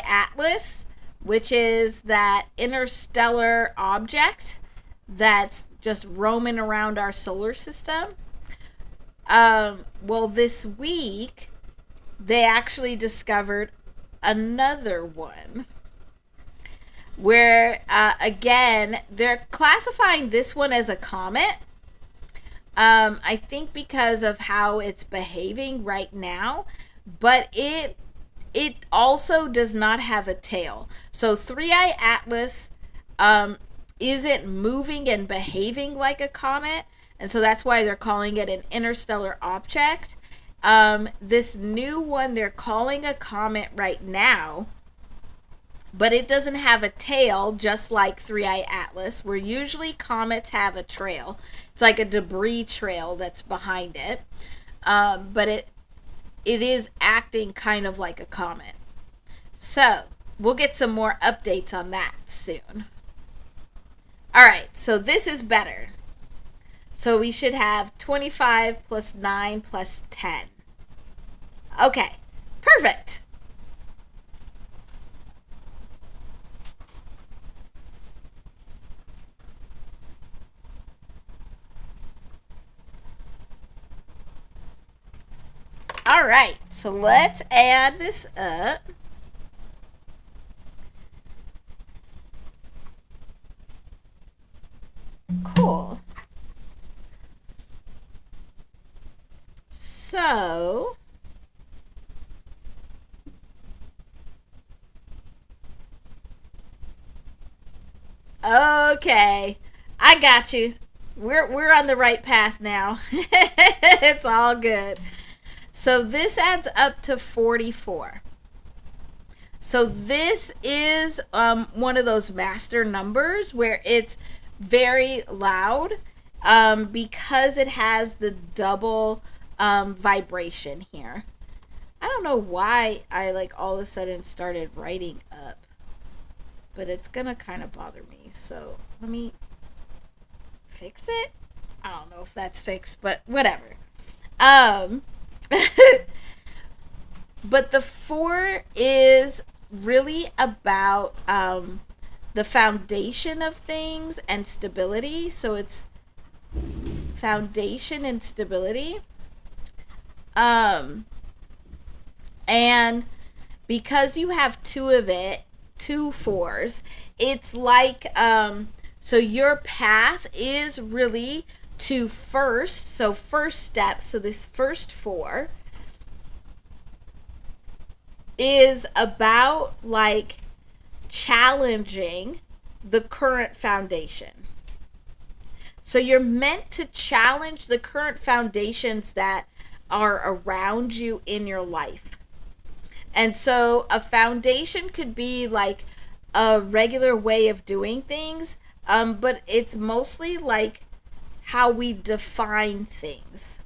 Atlas, which is that interstellar object that's just roaming around our solar system. Well, this week, they actually discovered another one where, again, they're classifying this one as a comet. I think because of how it's behaving right now, but it also does not have a tail. So 3i Atlas isn't moving and behaving like a comet, and so that's why they're calling it an interstellar object. This new one they're calling a comet right now, but it doesn't have a tail, just like 3i Atlas, where usually comets have a trail. It's like a debris trail that's behind it. But it is acting kind of like a comet. So we'll get some more updates on that soon. All right, so this is better. So we should have 25 plus 9 plus 10. Okay, perfect. All right, so let's add this up. Cool. So, okay, I got you. We're on the right path now. It's all good. So this adds up to 44. So this is one of those master numbers where it's very loud because it has the double vibration here. I don't know why I all of a sudden started writing up, but it's gonna kind of bother me. So let me fix it. I don't know if that's fixed, but whatever. Um, but the 4 is really about the foundation of things and stability. So it's foundation and stability. And because you have two 4s, it's like, so your path is really to first step. So this first 4 is about like challenging the current foundation. So you're meant to challenge the current foundations that are around you in your life. And so a foundation could be like a regular way of doing things, but it's mostly like how we define things.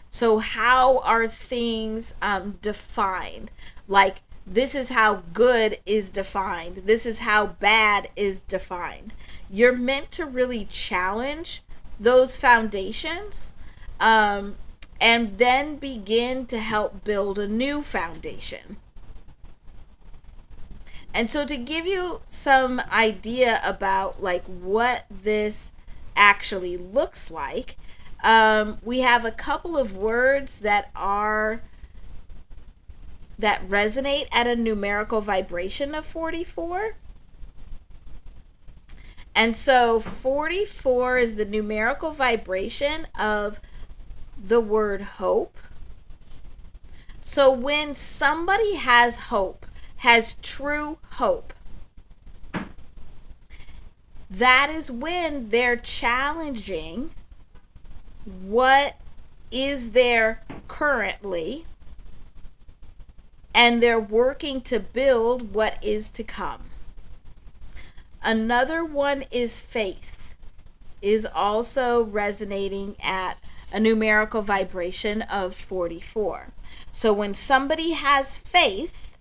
So how are things defined? Like, this is how good is defined. This is how bad is defined. You're meant to really challenge those foundations, and then begin to help build a new foundation. And so to give you some idea about like what this actually looks like, we have a couple of words that resonate at a numerical vibration of 44. And so 44 is the numerical vibration of the word hope. So when somebody has hope, has true hope, that is when they're challenging what is there currently, and they're working to build what is to come. Another one is faith, is also resonating at a numerical vibration of 44. So when somebody has faith,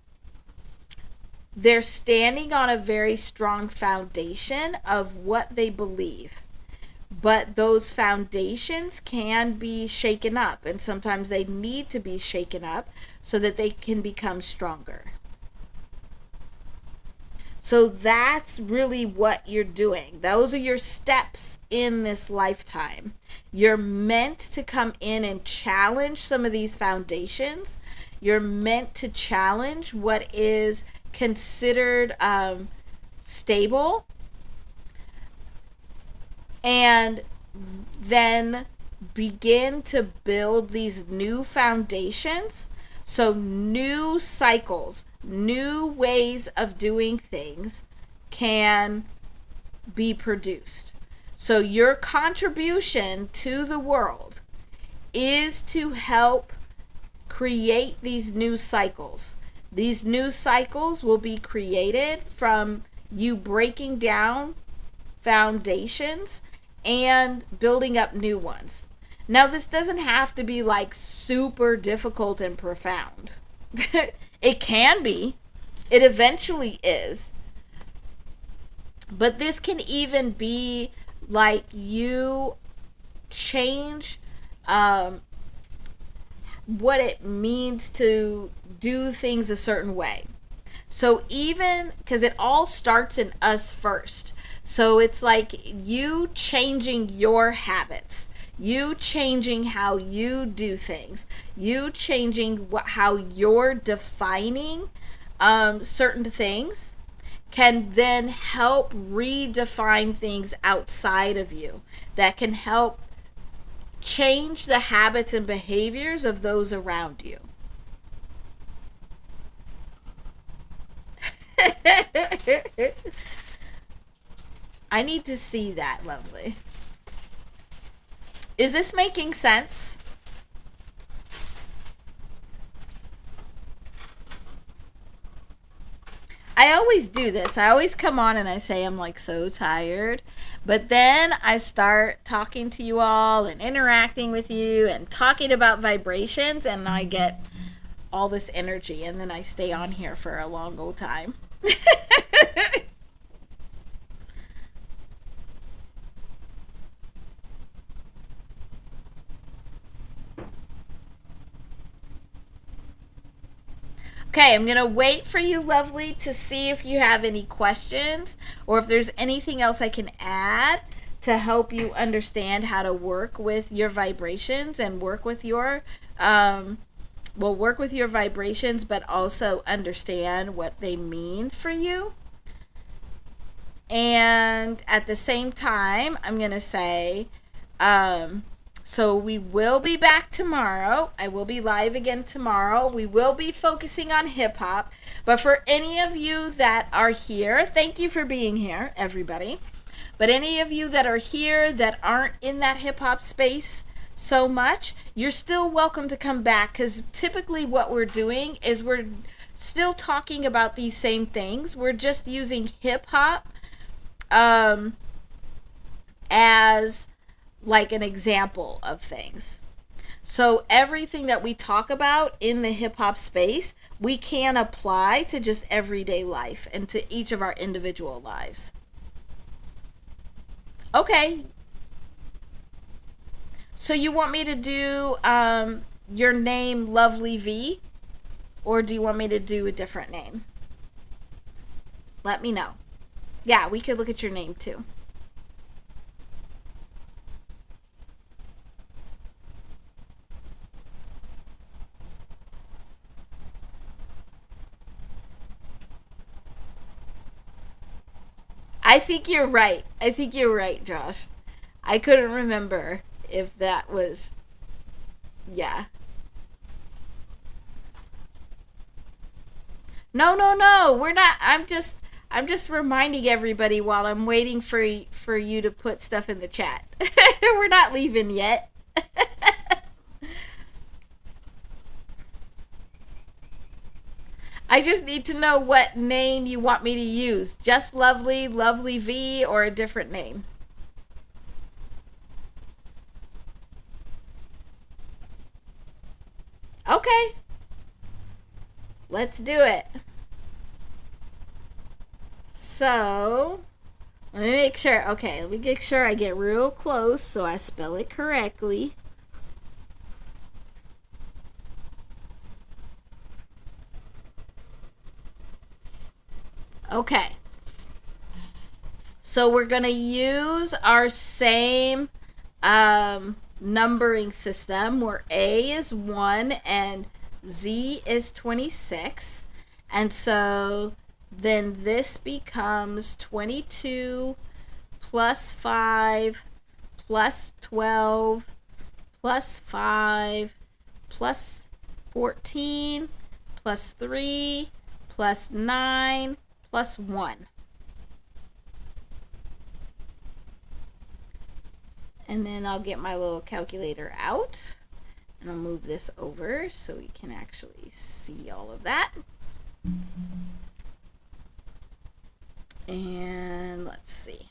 they're standing on a very strong foundation of what they believe. But those foundations can be shaken up, and sometimes they need to be shaken up so that they can become stronger. So that's really what you're doing. Those are your steps in this lifetime. You're meant to come in and challenge some of these foundations. You're meant to challenge what is considered stable, and then begin to build these new foundations. So new cycles, new ways of doing things can be produced. So your contribution to the world is to help create these new cycles. These new cycles will be created from you breaking down foundations and building up new ones. Now, this doesn't have to be like super difficult and profound. It can be. It eventually is. But this can even be like you change what it means to do things a certain way. So even, because it all starts in us first. So it's like you changing your habits, you changing how you do things, you changing how you're defining certain things can then help redefine things outside of you that can help change the habits and behaviors of those around you. I need to see that, lovely. Is this making sense? I always do this. I always come on and I say I'm like so tired. But then I start talking to you all and interacting with you and talking about vibrations, and I get all this energy, and then I stay on here for a long old time. Okay, I'm going to wait for you, lovely, to see if you have any questions or if there's anything else I can add to help you understand how to work with your vibrations and work with your work with your vibrations, but also understand what they mean for you. And at the same time, I'm going to say, so we will be back tomorrow. I will be live again tomorrow. We will be focusing on hip hop. But for any of you that are here, thank you for being here, everybody. But any of you that are here that aren't in that hip hop space so much, you're still welcome to come back, because typically what we're doing is we're still talking about these same things. We're just using hip hop as like an example of things. So everything that we talk about in the hip hop space, we can apply to just everyday life and to each of our individual lives. Okay. So you want me to do your name, Lovely V, or do you want me to do a different name? Let me know. Yeah, we could look at your name too. I think you're right. I think you're right, Josh. I couldn't remember if that was. Yeah. No, no, no. We're not. I'm just reminding everybody while I'm waiting for you to put stuff in the chat. We're not leaving yet. I just need to know what name you want me to use. Just Lovely, Lovely V, or a different name. Okay. Let's do it. So, let me make sure. Okay, let me make sure I get real close so I spell it correctly. Okay. So we're going to use our same numbering system where A is 1 and Z is 26. And so then this becomes 22 plus 5 plus 12 plus 5 plus 14 plus 3 plus 9 plus 1. And then I'll get my little calculator out and I'll move this over so we can actually see all of that. And let's see.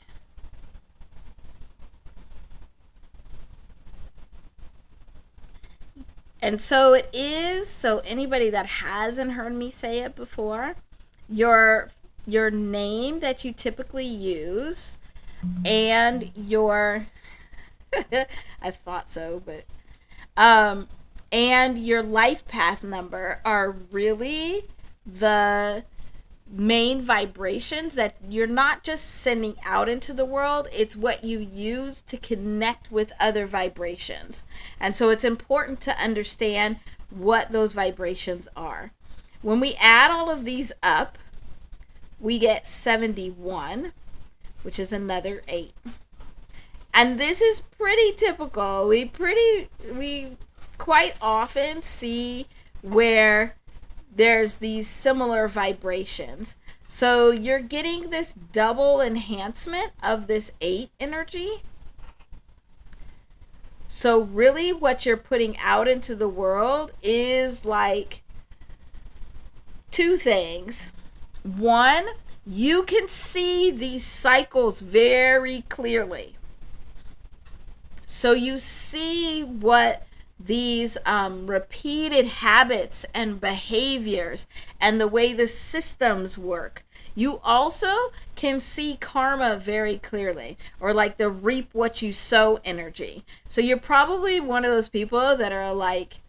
And so it is, so anybody that hasn't heard me say it before, your name that you typically use and your I thought so, but and your life path number are really the main vibrations that you're not just sending out into the world, it's what you use to connect with other vibrations. And so it's important to understand what those vibrations are. When we add all of these up, we get 71, which is another 8. And this is pretty typical. We quite often see where there's these similar vibrations. So you're getting this double enhancement of this 8 energy. So really what you're putting out into the world is like two things. One, you can see these cycles very clearly. So you see what these repeated habits and behaviors and the way the systems work. You also can see karma very clearly, or like the reap what you sow energy. So you're probably one of those people that are like,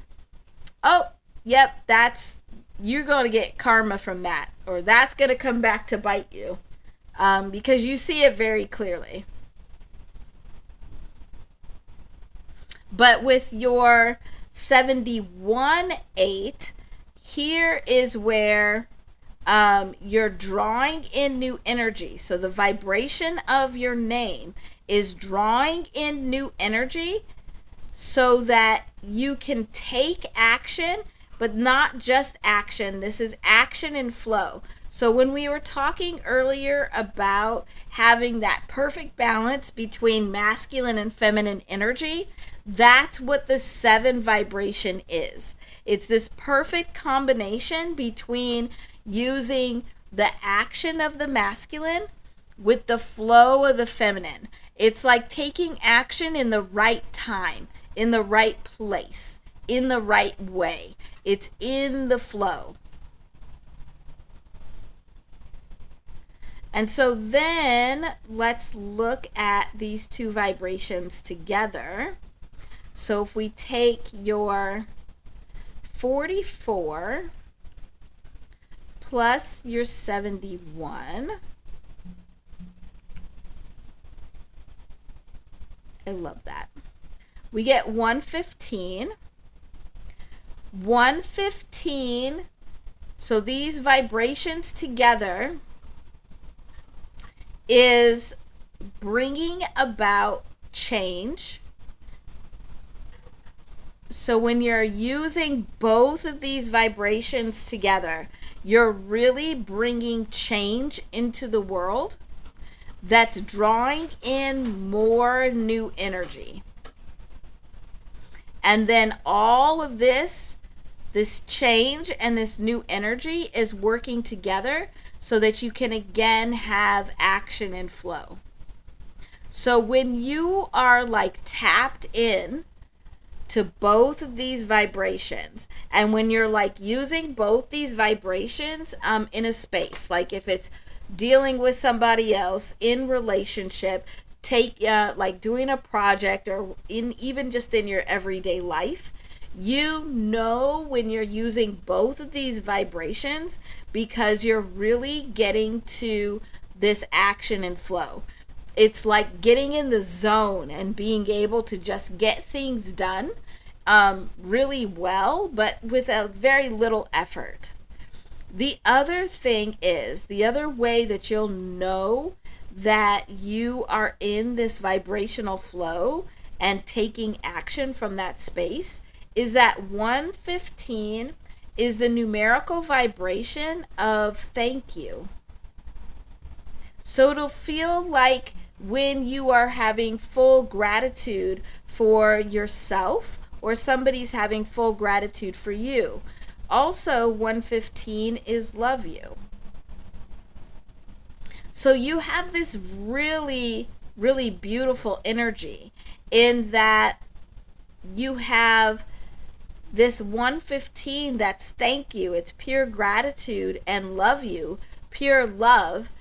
oh, yep, that's you're going to get karma from that, or that's going to come back to bite you, because you see it very clearly. But with your 71/8, here is where you're drawing in new energy. So the vibration of your name is drawing in new energy so that you can take action, but not just action. This is action and flow. So when we were talking earlier about having that perfect balance between masculine and feminine energy, that's what the 7 vibration is. It's this perfect combination between using the action of the masculine with the flow of the feminine. It's like taking action in the right time, in the right place, in the right way. It's in the flow. And so then let's look at these 2 vibrations together. So if we take your 44 plus your 71, I love that. We get 115. 115, so these vibrations together is bringing about change. So when you're using both of these vibrations together, you're really bringing change into the world that's drawing in more new energy. And then all of this change and this new energy is working together so that you can again have action and flow. So when you are like tapped in to both of these vibrations, and when you're like using both these vibrations in a space, like if it's dealing with somebody else in relationship, like doing a project, or even just in your everyday life, you know when you're using both of these vibrations because you're really getting to this action and flow. It's like getting in the zone and being able to just get things done really well, but with a very little effort. The other thing is, the other way that you'll know that you are in this vibrational flow and taking action from that space is that 115 is the numerical vibration of thank you. So it'll feel like when you are having full gratitude for yourself, or somebody's having full gratitude for you. Also, 115 is love you. So you have this really, really beautiful energy in that you have this 115 that's thank you. It's pure gratitude and love you, pure love,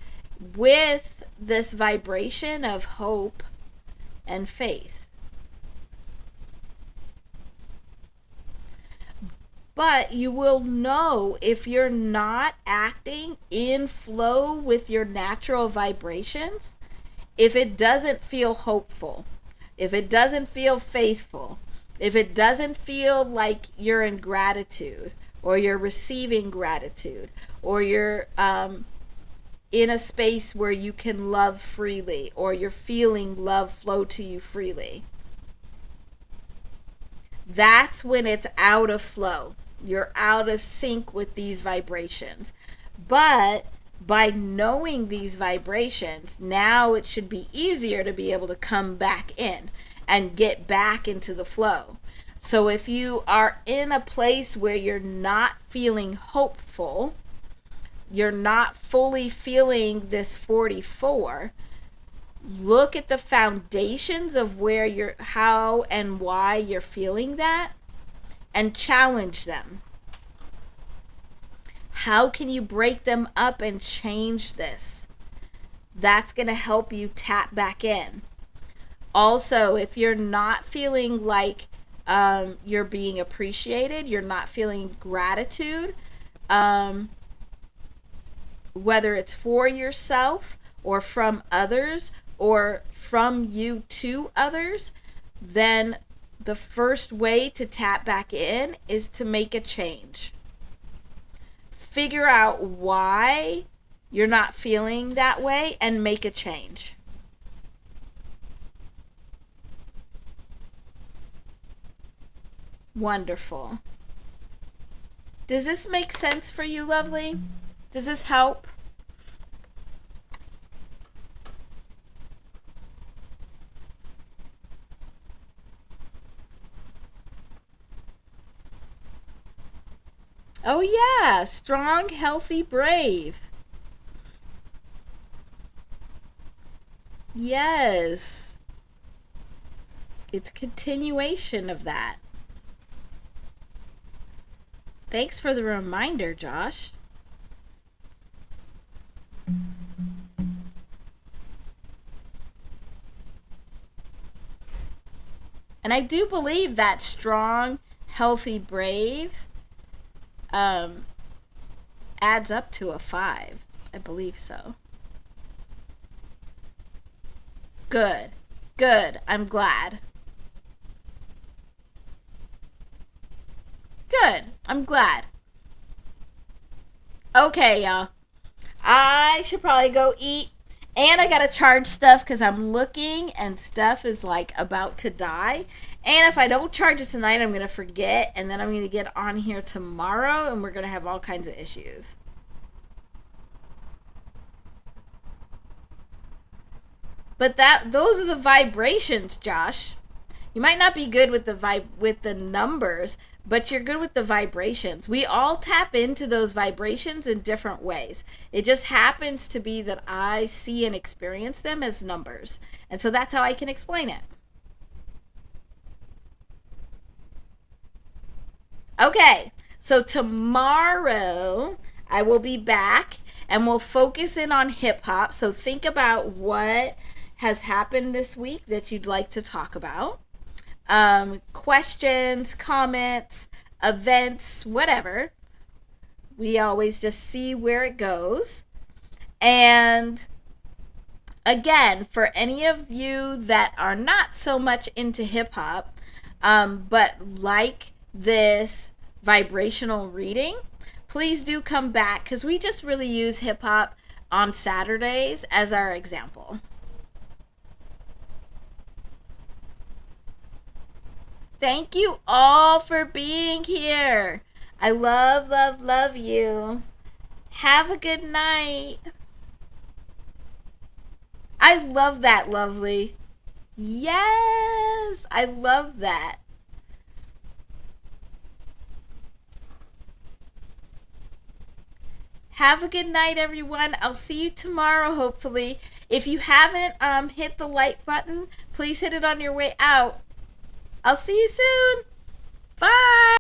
with this vibration of hope and faith. But you will know if you're not acting in flow with your natural vibrations, if it doesn't feel hopeful, if it doesn't feel faithful, if it doesn't feel like you're in gratitude, or you're receiving gratitude, or you're in a space where you can love freely, or you're feeling love flow to you freely, that's when it's out of flow. You're out of sync with these vibrations. But by knowing these vibrations, now it should be easier to be able to come back in and get back into the flow. So if you are in a place where you're not feeling hopeful, you're not fully feeling this 44, look at the foundations of where you're, how and why you're feeling that, and challenge them. How can you break them up and change this? That's going to help you tap back in. Also, if you're not feeling like you're being appreciated, you're not feeling gratitude, um, whether it's for yourself or from others or from you to others, then the first way to tap back in is to make a change. Figure out why you're not feeling that way and make a change. Wonderful. Does this make sense for you, lovely? Does this help? Oh, yeah. Strong, healthy, brave. Yes. It's continuation of that. Thanks for the reminder, Josh. And I do believe that strong, healthy, brave um, adds up to a 5. I believe so. Good. Good. I'm glad. Good. I'm glad. Okay, y'all. I should probably go eat. And I gotta charge stuff because I'm looking and stuff is like about to die. And if I don't charge it tonight, I'm gonna forget. And then I'm gonna get on here tomorrow and we're gonna have all kinds of issues. But those are the vibrations, Josh. You might not be good with the numbers, but you're good with the vibrations. We all tap into those vibrations in different ways. It just happens to be that I see and experience them as numbers. And so that's how I can explain it. Okay. So tomorrow I will be back and we'll focus in on hip hop. So think about what has happened this week that you'd like to talk about. Questions, comments, events, whatever. We always just see where it goes. And again, for any of you that are not so much into hip hop, but like this vibrational reading, please do come back because we just really use hip hop on Saturdays as our example. Thank you all for being here. I love, love, love you. Have a good night. I love that, lovely. Yes, I love that. Have a good night, everyone. I'll see you tomorrow, hopefully. If you haven't hit the like button, please hit it on your way out. I'll see you soon. Bye.